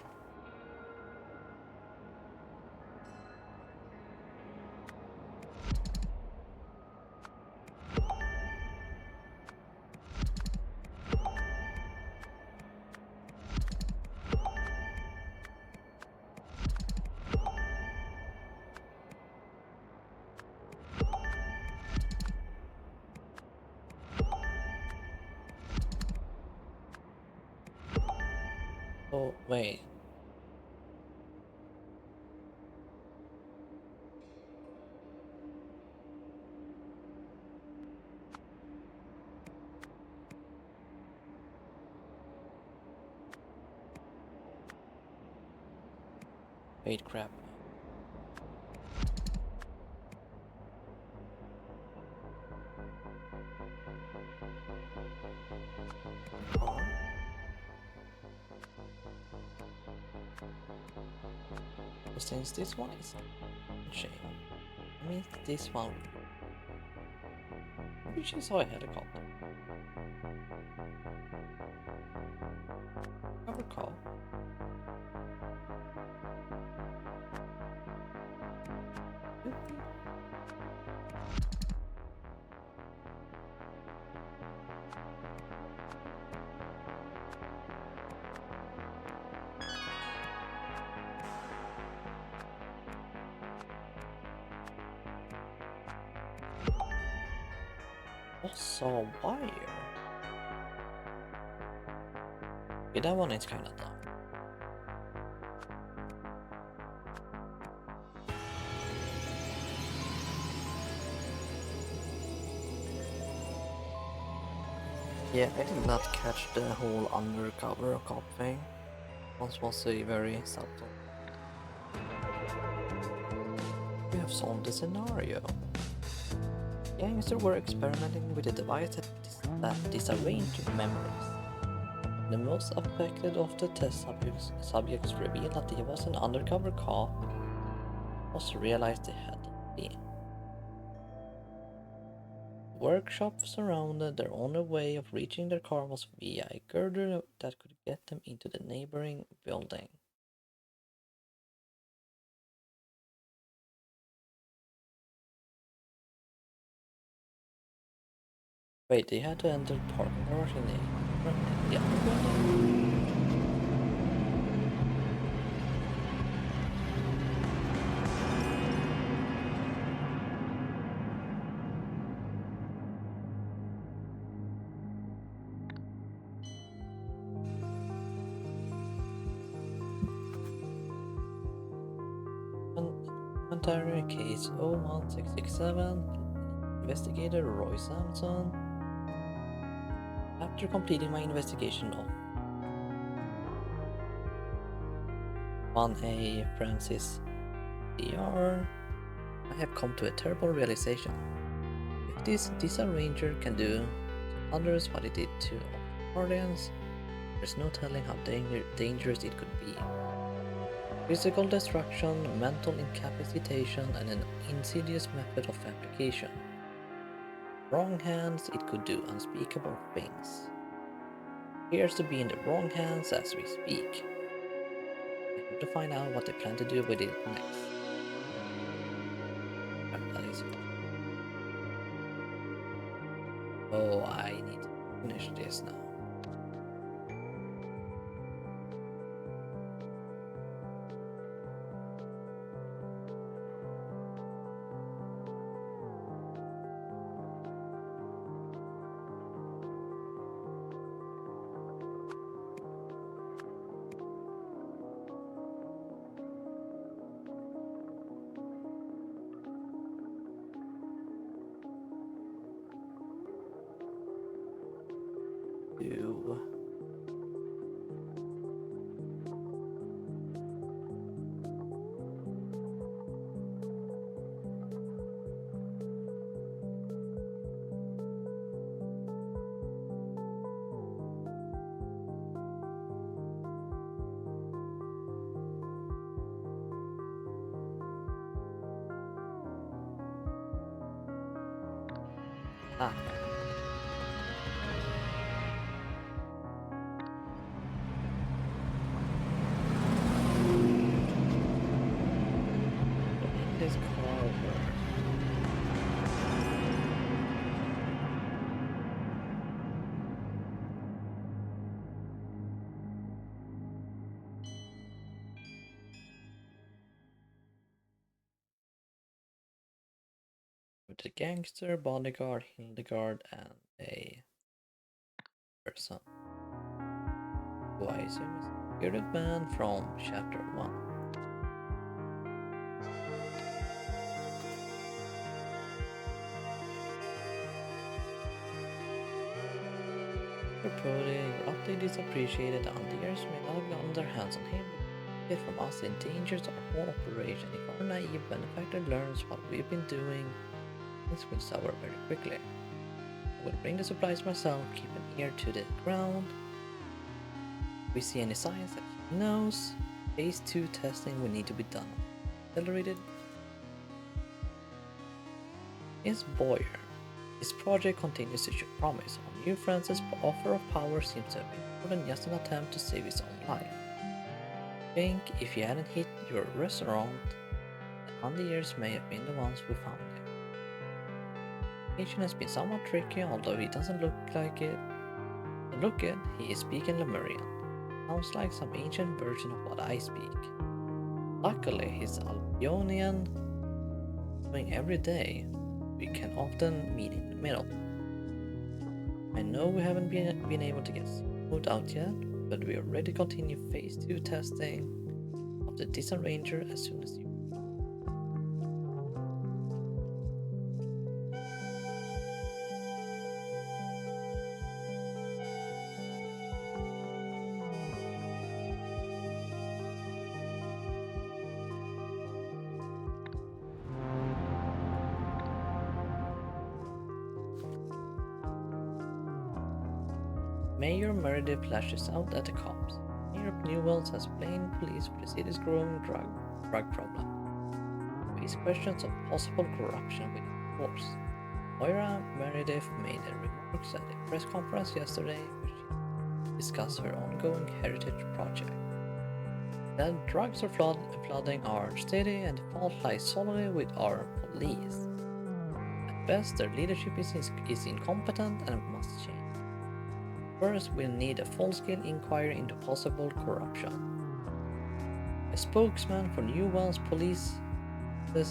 Oh, wait. Wait, crap. Car. So since this one is a chain, I mean this one. Maybe she saw a helicopter. Cover call. Also wire. Okay, that one is kinda dumb. Yeah, I did not catch the whole undercover cop thing. Once was a very subtle. We have solved the scenario. Gangsters were experimenting with a device that disarranged memories. The most affected of the test subjects revealed that he was an undercover cop. Also realized they had been. Workshop surrounded. Their only way of reaching their car was via a girder that could get them into the neighboring building. Wait, they had to enter the parking garage in the other building? Commentary case 01667, investigator Roy Sampson. After completing my investigation of 1A Francis DR, I have come to a terrible realization. If this disarranger can do to others what it did to Guardians, there's no telling how dangerous it could be. Physical destruction, mental incapacitation, and an insidious method of application. Wrong hands, it could do unspeakable things. Appears to be in the wrong hands as we speak. I have to find out what they plan to do with it next. That is it. Oh, I need to finish this now. Ah. This car work. With the gangster, bodyguard, Hildegard, and a person who I assume is a bearded man from chapter 1. Reporting, your update is appreciated. The Andiers may not have gotten their hands on him, but it from us endangers our whole operation. If our naive benefactor learns what we've been doing, this will sour very quickly. I will bring the supplies myself, keep an ear to the ground. If we see any signs that he knows, phase 2 testing will need to be done. Accelerated. Is Boyer. This project continues to show promise. Our new Francis' offer of power seems to have been more than just an attempt to save his own life. I think if he hadn't hit your restaurant, the Andiers may have been the ones who found him. The agent has been somewhat tricky, although he doesn't look like it. To look it, he is speaking Lemurian. Sounds like some ancient version of what I speak. Luckily, he's Albionian, doing every day. We can often meet in the middle. I know we haven't been able to get moved out yet, but we are ready to continue phase 2 testing of the Distant Ranger as soon as you. Mayor Meredith lashes out at the cops. Mayor Newells has blamed police for the city's growing drug problem. Raised questions of possible corruption within the force. Moira Meredith made a remarks at a press conference yesterday where she discussed her ongoing heritage project. That drugs are flooding our city and the fault lies solely with our police. At best, their leadership is incompetent and must change. First, we'll need a full-scale inquiry into possible corruption. A spokesman for New Wales Police's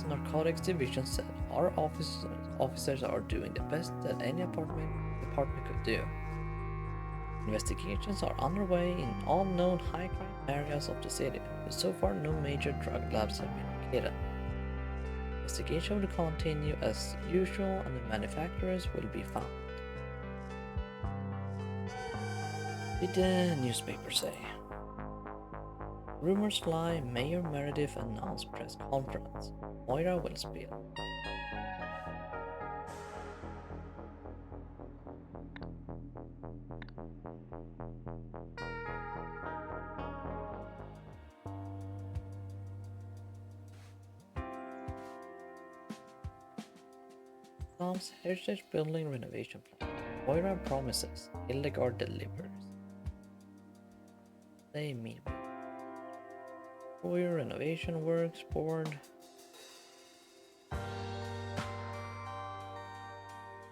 Narcotics Division said our officers are doing the best that any department could do. Investigations are underway in all known high-crime areas of the city, but so far no major drug labs have been located. Investigation will continue as usual and the manufacturers will be found. What did the newspaper say? Rumors fly, Mayor Meredith announced press conference. Moira will spill. Tom's heritage building renovation plan. Moira promises, Hildegard delivers. They meet with Royal Renovation Works Board.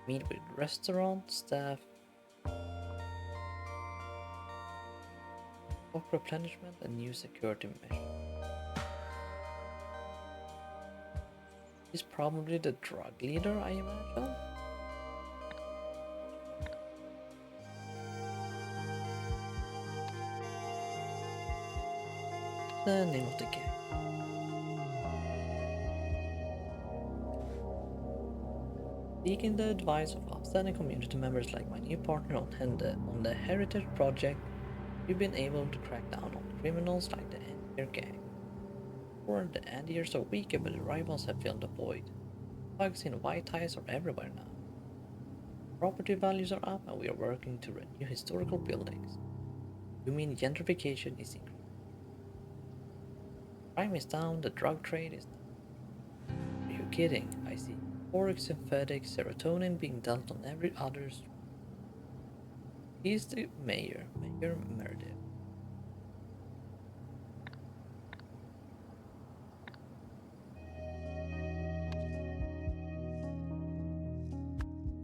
Meet with restaurant staff. Stock replenishment and new security measures. He's probably the drug leader, I imagine. The name of the game. Seeking the advice of upstanding community members like my new partner on the Heritage Project, we've been able to crack down on criminals like the Andier gang. For the Andiers are weaker, but the rivals have filled the void. Thugs in white ties are everywhere now. Property values are up and we are working to renew historical buildings. You mean gentrification is increasing? Crime is down, the drug trade is down. Are you kidding? I see euphoric synthetic serotonin being dealt on every other street. He's the mayor, Mayor Meredith.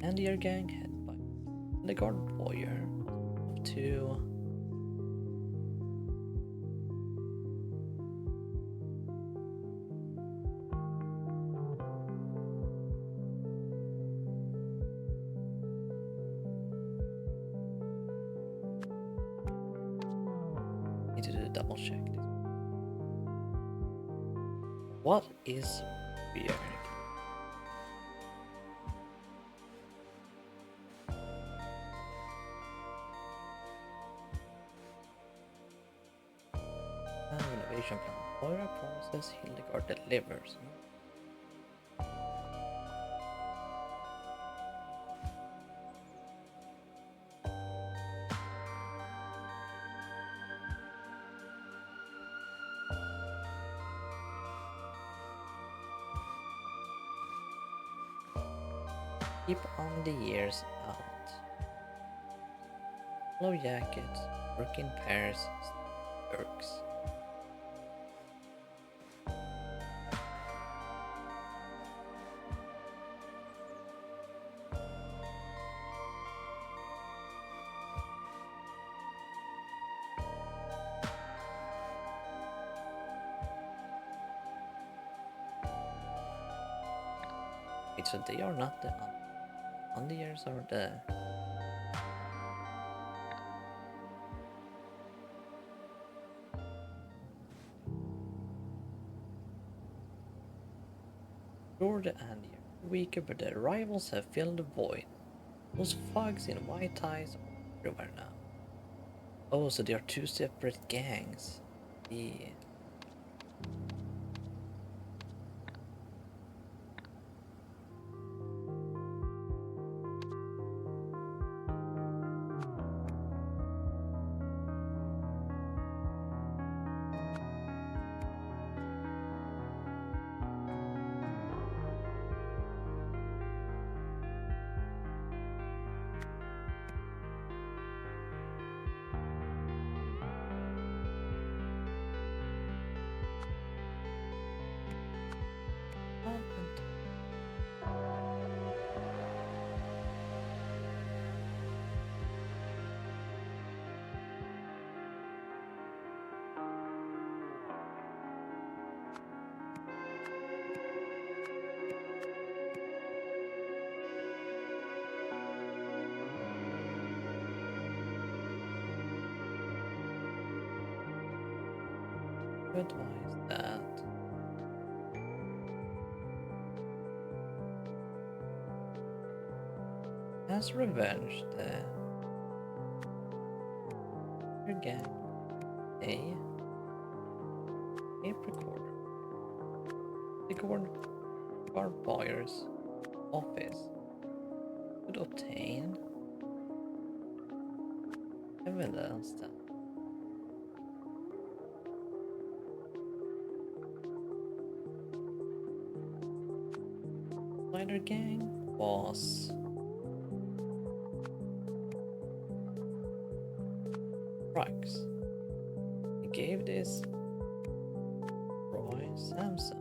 And your gang headed by the guard lawyer to need to do a double check this. What is beer? Renovation plan. Moira promises Hildegard delivers. Keep on the years out. Low jackets, work in pairs, jerks. Wait, so they are not the Andiers or the toward the end, you're weaker, but the rivals have filled the void. Those thugs in white ties are everywhere now. Oh, so they are two separate gangs. Yeah. Advise that. As revenge, the gang a tape recorder. The guard buyer's office could obtain evidence that Spider Gang was drugs. He gave this Roy Samson.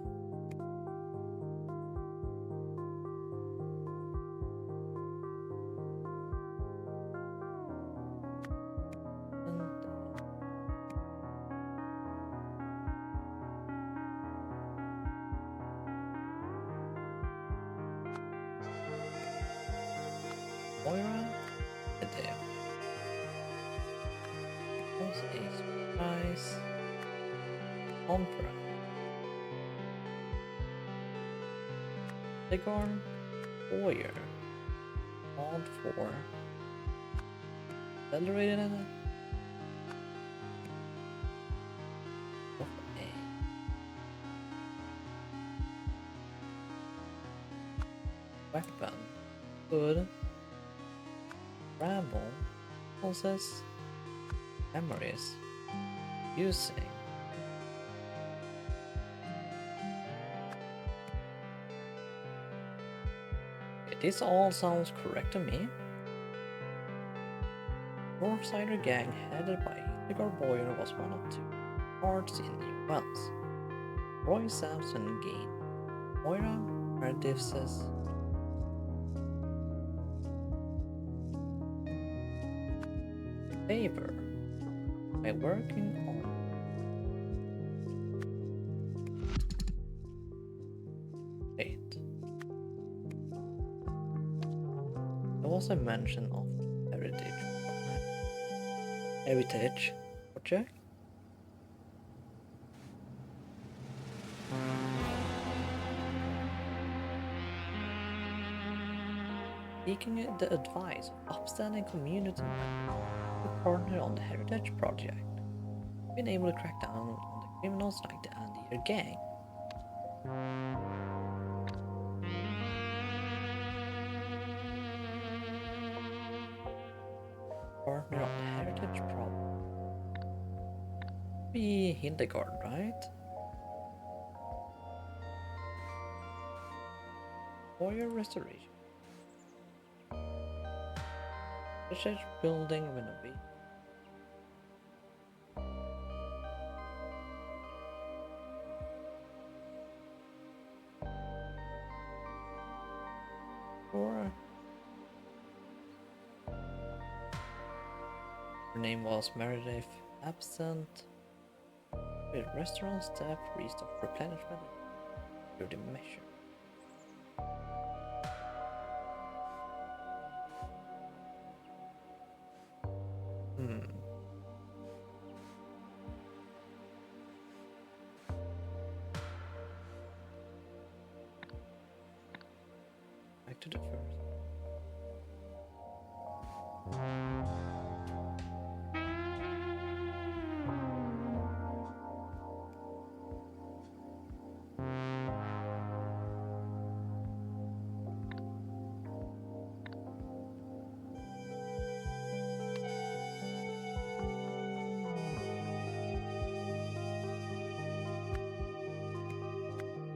And Moira the Dev was a surprise conference. Sigarn Boyer called for accelerated of a weapon could ramble possess memories using this all sounds correct to me. Northsider gang headed by Hildegard Boyer was one of two parts in New Wells. Roy Sampson gained Moira Meredith's favor by working on it. There was a mention of heritage project. Seeking the advice of upstanding community members to partner on the heritage project, been able to crack down on the criminals like the Andir gang. Partner on the heritage problem. Be Hildegard, right? Warrior restoration. Research building renovation. Or her name was Meredith absent. With restaurant staff restock replenishment through the measure. back to the first.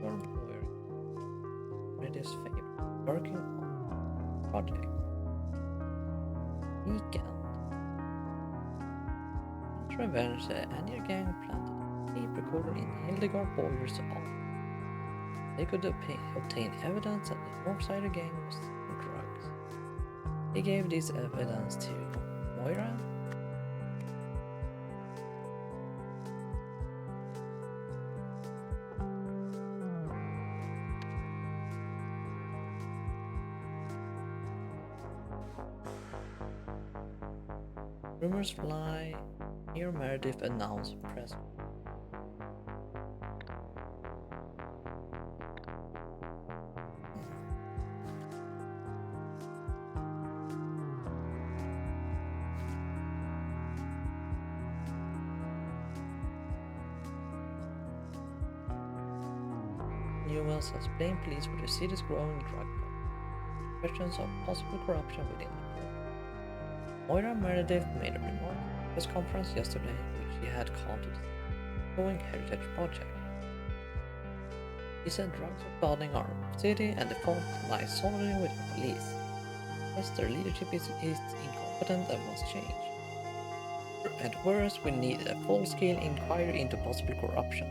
Your boy made his favorite working on project. Weekend. As revenge, the Anya gang planted a tape recorder in Hildegard Boyer's office. They could obtain evidence that the Northsider gang was selling drugs. He gave this evidence to Moira. Rumors fly. Here Meredith announced press. Newells has blamed police for the city's growing drug problem. Questions of possible corruption within the group. Moira Meredith made a remark at a press conference yesterday, which she had called to the growing heritage project. He said drugs are flooding our city and the fault lies solely with the police. Yes, their leadership is incompetent and must change. At worst, we need a full-scale inquiry into possible corruption.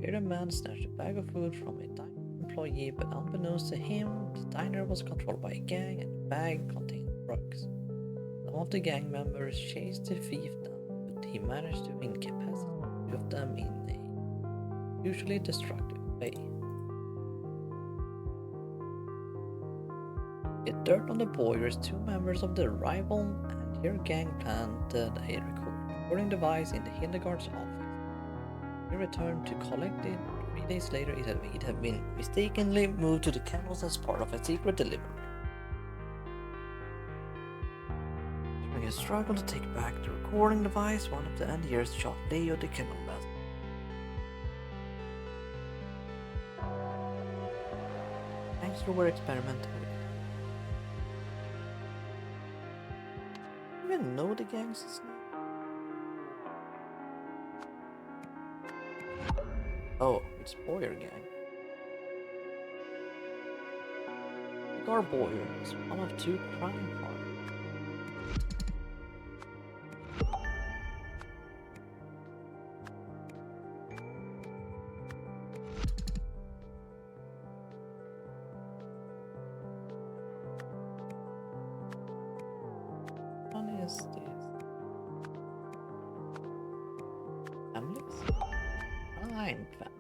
Here, a man snatched a bag of food from a diner employee, but unbeknownst to him, the diner was controlled by a gang and the bag contained drugs. Some of the gang members chased the thief down, but he managed to incapacitate two of them in a usually destructive way. Get dirt on the Boyers, two members of the rival and your gang planted a recording device in the Hildegard's office. He returned to collect it. 3 days later, it had been mistakenly moved to the kennels as part of a secret delivery. During a struggle to take back the recording device, one of the engineers shot Leo the kennel master. Gangsters were experimenting with it. Do you even know the gangsters name? Oh, it's Boyer gang. Edgar Boyer was one of two crime partners. One is this. Families? Crime family.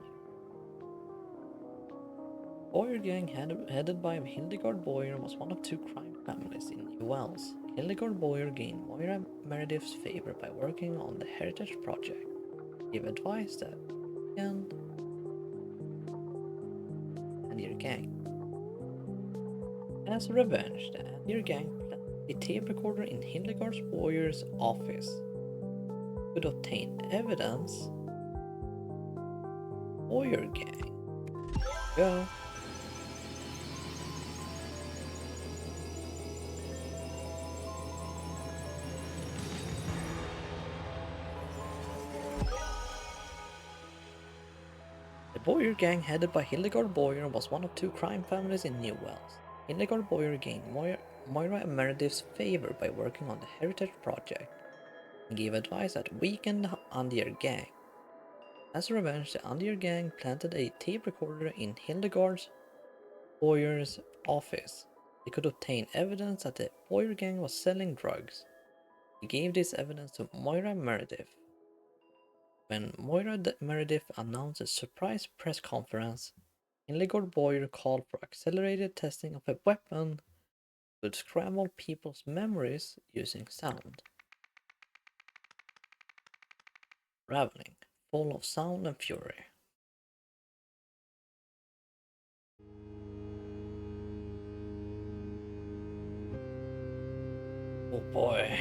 Boyer gang headed by Hildegard Boyer was one of two crime families in New Wells. Hildegard Boyer gained Moira Meredith's favor by working on the Heritage Project. He gave advice that and your gang. As a revenge, the Andir gang planted a tape recorder in Hildegard Boyer's office. Could obtain evidence. Boyer gang. Go. The Boyer gang, headed by Hildegard Boyer, was one of two crime families in New Wells. Hildegard Boyer gained Moira Meredith's favor by working on the Heritage Project and gave advice that weakened the Andir gang. As a revenge, the Andir gang planted a tape recorder in Hildegard Boyer's office. They could obtain evidence that the Boyer gang was selling drugs. He gave this evidence to Moira Meredith. When Moira Meredith announced a surprise press conference, Hildegard Boyer called for accelerated testing of a weapon could scramble people's memories using sound. Ravening, full of sound and fury. Oh boy.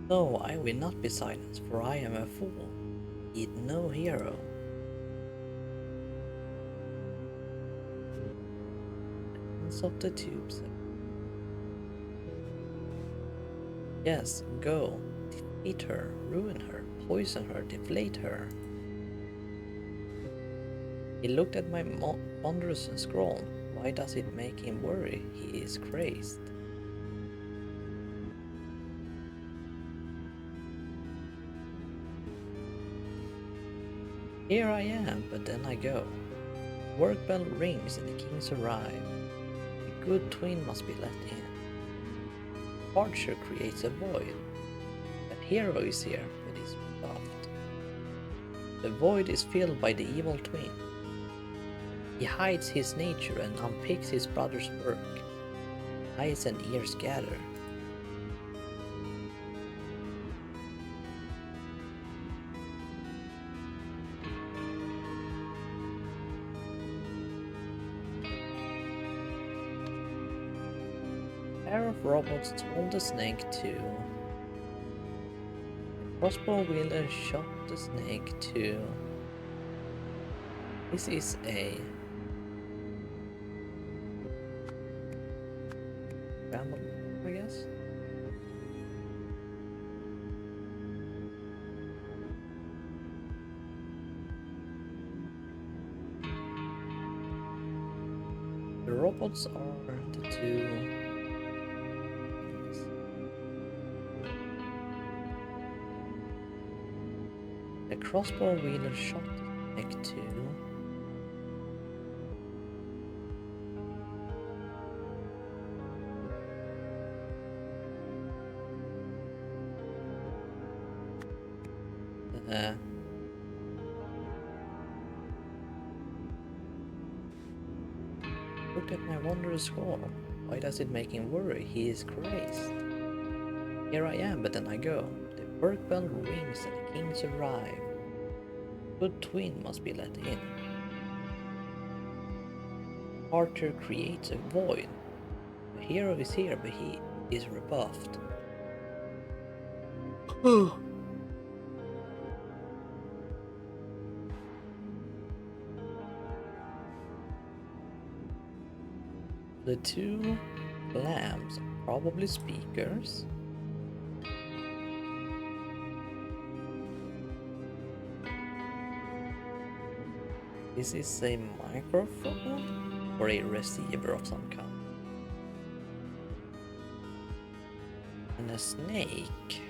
No, I will not be silenced, for I am a fool, indeed no hero. Ends of the tubes. Yes, go. Defeat her, ruin her, poison her, deflate her. He looked at my ponderous scroll. Why does it make him worry? He is crazed. Here I am, but then I go. Work bell rings and the kings arrive. The good twin must be let in. Archer creates a void. A hero is here, but is rebuffed. The void is filled by the evil twin. He hides his nature and unpicks his brother's work. Eyes and ears gather. A pair of robots told the snake to. The crossbow wielder shot the snake to. This is a scramble, I guess. The robots are the two things. The crossbow wielder shot the snake to. Look at my wondrous scroll. Why does it make him worry? He is crazed. Here I am, but then I go. The work bell rings and the kings arrive. Good twin must be let in. Archer creates a void. The hero is here, but he is rebuffed. The two lamps are probably speakers. This is a microphone or a receiver of some kind. And a snake.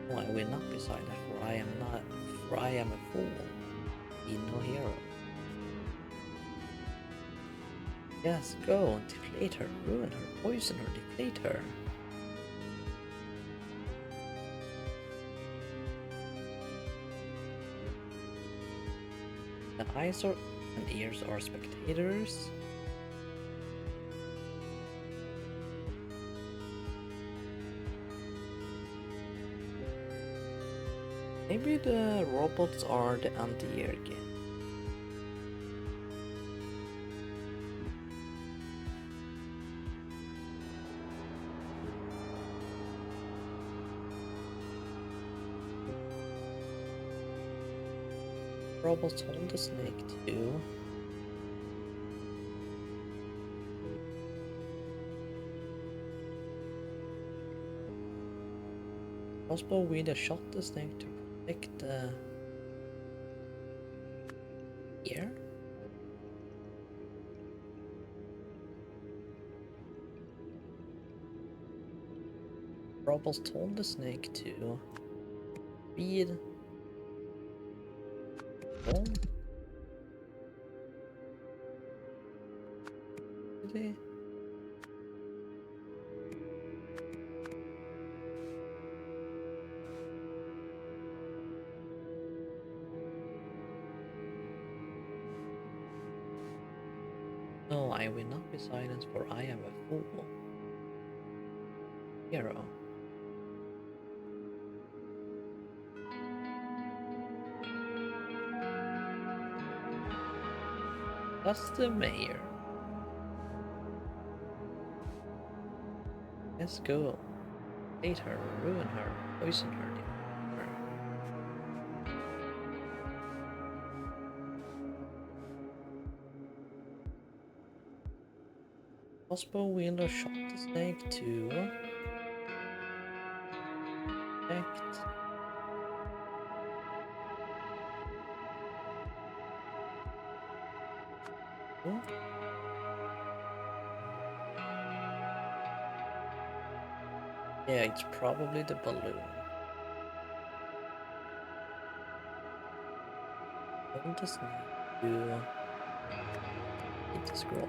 No, I will not be silent, for I am a fool, be no hero. Yes, go, deflate her, ruin her, poison her, deflate her. The eyes and ears are spectators. Maybe the robots are the anti-air game. Robots hold the snake too. Crossbow wielder shot the snake to protect the ear. Robots told the snake to feed bone. Did they? No, I will not be silenced, for I am a fool. Hero. That's the mayor. Let's go. Hate her, ruin her, poison her, devour her. Crossbow wielder shot the snake to protect. Oh. Yeah, it's probably the balloon. Hold the snake to hit the scroll.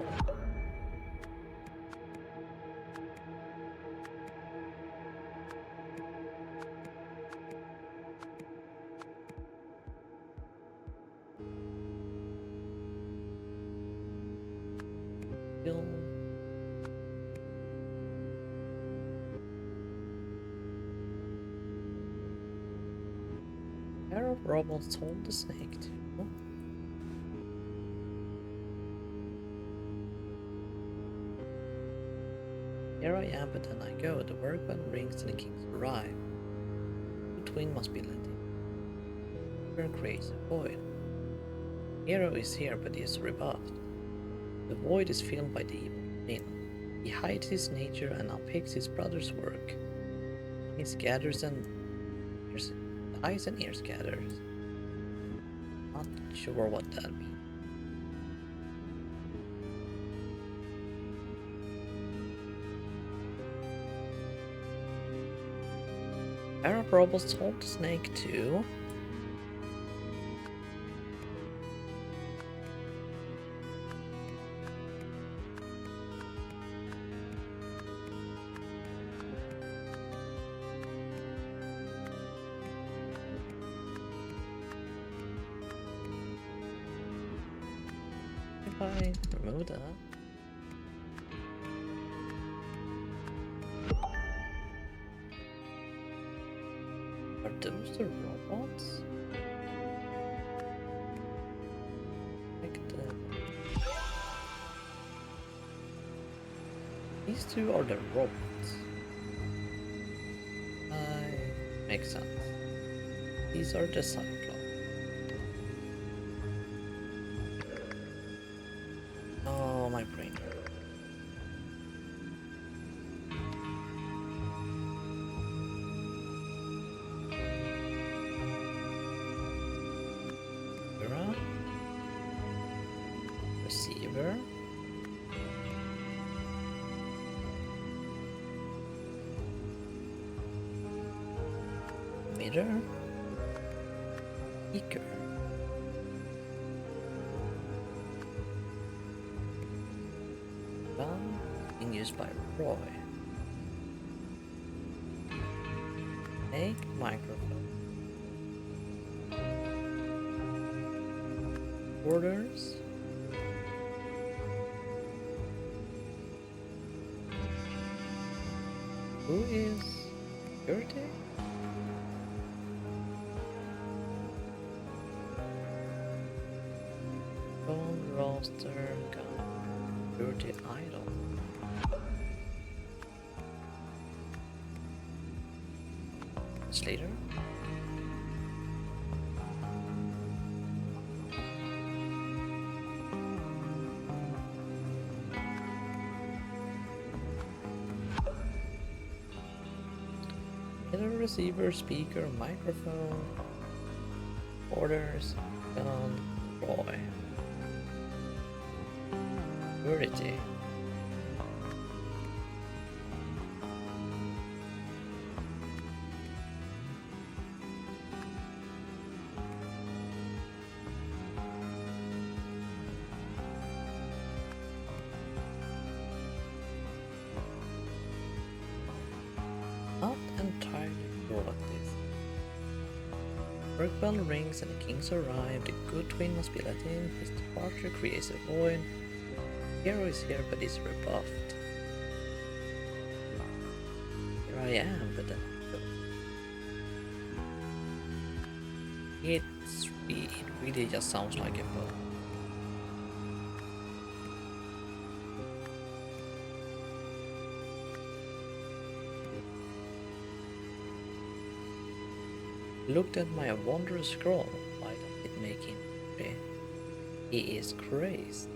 Kill. Pair of robots hold the snake to. Here I am, but then I go. The work bell rings and the kings arrive. The twin must be let in. Creates a void. Hero is here, but he is rebuffed. The void is filled by the evil twin. He hides his nature and unpicks his brother's work. He gathers and ears, eyes and ears gathers. Not sure what that means. Pair of robots hold the snake too. If I remove that. Are those the robots? Like these two are the robots. Makes sense. These are the Cyclops. Oh, my brain. Receiver. Mirror. Speaker. Gun being used by Roy. Make microphone. Orders. Who is security? Phone roster gun. Security idol. Slater. Receiver, speaker, microphone, orders, gun, Roy. Security. Not entirely sure what this. Work bell rings and the kings arrive. The good twin must be let in. His departure creates a void. Hero is here, but he's rebuffed. Here I am, but then it really just sounds like a bow. Looked at my wondrous scroll. Why does it make him angry? He is crazed.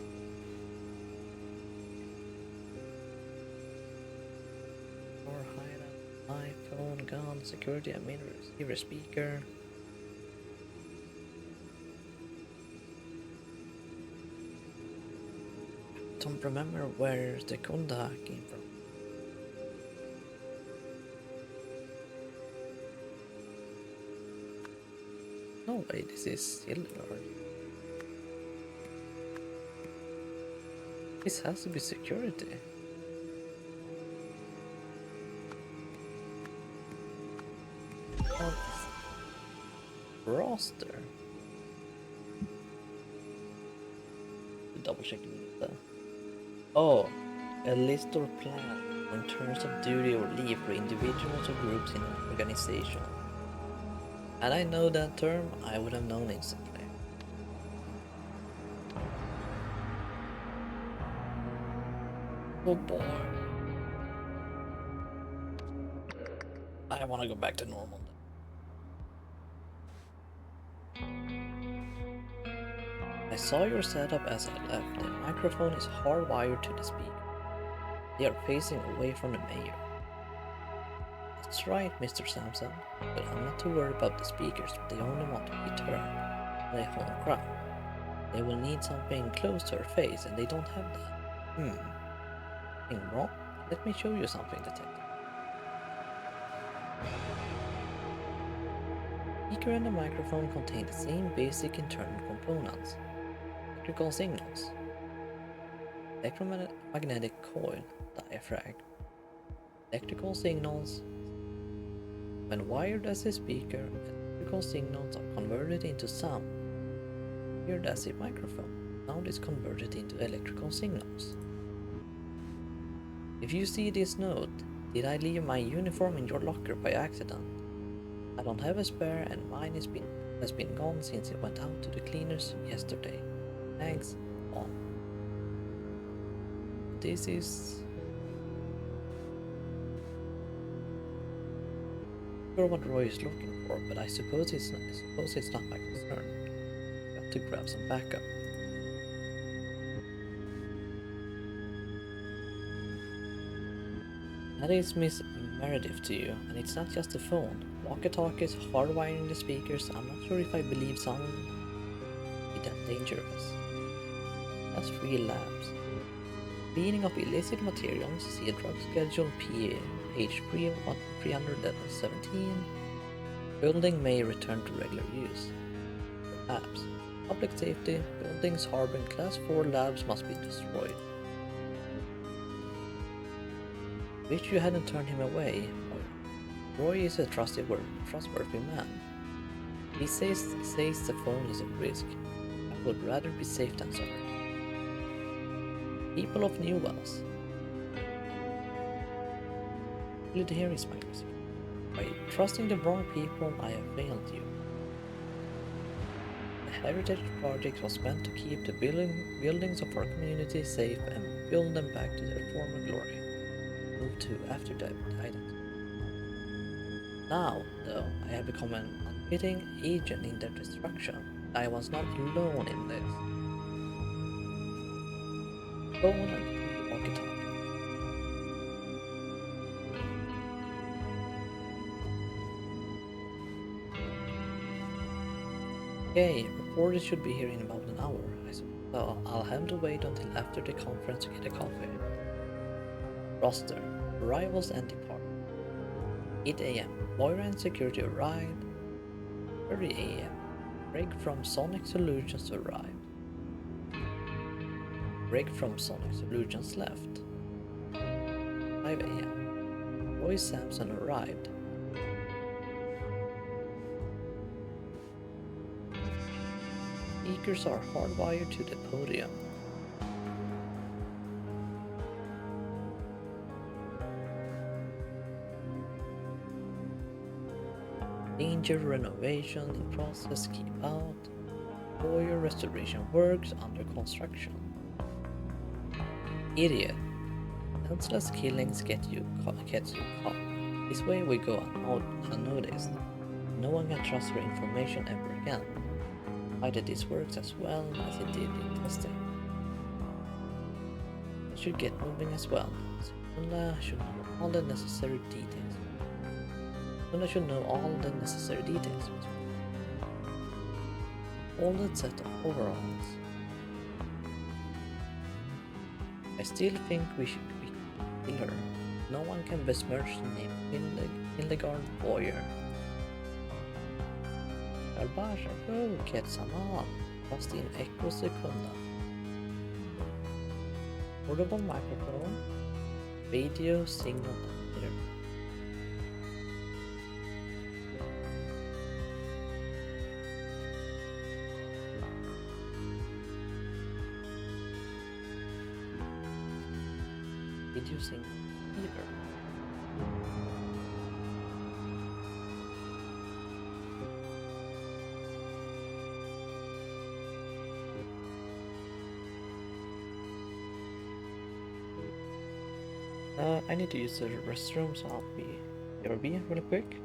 Or hideout, iPhone, gun, security, admin, receiver, speaker. Don't remember where the Kunda came from. No way, this is silver. This has to be security. What is roster? Double check the Oh, a list or plan in terms of duty or leave for individuals or groups in an organization. Had I known that term, I would have known instantly. Oh boy. I want to go back to normal. I saw your setup as I left. The microphone is hardwired to the speaker. They are facing away from the mayor. That's right, Mr. Sampson, but I'm not too worried about the speakers. They only want to be turned. They home crowd. They will need something close to her face, and they don't have that. Thing wrong? Let me show you something, detective. The speaker and the microphone contain the same basic internal components. Electrical signals. Electromagnetic coil, diaphragm. Electrical signals. When wired as a speaker, electrical signals are converted into sound. Wired as a microphone, sound is converted into electrical signals. If you see this note, did I leave my uniform in your locker by accident? I don't have a spare and mine has been gone since it went out to the cleaners yesterday. Thanks, Mom. This is... I'm not sure what Roy is looking for, but I suppose it's not my concern. Got to grab some backup. That is Miss Meredith to you, and it's not just the phone. Walkie-talkies, hardwiring the speakers. I'm not sure if I believe someone be that dangerous. That's 3 labs. Cleaning of illicit materials, see a drug schedule page 317. Building may return to regular use. Labs. Public safety, buildings harboring class 4 labs must be destroyed. Wish you hadn't turned him away. Roy is a trustworthy man. He says the phone is a risk. I would rather be safe than sorry. People of New Wells. Good hearing, Smiles. By trusting the wrong people, I have failed you. The Heritage Project was meant to keep the buildings of our community safe and build them back to their former glory. Move to after that identity. Now, though, I have become an unwitting agent in their destruction. I was not alone in this. Phone and 3 walkie-talkies. Okay, reporters should be here in about an hour, I suppose. So I'll have to wait until after the conference to get a coffee. Roster. Arrivals and departures. 8 AM. Moira and security arrived. 30 AM. Break from Sonic Solutions arrived. Break from Sonic Solutions left. 5 AM. Roy Sampson arrived. Speakers are hardwired to the podium. Danger renovation in process, keep out. Foyer restoration works under construction. Idiot. Senseless killings get you caught. This way we go unnoticed. No one can trust your information ever again. Either this works as well as it did in testing. I should get moving as well. Sunda should know all the necessary details. Sunda should know all the necessary details. Folded set of overalls. I still think we should kill her. No one can besmirch the name Hildegard Boyer. Arbasha, go get some on. Fast in echo sekunda. Portable microphone. Radio signal emitter. Radio signal emitter. I need to use the restroom, so I'll be BRB really quick.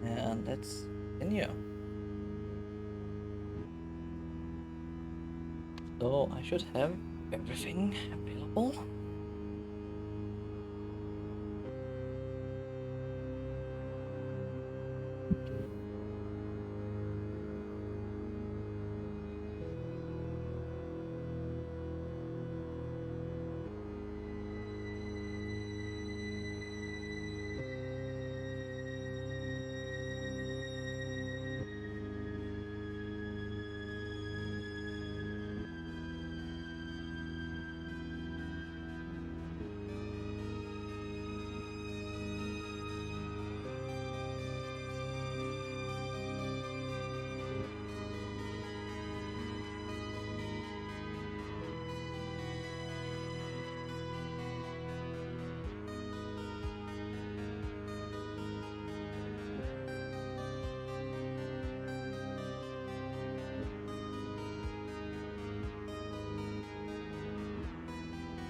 And let's continue. So I should have everything available.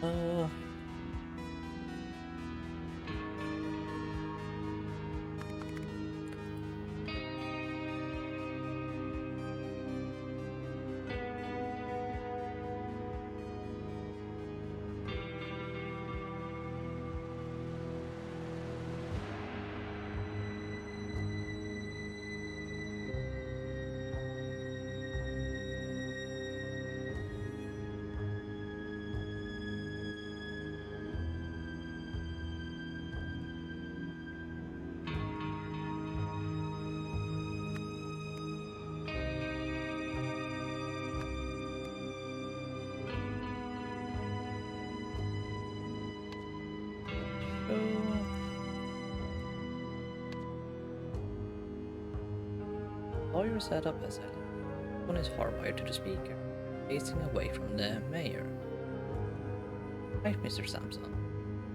Uh, Boyer set up as a phone is hardwired to the speaker, facing away from the mayor. Right, Mr. Sampson.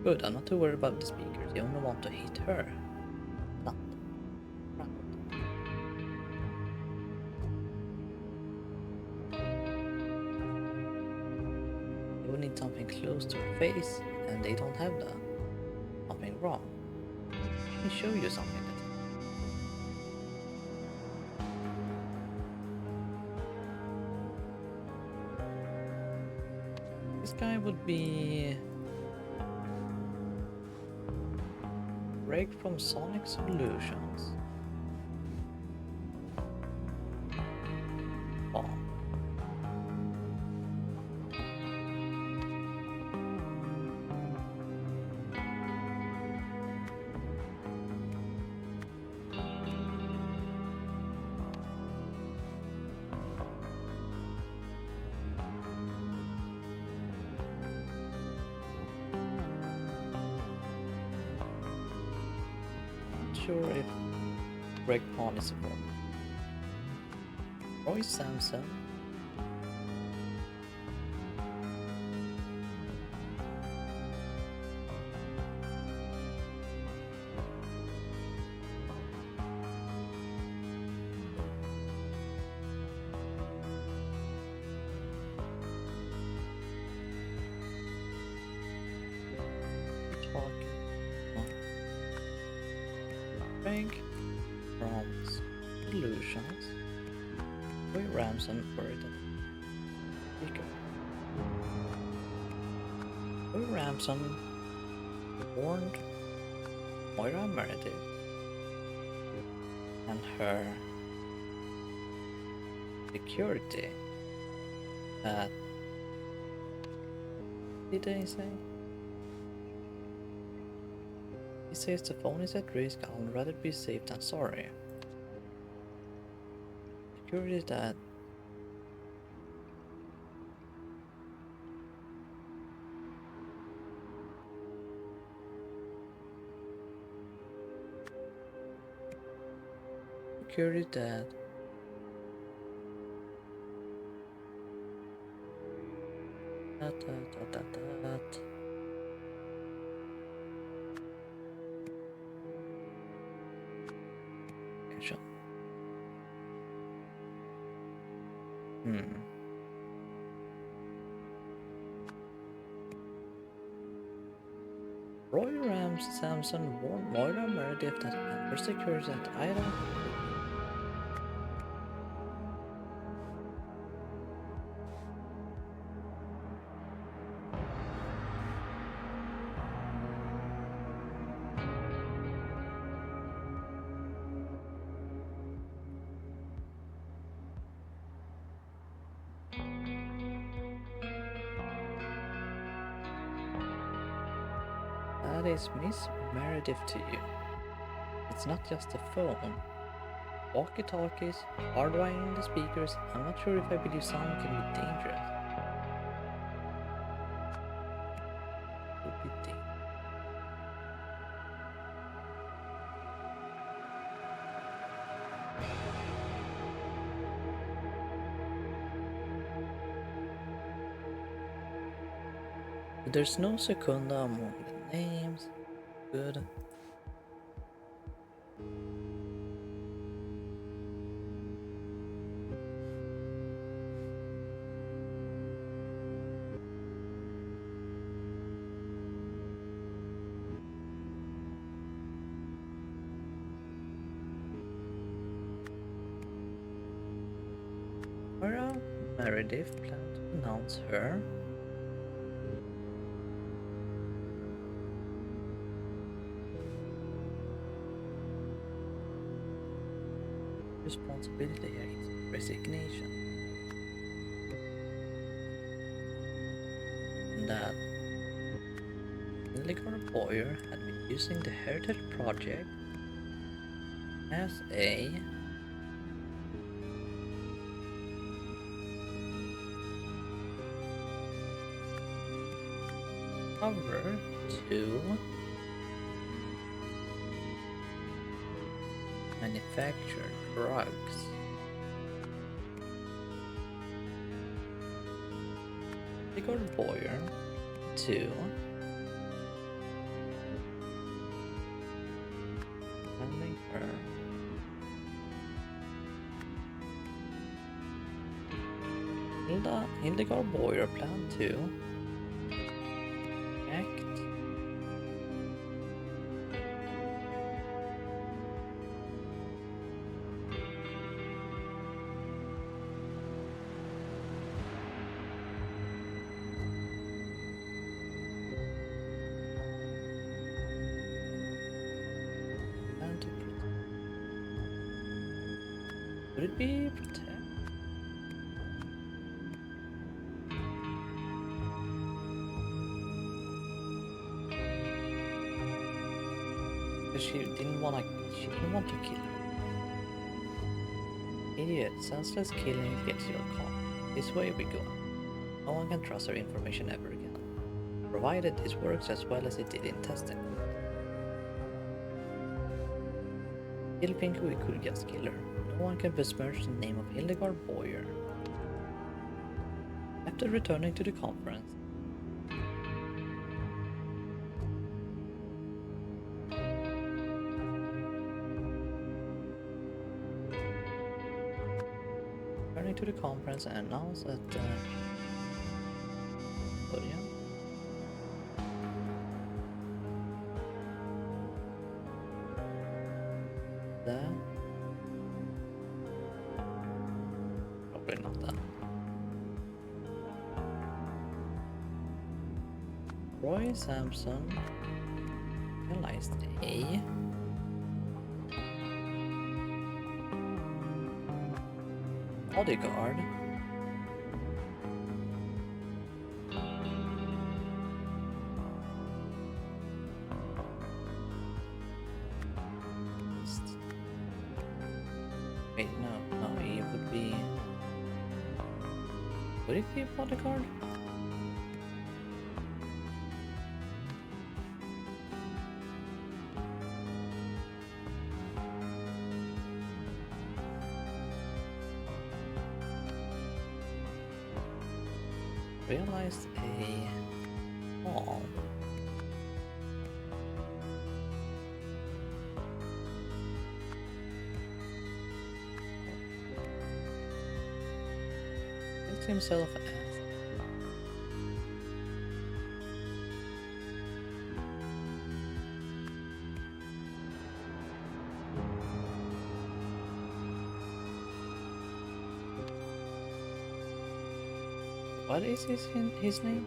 Good, I'm not too worried about the speakers. You only want to hit her. Not. They would need something close to her face, and they don't have that. Something wrong. Let me show you something. This guy would be Greg from Sonic Solutions. Oh. Sure if Greg Pond is involved. Roy Sampson. Greg from Solutions. Roy Ramson worried at speaker. Roy Ramson warned Moira Meredith and her security that, did they say? He says the phone is at risk, I'll rather be safe than sorry. Security that security that that. Sure. Roy Sampson warned Moira Meredith that her security at Ida. That is Miss Meredith to you. It's not just a phone. Walkie-talkies, hardwiring the speakers. I'm not sure if I believe sound can be dangerous. Could be dangerous. There's no secunda among the names. Good. Moira Meredith planned to announce her responsibility here is resignation. And that Illigar Boyer had been using the Heritage Project as a cover to manufacture drugs. Hildegard Boyer 2. Finding her. Hildegard Boyer Plan 2. Act. And to protect. Would it be protect? She didn't want to kill her. Idiot, senseless killing gets your call. This way we go. No one can trust her information ever again. Provided this works as well as it did in testing. Still think we could just kill her. No one can besmirch the name of Hildegard Boyer. After returning to the conference, and announced at podium. Probably not that. Roy Sampson realized A. Bodyguard. Wait, no, he would be. Would it be a bodyguard? Realized a wall. Asked himself as what is his name?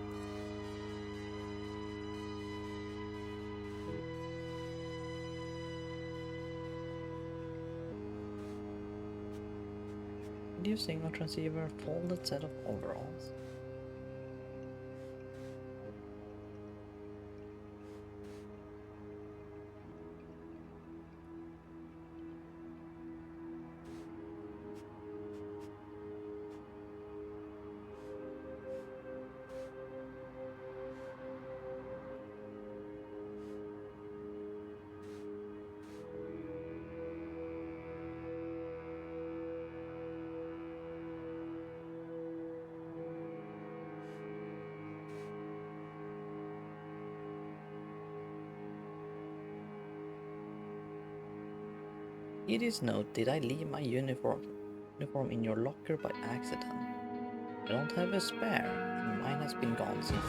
New signal transceiver, folded set of overalls. Edith's note, did I leave my uniform in your locker by accident? I don't have a spare, and mine has been gone since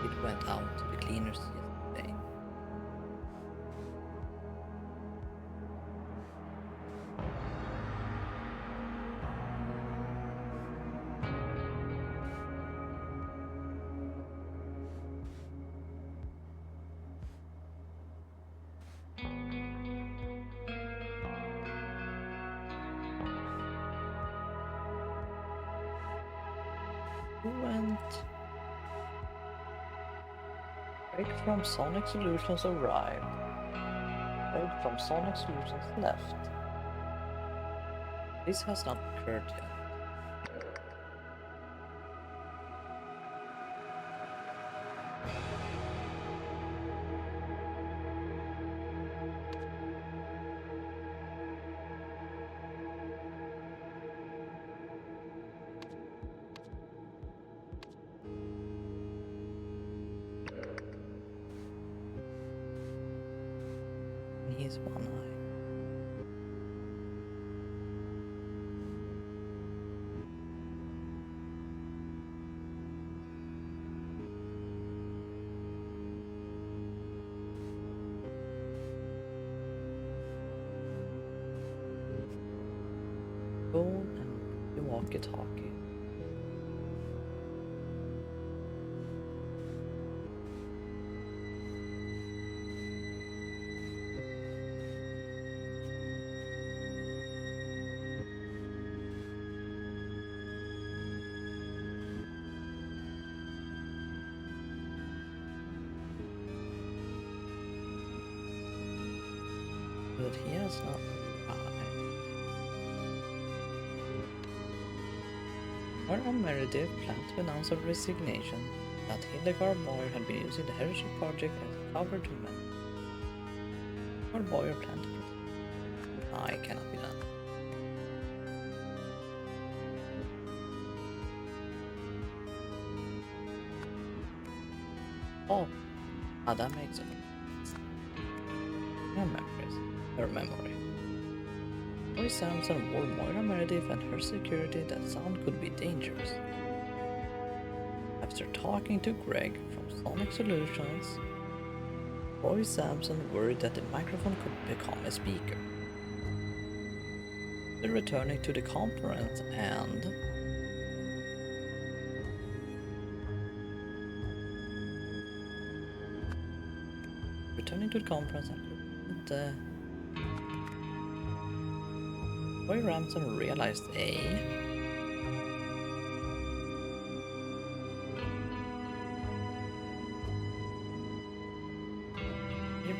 it went out to the cleaners yesterday. Who went? Craig from Sonic Solutions arrived. Craig from Sonic Solutions left. This has not occurred yet. is one eye. Phone and the walkie-talkie. But he has not arrived. Moira Meredith planned to announce her resignation that Hildegard Boyer had been using the Heritage Project as cover to men. Or Boyer planned to protect. It cannot be done. Oh, that makes it. Her memory. Roy Sampson warned Moira Meredith and her security that sound could be dangerous. After talking to Greg from Sonic Solutions, Roy Sampson worried that the microphone could become a speaker. They're returning to the conference and Roy Ramson realized He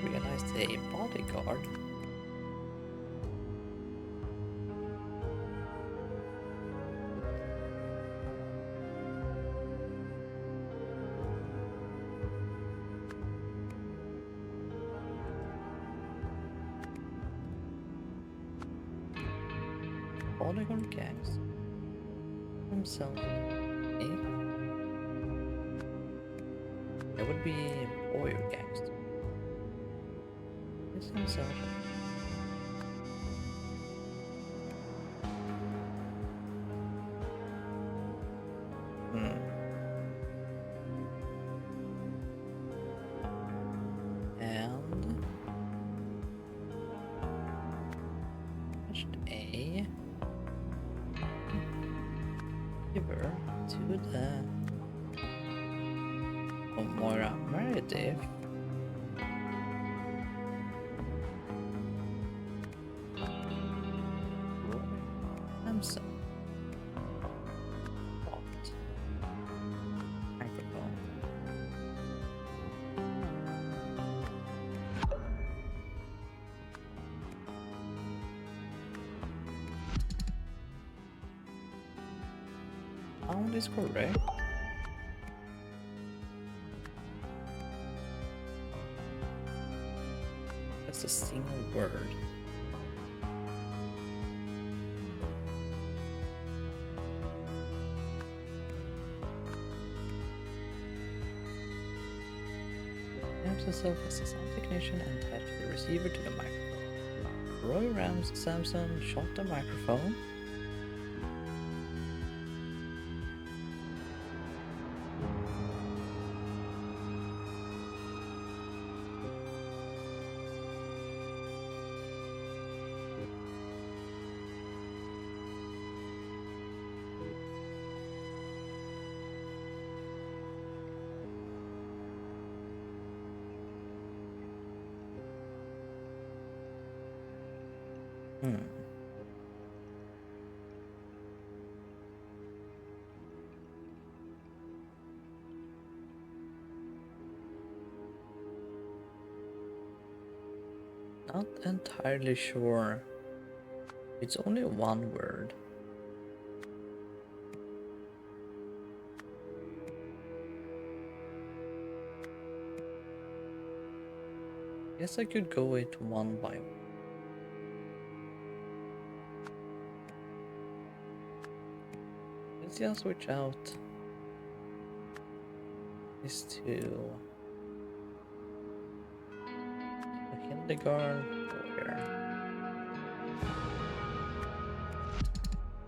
realized a bodyguard. Bodyguard gangs himself. There would be Boyer gangs. It's himself. And a giver to the Moira Meredith. Samson. What? Microphone. Sound is correct. That's a single word. Himself as a sound technician and attached the receiver to the microphone. Roy Sampson shot the microphone. Not entirely sure. It's only one word. Guess I could go it one by one. Let's just switch out these two. Hildegard. there.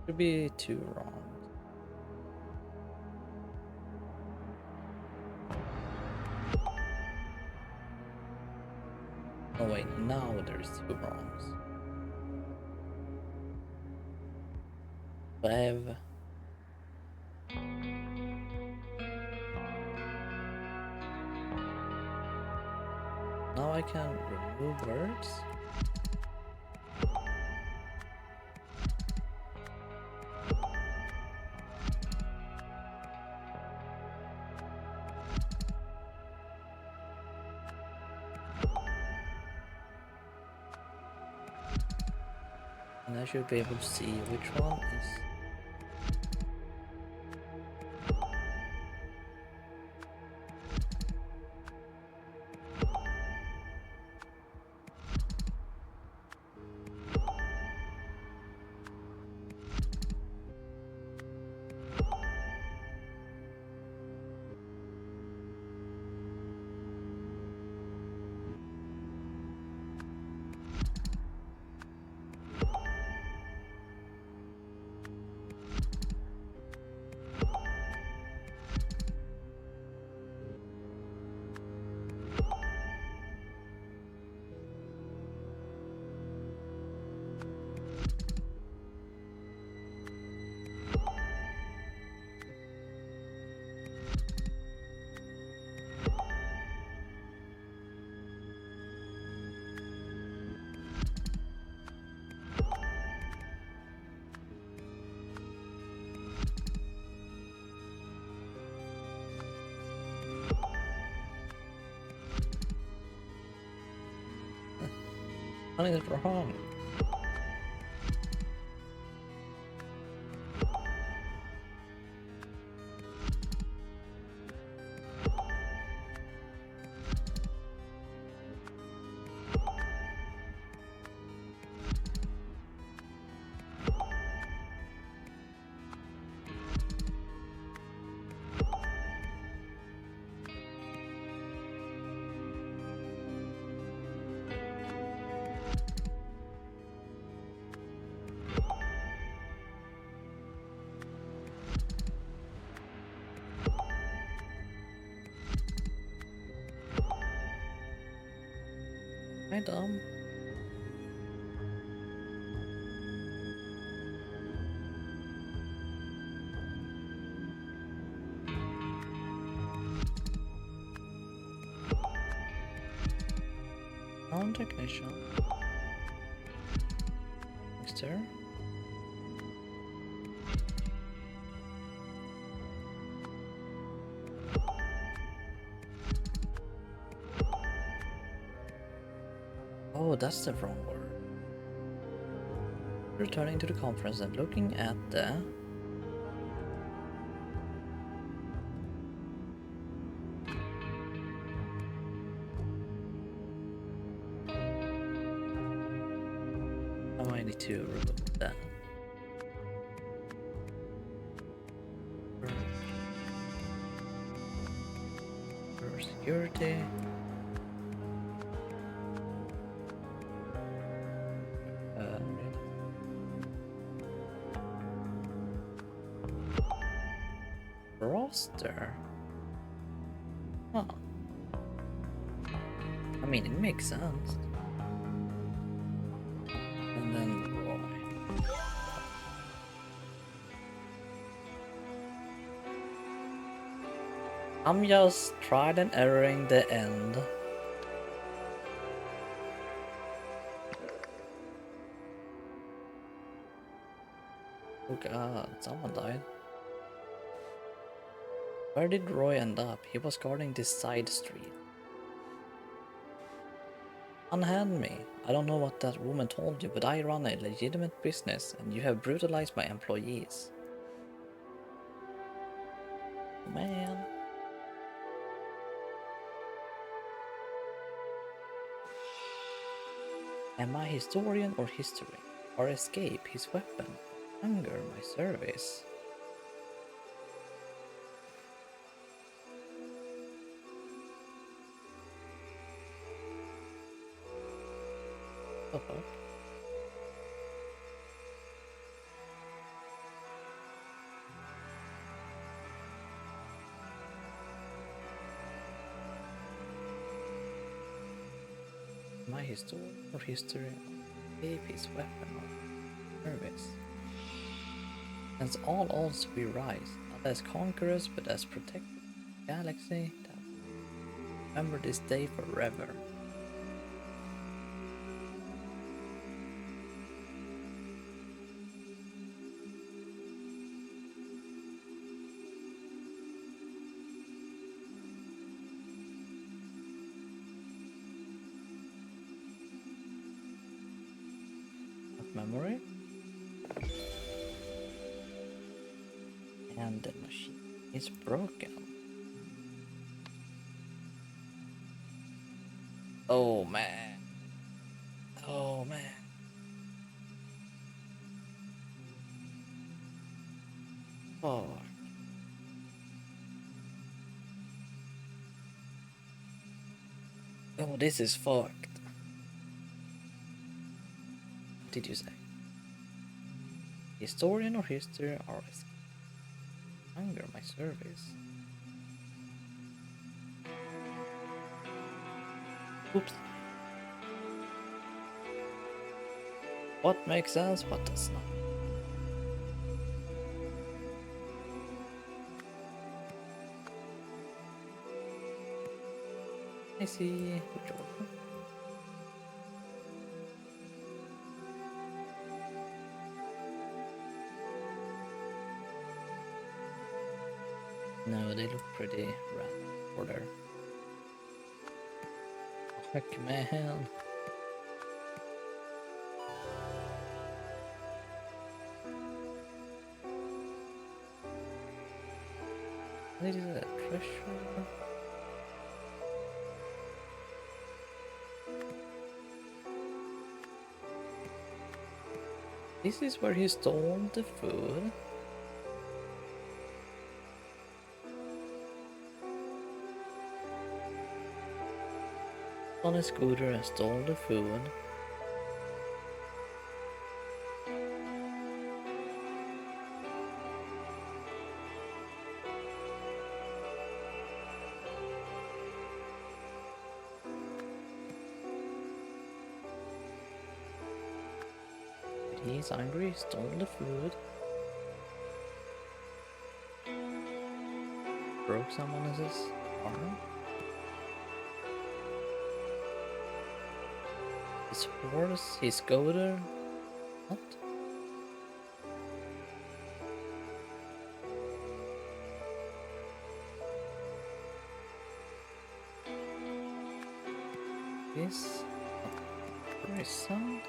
Could be 2 wrong. Oh wait, now there's 2 wrongs. 5. Now I can remove words. And I should be able to see which one is. What is wrong? Hi, Dom. Sound technician. Mister. Oh, that's the wrong word. Returning to the conference and looking at the... Oh, I need to remove that. For security. Roster. Huh. I mean, it makes sense. And then Roy. I'm just tried and erroring the end. Oh god, someone died. Where did Roy end up? He was guarding this side street. Unhand me. I don't know what that woman told you, but I run a legitimate business and you have brutalized my employees. Man. Am I historian or history? Or escape his weapon? Hunger my service? the fuck? My history or history gave his weapon of service. Since all odds we rise, not as conquerors but as protectors of the galaxy, that remember this day forever. Memory, and the machine is broken. Oh man. Oh man. Oh. Oh, this is fucked. What did you say? Historian or history or hunger my service. Oops. What makes sense, what does not? I see. No, they look pretty random order. Fuck man. What is that? Treasure? This is where he stole the food. On a scooter and stole the food. He's angry, stole the food. Broke someone else's arm. His horse, his scooter. What? This prison?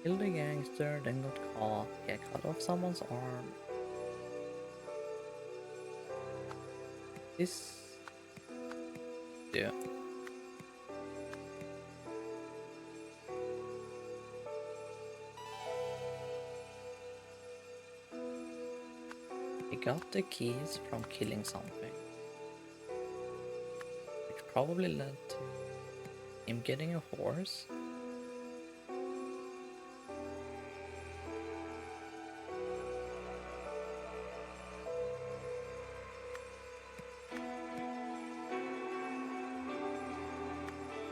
Killed a gangster, then got caught. Yeah, cut off someone's arm. This... Yeah. He got the keys from killing something, which probably led to him getting a horse.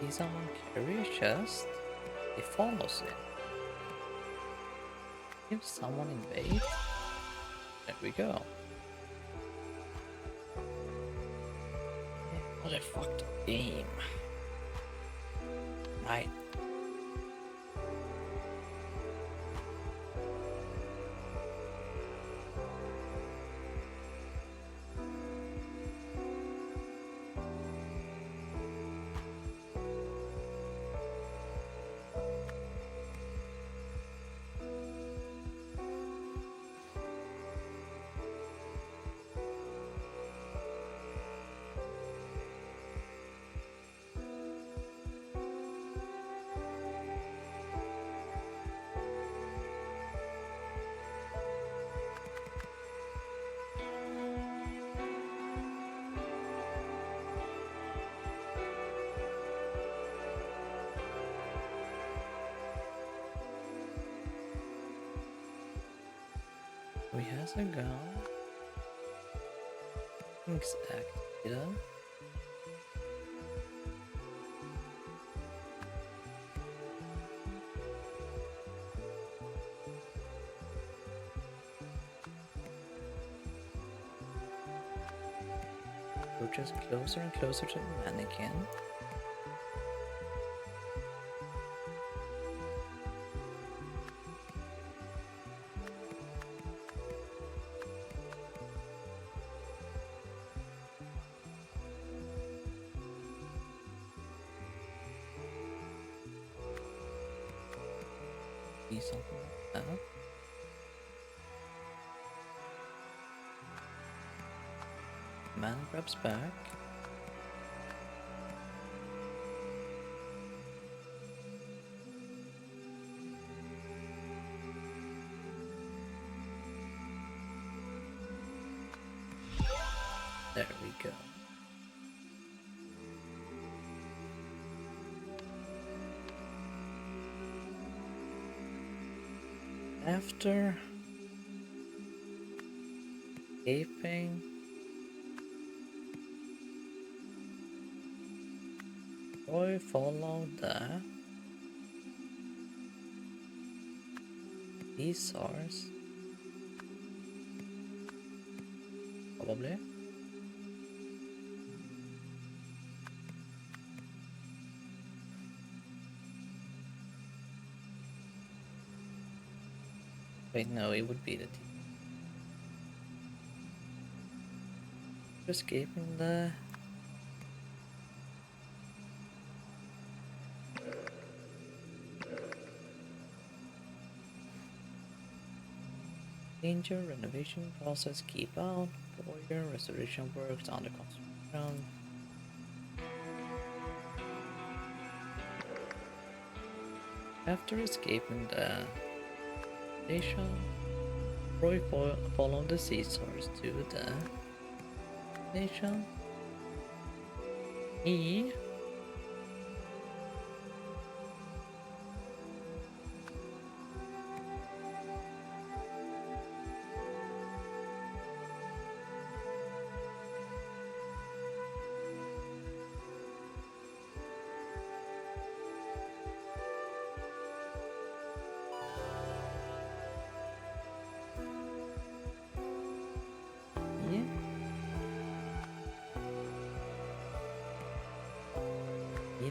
See someone carry a chest, he follows it. Give someone invade. There we go. What a fucked up game. Right. He has a gun. Things active. We're just closer and closer to the mannequin. See something like that. Man grabs back. There we go. After escaping, Roy followed the Caesars. Probably. Wait, no, it would be the escaping the danger renovation process. Keep out. Boyer restoration works under construction. After escaping the station, Roy followed the Caesars to the station. He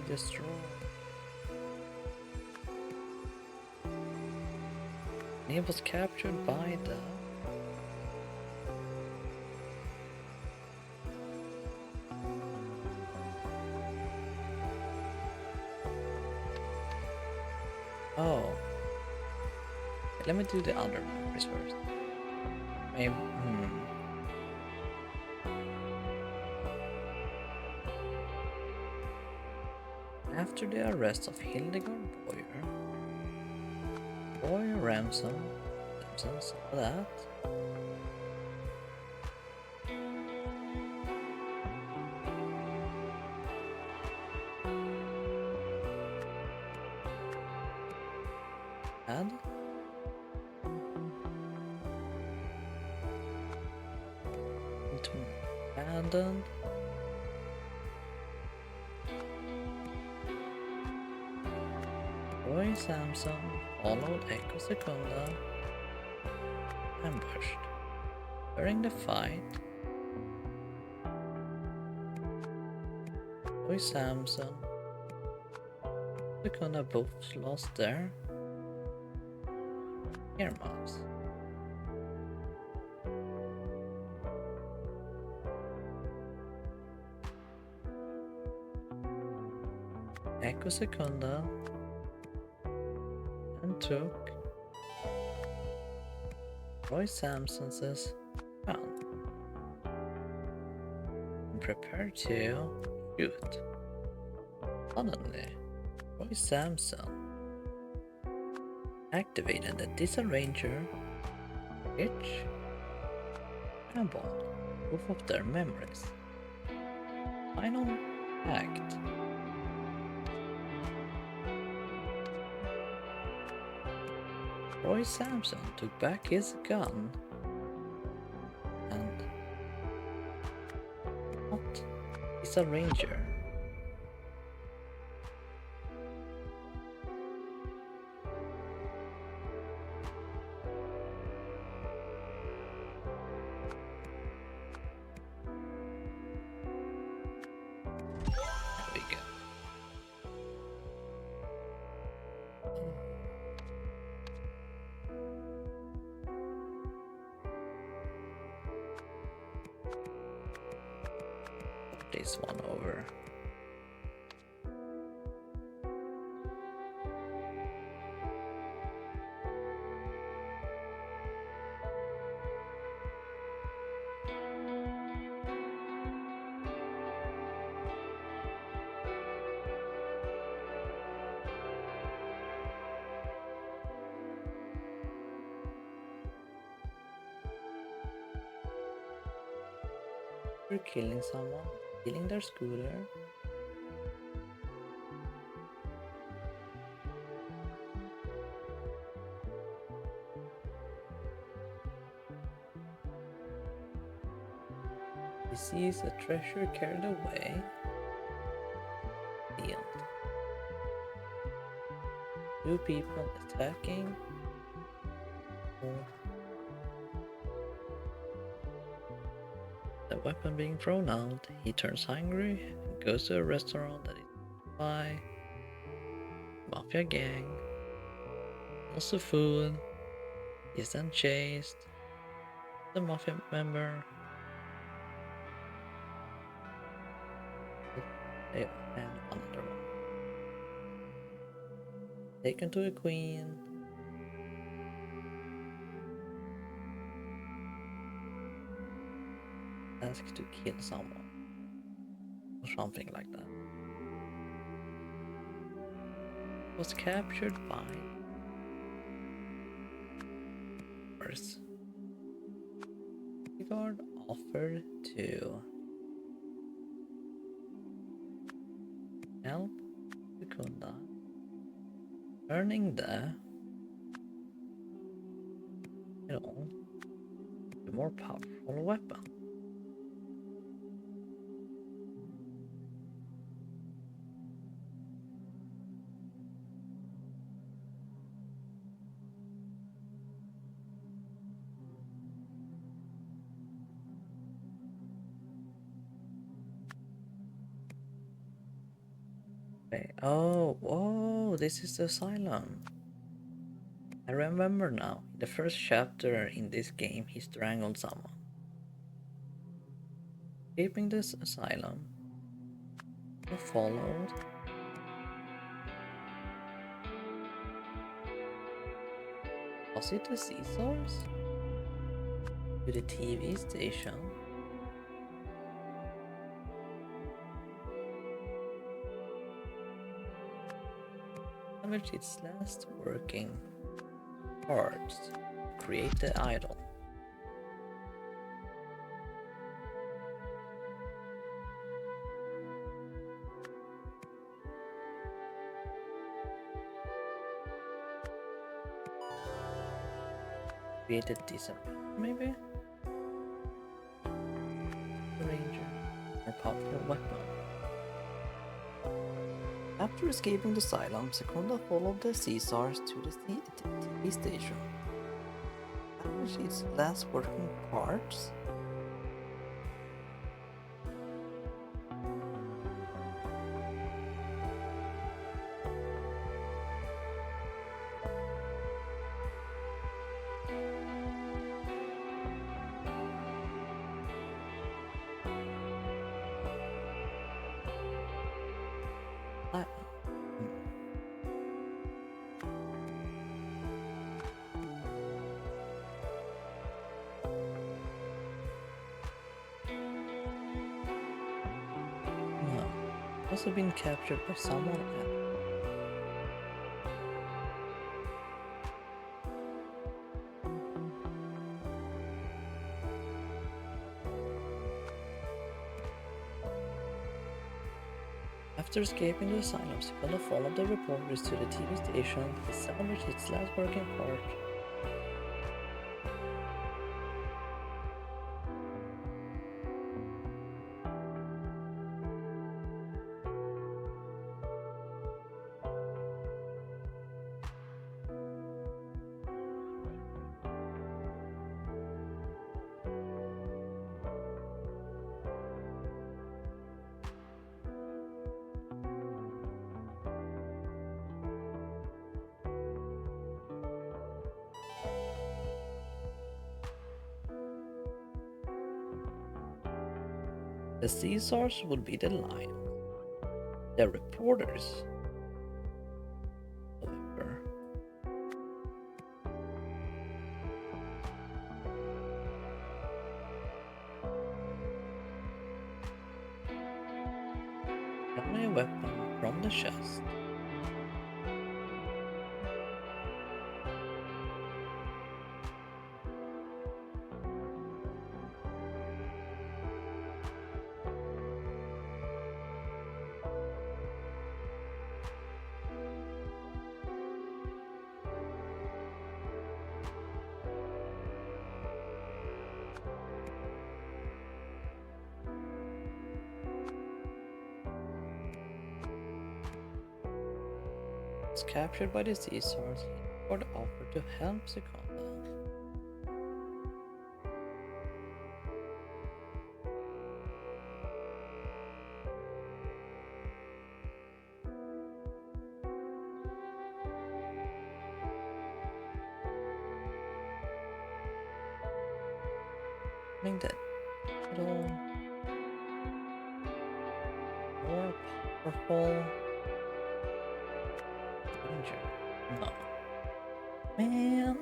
destroyed. He was captured by the oh. Let me do the other memories first. Maybe After the arrest of Hildegard Boyer, Roy Ramson saw that had to abandon Roy Samson followed Echo Secunda, ambushed. During the fight, Roy Samson and Secunda both lost their earmuffs. Echo Secunda and took Roy Samson's gun and prepared to shoot. Suddenly, Roy Samson activated the Disarranger, which scrambled both of their memories. Final act. Roy Samson took back his gun He's a ranger. There we go. This one over. You're killing someone, stealing their scooter. He sees a treasure carried away. The end. Two people attacking. The weapon being thrown out. He turns hungry and goes to a restaurant that is by mafia gang. Also food. He's then chased. The mafia member. And another one. Taken to a queen. Asked to kill someone. Or something like that. Was captured by Earth. The guard offered to help Kunda, earning the more powerful weapon. Okay. Oh, this is the asylum. I remember now. The first chapter in this game, he strangled someone. Escaping this asylum, he followed. Was it the Caesars? To the TV station. Salvaged its last working parts to create the idol. Created this maybe? Ranger. More powerful weapon. After escaping the asylum, Secunda followed the Caesars to the TV station. After its last working parts, must have been captured by someone else. After escaping the asylum, Secunda followed the reporters to the TV station. He salvaged its last working part. The Caesars would be the lions. The reporters, however, carry a weapon from the chest. Captured by the Caesars, he would offer to help Secunda. Turning the little more powerful danger. No. Man.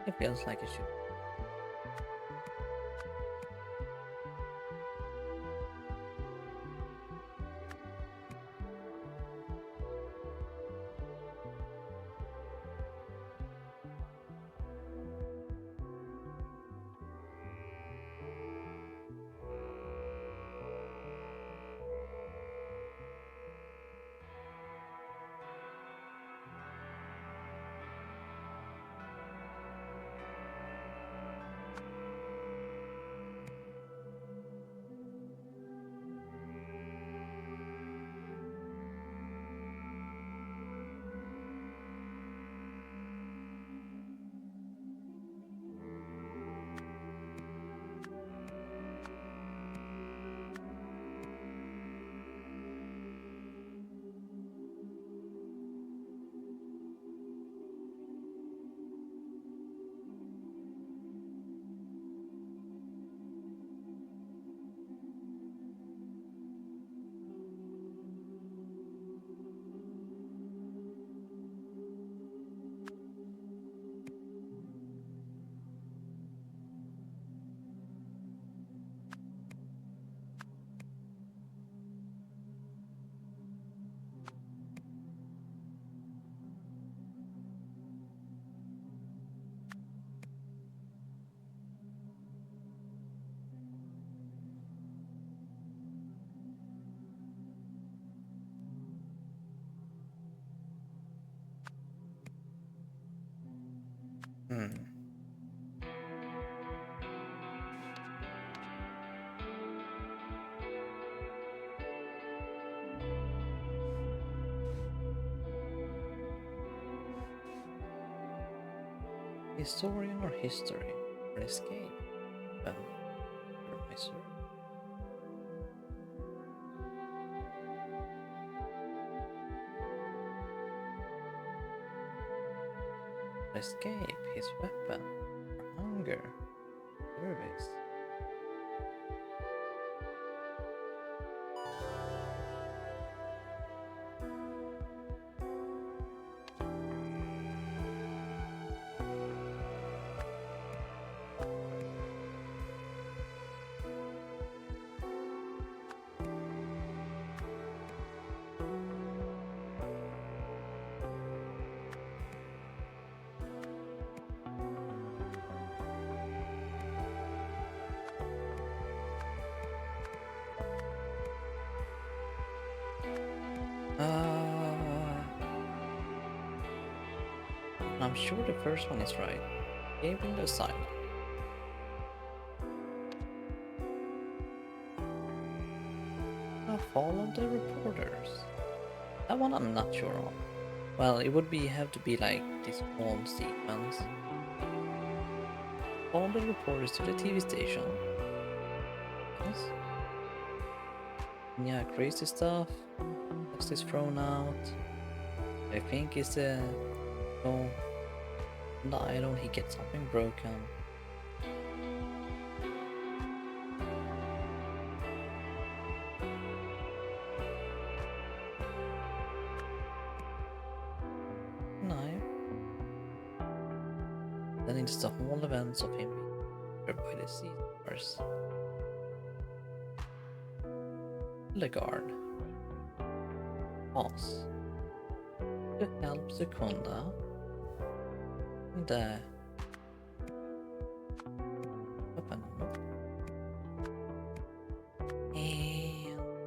It feels like it should. Historian or history? Or escape? Well, you're my sir. Escape, his weapon, or hunger, service. I'm sure the first one is right. Gaping the asylum. Now follow the reporters. That one I'm not sure on. Well, it would be have to be like this whole sequence. All the reporters to the TV station. Yes. Yeah, crazy stuff. Text is thrown out. I think it's a no. No, I don't. He gets something broken. Knife. Then it's the whole events of him being by the Caesars. The guard. Pause. To help Secunda. The weapon. And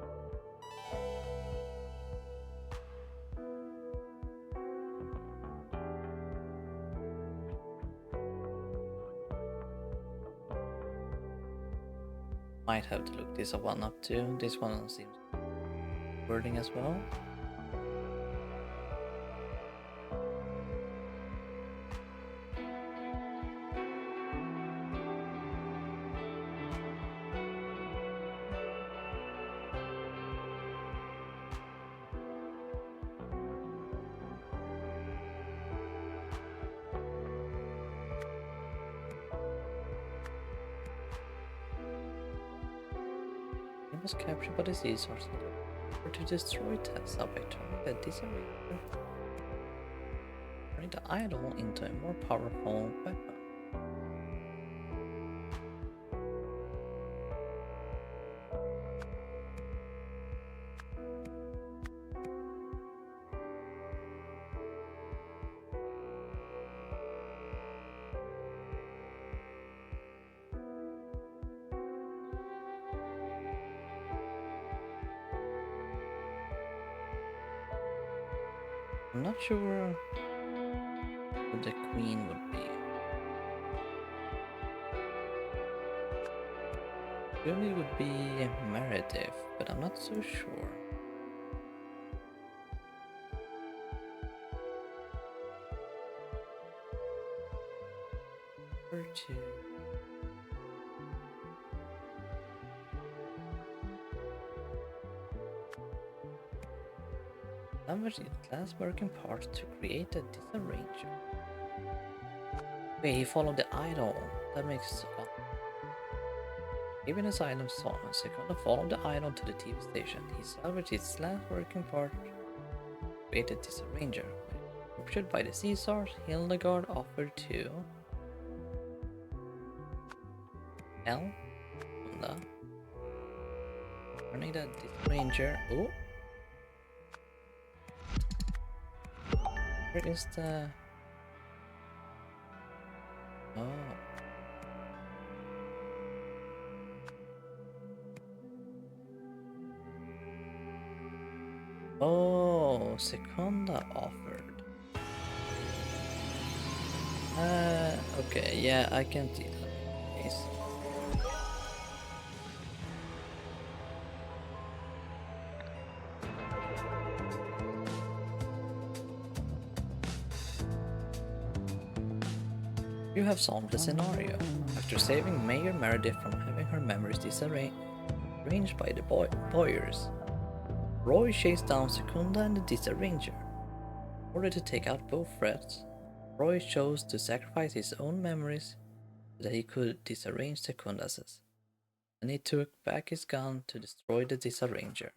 might have to look this one up too. This one seems wording as well. He was captured by the Caesars or to destroy Tessa by turning the disarray. Turning the idol into a more powerful weapon. I'm not sure who the queen would be. Surely it would be Meredith, but I'm not so sure. Or two. Salvage its last working parts to create a disarranger. Wait, he followed the idol. That makes Given his item song, Secunda followed the idol to the TV station. He salvaged its last working part, created disarranger. Captured by the Caesars, Hildegard offered to L. Secunda, turning the disarranger. Oh, where is the? Oh. Oh, Secunda offered. Okay, yeah, I can see that. Yes. You have solved the scenario. After saving Mayor Meredith from having her memories disarranged by the Boyers, Roy chased down Secunda and the Disarranger. In order to take out both threats, Roy chose to sacrifice his own memories so that he could disarrange Secunda's, and he took back his gun to destroy the Disarranger.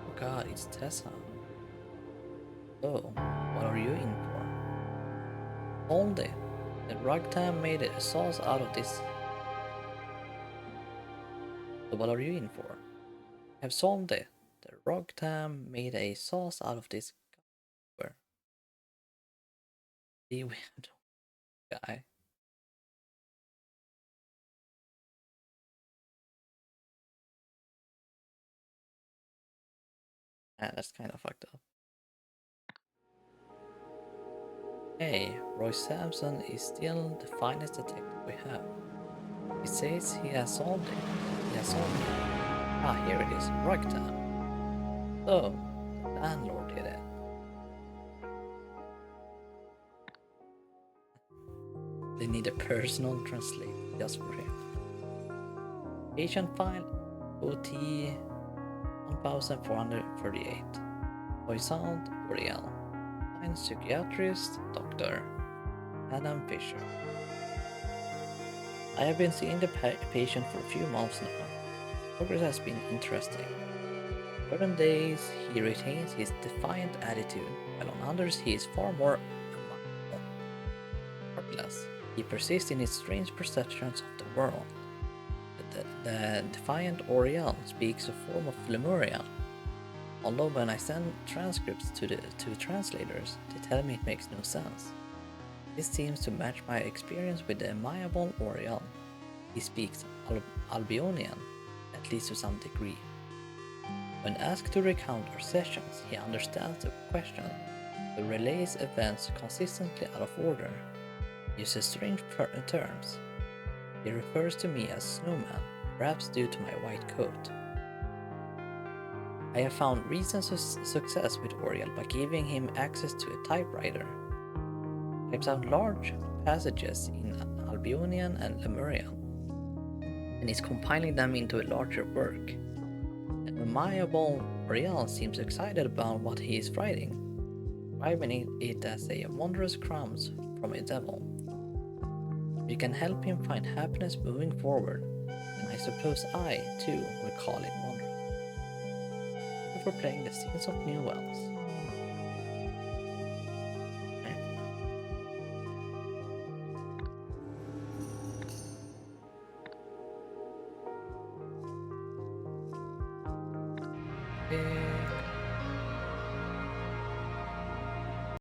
Oh god, it's Tessa. So, what are you in for? Hold it. The ragtime made a sauce out of this. So what are you in for? Have solved it. The ragtime made a sauce out of this the weird guy. Ah, that's kind of fucked up. Hey, Roy Sampson is still the finest detective we have. He says he has solved it. He has solved it. Ah, here it is, Ragtime. So, the landlord did it. They need a personal translator just for him. Patient file OT 1438. Poisson Oriel. Fine psychiatrist Dr. Adam Fisher. I have been seeing the patient for a few months now. Progress has been interesting. Certain days he retains his defiant attitude, while on others he is far more heartless. He persists in his strange perceptions of the world. The defiant Oriel speaks a form of Lemuria, although when I send transcripts to translators, they tell me it makes no sense. This seems to match my experience with the amiable Oriel. He speaks Albionian, at least to some degree. When asked to recount our sessions, he understands the question, but relays events consistently out of order. He uses strange terms. He refers to me as Snowman, perhaps due to my white coat. I have found recent success with Oriel by giving him access to a typewriter. He types out large passages in Albionian and Lemurian, and is compiling them into a larger work. An amiable Oriel seems excited about what he is writing, describing it as a wondrous crumbs from a devil. We can help him find happiness moving forward, and I suppose I, too, will call it wondrous. Thank you for playing the Scenes of New Wells.